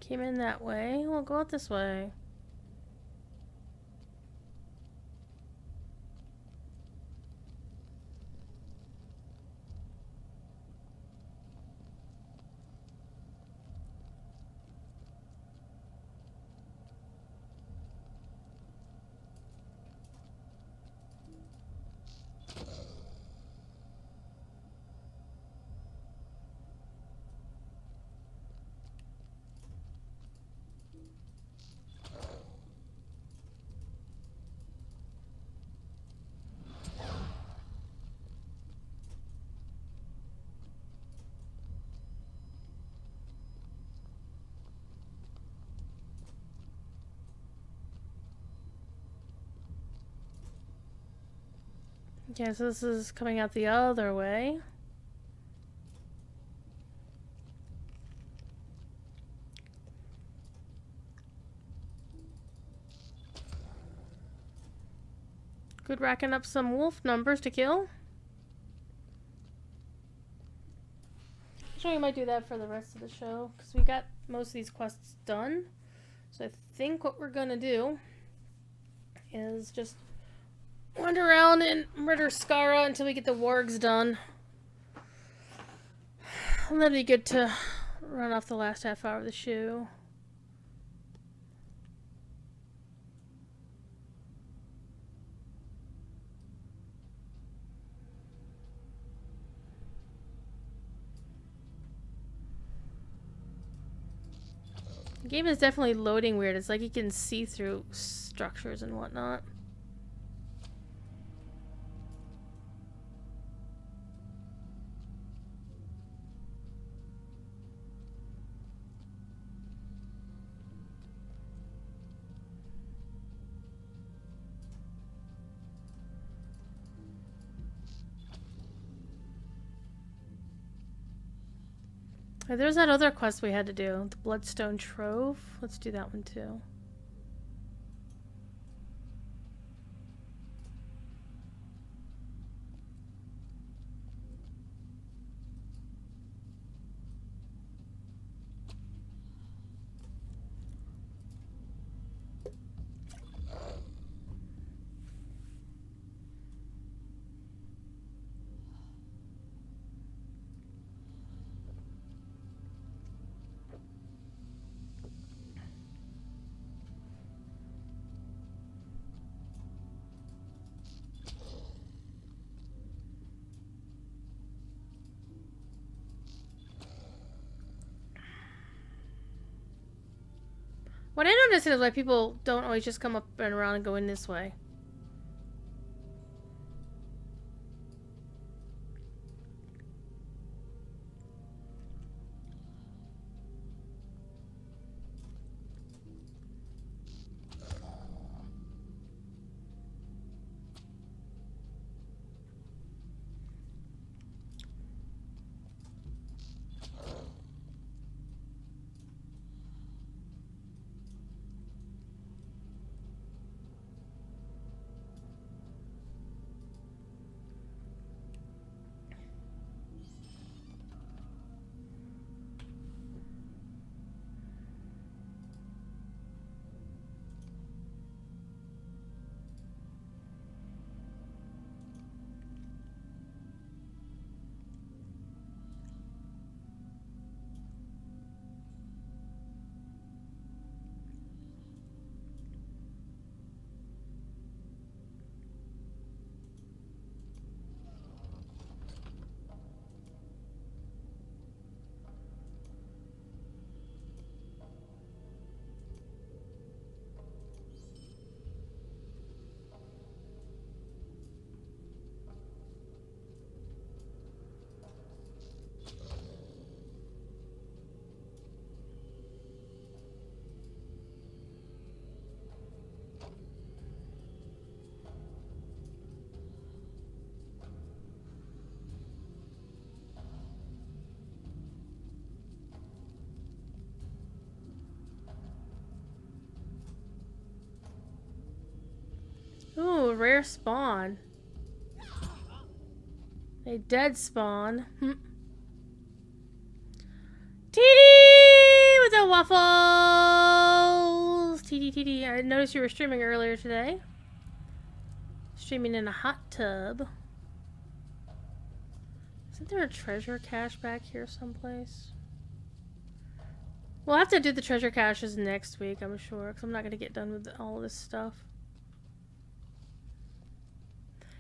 Came in that way. We'll go out this way. Okay, so this is coming out the other way. Good, racking up some wolf numbers to kill. Actually, we might do that for the rest of the show, because we got most of these quests done. So I think what we're gonna do is just wander around and murder Skara until we get the wargs done. And that'd be good to run off the last half hour of the show. The game is definitely loading weird. It's like you can see through structures and whatnot. There's that other quest we had to do, the Bloodstone Trove. Let's do that one too. What I noticed is like people don't always just come up and around and go in this way. Ooh, rare spawn. A dead spawn. TD with the Hello, Waffles! TD. I noticed you were streaming earlier today. Streaming in a hot tub. Isn't there a treasure cache back here someplace? We'll have to do the treasure caches next week, I'm sure, because I'm not going to get done with all this stuff.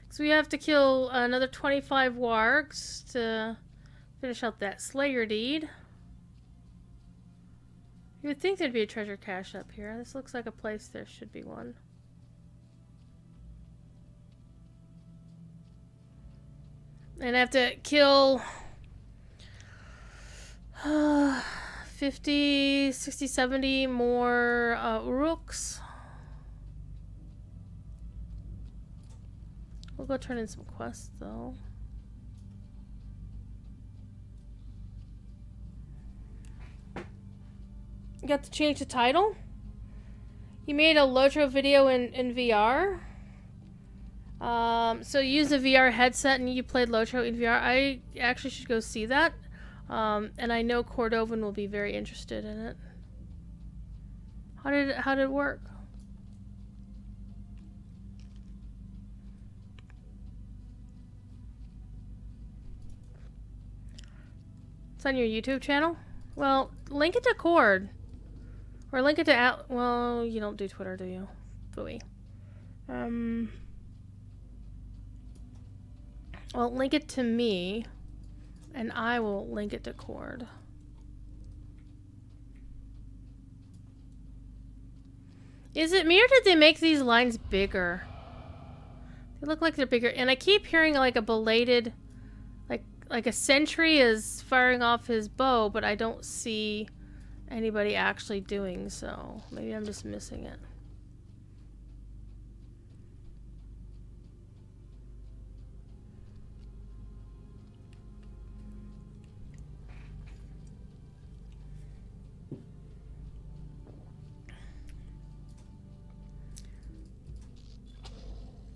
So we have to kill another 25 wargs to finish out that Slayer deed. You would think there'd be a treasure cache up here. This looks like a place there should be one. And I have to kill 50, 60, 70 more Uruks. We'll go turn in some quests though. You got to change the title? You made a Lotro video in VR? So you use a VR headset and you played Lotro in VR. I actually should go see that. And I know Cordovan will be very interested in it. How did it work? It's on your YouTube channel? Well, link it to Cord. Or link it to well, you don't do Twitter, do you? Booey. Well, link it to me, and I will link it to Cord. Is it me or did they make these lines bigger? They look like they're bigger, and I keep hearing like a belated, like a sentry is firing off his bow, but I don't see anybody actually doing so. Maybe I'm just missing it.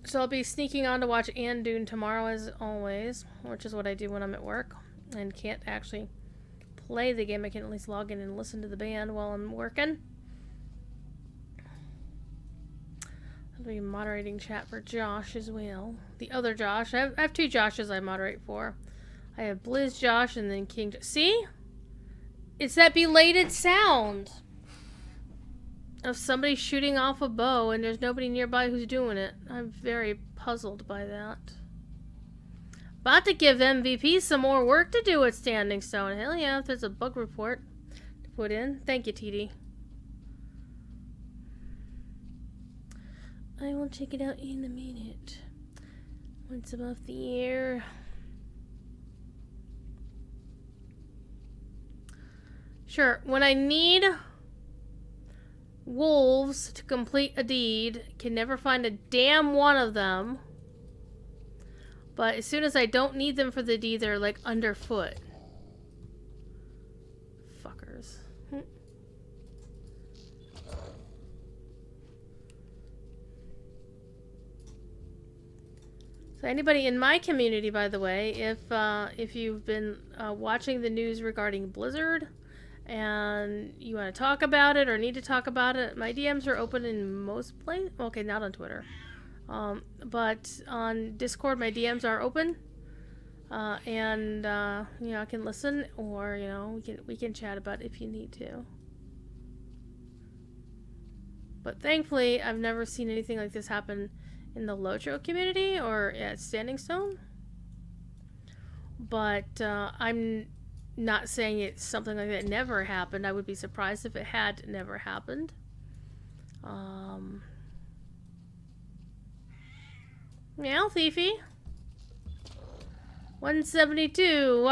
So I'll be sneaking on to watch Andoon tomorrow as always, which is what I do when I'm at work and can't actually play the game. I can at least log in and listen to the band while I'm working. I'll be moderating chat for Josh as well. The other Josh. I have two Joshes I moderate for. I have Blizz Josh and then King Josh. See? It's that belated sound of somebody shooting off a bow and there's nobody nearby who's doing it. I'm very puzzled by that. About to give MVP some more work to do at Standing Stone. Hell yeah, if there's a bug report to put in. Thank you, TD. I will check it out in a minute. Once I'm off the air. Sure, when I need wolves to complete a deed, can never find a damn one of them. But as soon as I don't need them for the deed, they're like underfoot. Fuckers. So anybody in my community, by the way, if you've been watching the news regarding Blizzard and you want to talk about it or need to talk about it, my DMs are open in most places. Okay, not on Twitter. But on Discord, my DMs are open. And you know, I can listen or, you know, we can chat about it if you need to. But thankfully, I've never seen anything like this happen in the Lotro community or at Standing Stone. But I'm not saying it's something like that never happened. I would be surprised if it had never happened. Meow, Thiefy. 172.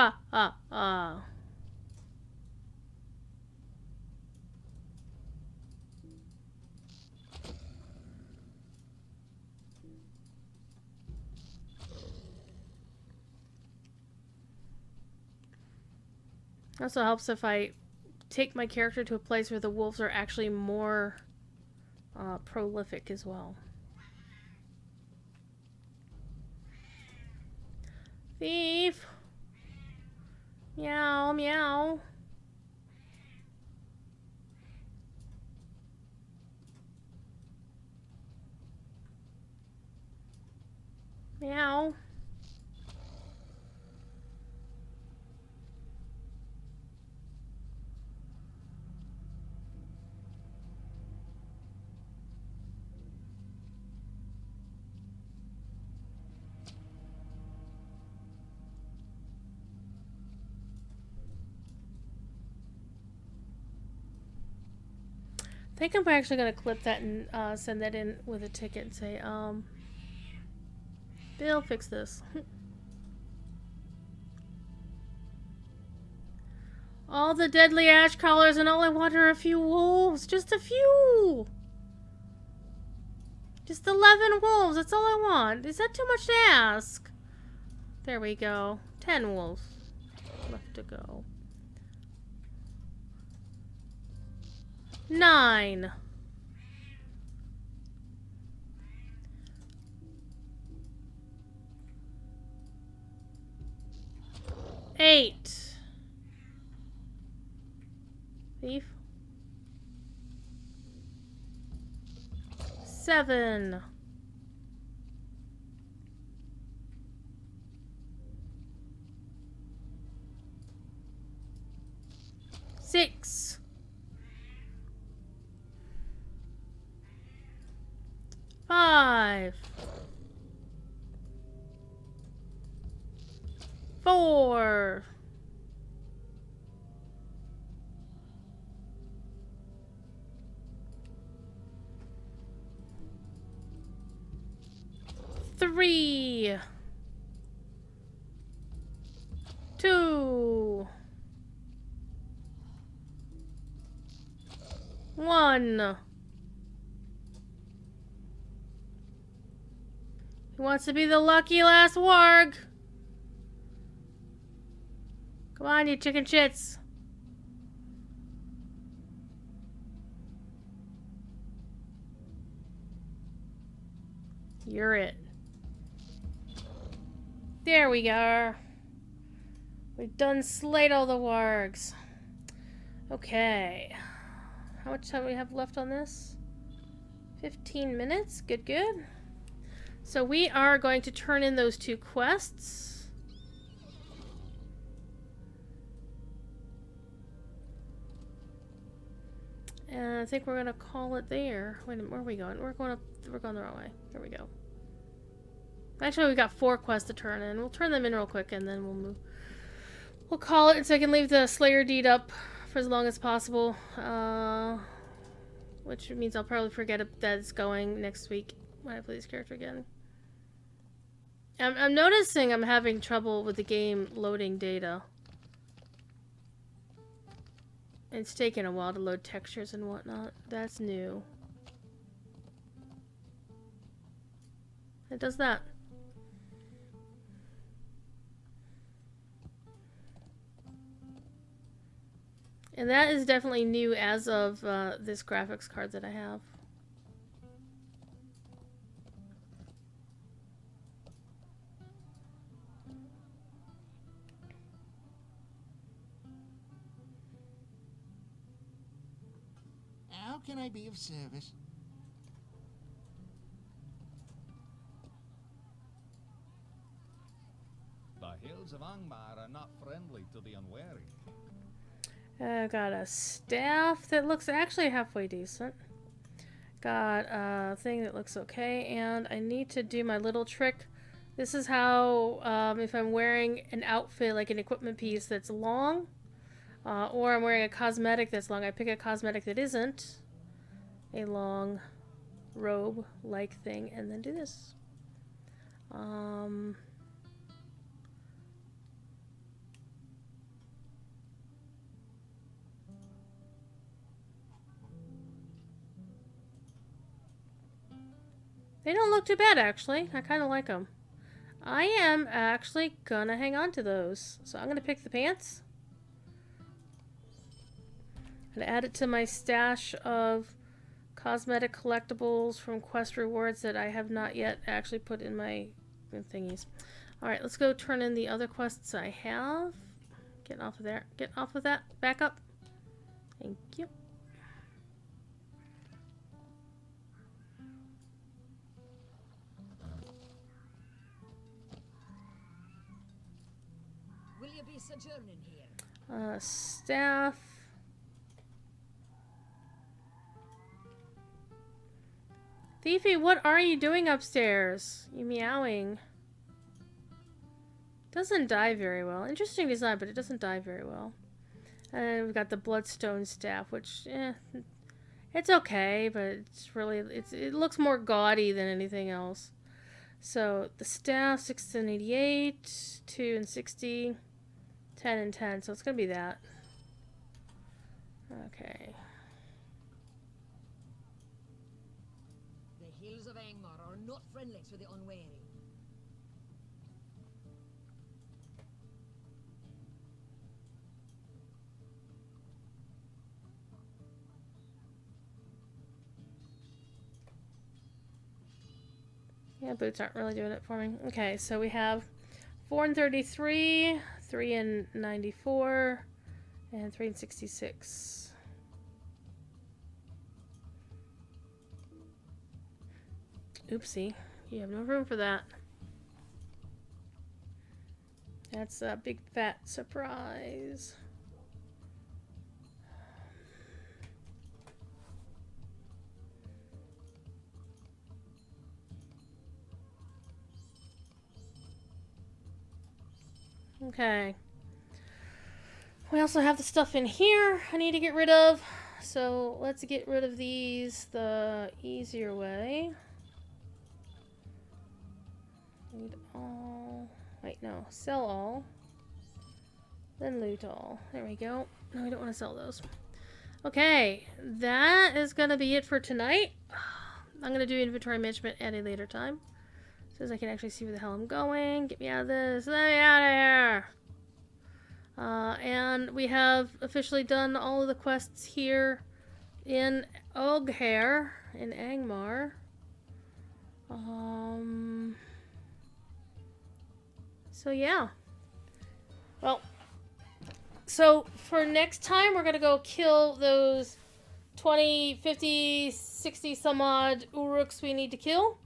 Also helps if I take my character to a place where the wolves are actually more prolific as well. Thief! Meow, meow. Meow. I think I'm actually gonna clip that and send that in with a ticket and say, Bill, fix this. All the deadly ash collars and all I want are a few wolves. Just a few. Just 11 wolves. That's all I want. Is that too much to ask? There we go. 10 wolves left to go. 9. Eight. Thief. 7. 6. 5. 4. 3. 2. 1. He wants to be the lucky last warg. Come on, you chicken shits. You're it. There we go. We've done slayed all the wargs. Okay. How much time do we have left on this? 15 minutes. Good, good. So we are going to turn in those 2 quests. And I think we're gonna call it there. Wait a minute, where are we going? We're going the wrong way. Here we go. Actually, we got 4 quests to turn in. We'll turn them in real quick and then we'll move. We'll call it so I can leave the Slayer deed up for as long as possible. Which means I'll probably forget that it's going next week when I play this character again. I'm noticing I'm having trouble with the game loading data. It's taking a while to load textures and whatnot. That's new. It does that. And that is definitely new as of this graphics card that I have. How can I be of service? The hills of Angmar are not friendly to the unwary. I've got a staff that looks actually halfway decent. Got a thing that looks okay, and I need to do my little trick. This is how, if I'm wearing an outfit, like an equipment piece that's long, or I'm wearing a cosmetic that's long, I pick a cosmetic that isn't a long robe-like thing, and then do this. They don't look too bad, actually. I kind of like them. I am actually gonna hang on to those. So I'm gonna pick the pants. And add it to my stash of cosmetic collectibles from quest rewards that I have not yet actually put in my thingies. Alright, let's go turn in the other quests I have. Get off of there. Get off of that. Back up. Thank you. sojourning here? Staff. Thiefy, what are you doing upstairs? You meowing. Doesn't die very well. Interesting design, but it doesn't die very well. And we've got the bloodstone staff, which, it's okay, but it's really, it looks more gaudy than anything else. So the staff, 6 and 88, 2 and 60, 10 and 10. So it's gonna be that. Okay. The hills of Angmar are not friendly to the unwary. Yeah, boots aren't really doing it for me. Okay, so we have 4 and 33, 3 and 94, and 3 and 66. Oopsie. You have no room for that. That's a big fat surprise. Okay. We also have the stuff in here I need to get rid of. So let's get rid of these the easier way. Need all. Wait, no. Sell all. Then loot all. There we go. No, we don't want to sell those. Okay. That is going to be it for tonight. I'm going to do inventory management at a later time. So as I can actually see where the hell I'm going. Get me out of this. Let me out of here. And we have officially done all of the quests here in Oghair, in Angmar. So yeah. Well, so for next time, we're going to go kill those 20, 50, 60 some odd Uruks we need to kill.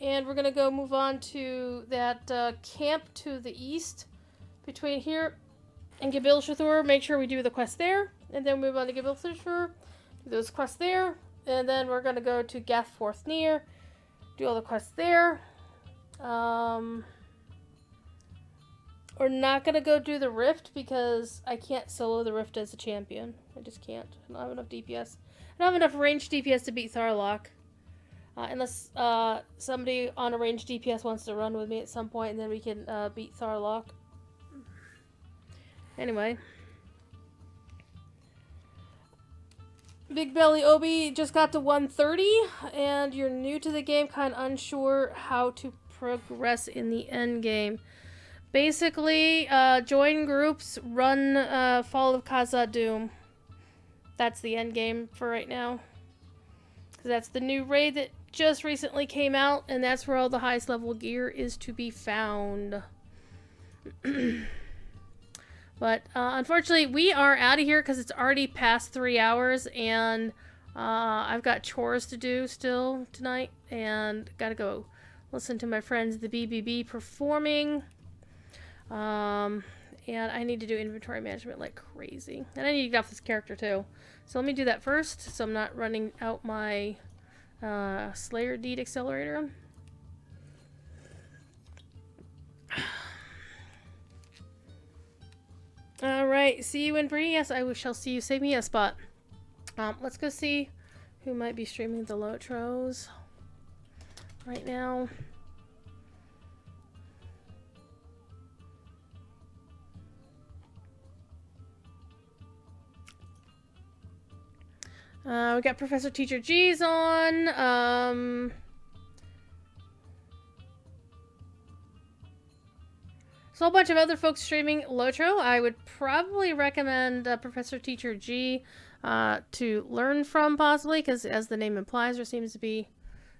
And we're going to go move on to that camp to the east between here and Gibilshathur. Make sure we do the quest there. And then move on to Gibilshathur. Do those quests there. And then we're going to go to Gathforthnear. Do all the quests there. We're not going to go do the Rift because I can't solo the Rift as a champion. I just can't. I don't have enough DPS. I don't have enough ranged DPS to beat Tharlok. Unless somebody on a ranged DPS wants to run with me at some point, and then we can beat Tharlok. Anyway. Big Belly Obi just got to 130, and you're new to the game, kind of unsure how to progress in the end game. Basically, join groups, run Fall of Khazad-dûm. That's the end game for right now. Because that's the new raid that just recently came out, and that's where all the highest level gear is to be found. But unfortunately, we are out of here because it's already past 3 hours, and I've got chores to do still tonight, and gotta go listen to my friends, the BBB, performing. And I need to do inventory management like crazy. And I need to get off this character too. So let me do that first, so I'm not running out my Slayer Deed Accelerator. Alright, see you in Bree. Yes, I shall see you. Save me a spot. Let's go see who might be streaming the Lotros right now. We got Professor Teacher G's on. There's a whole bunch of other folks streaming Lotro. I would probably recommend Professor Teacher G to learn from, possibly, because as the name implies, there seems to be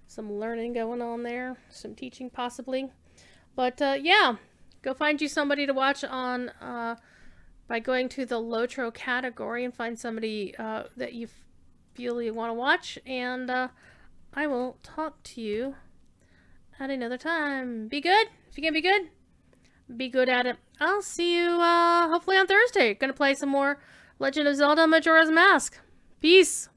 some learning going on there. Some teaching, possibly. But, yeah. Go find you somebody to watch on by going to the Lotro category and find somebody that you feel you want to watch, and I will talk to you at another time. Be good. If you can be good, Be good at it. I'll see you hopefully on Thursday. Gonna play some more Legend of Zelda Majora's Mask. Peace.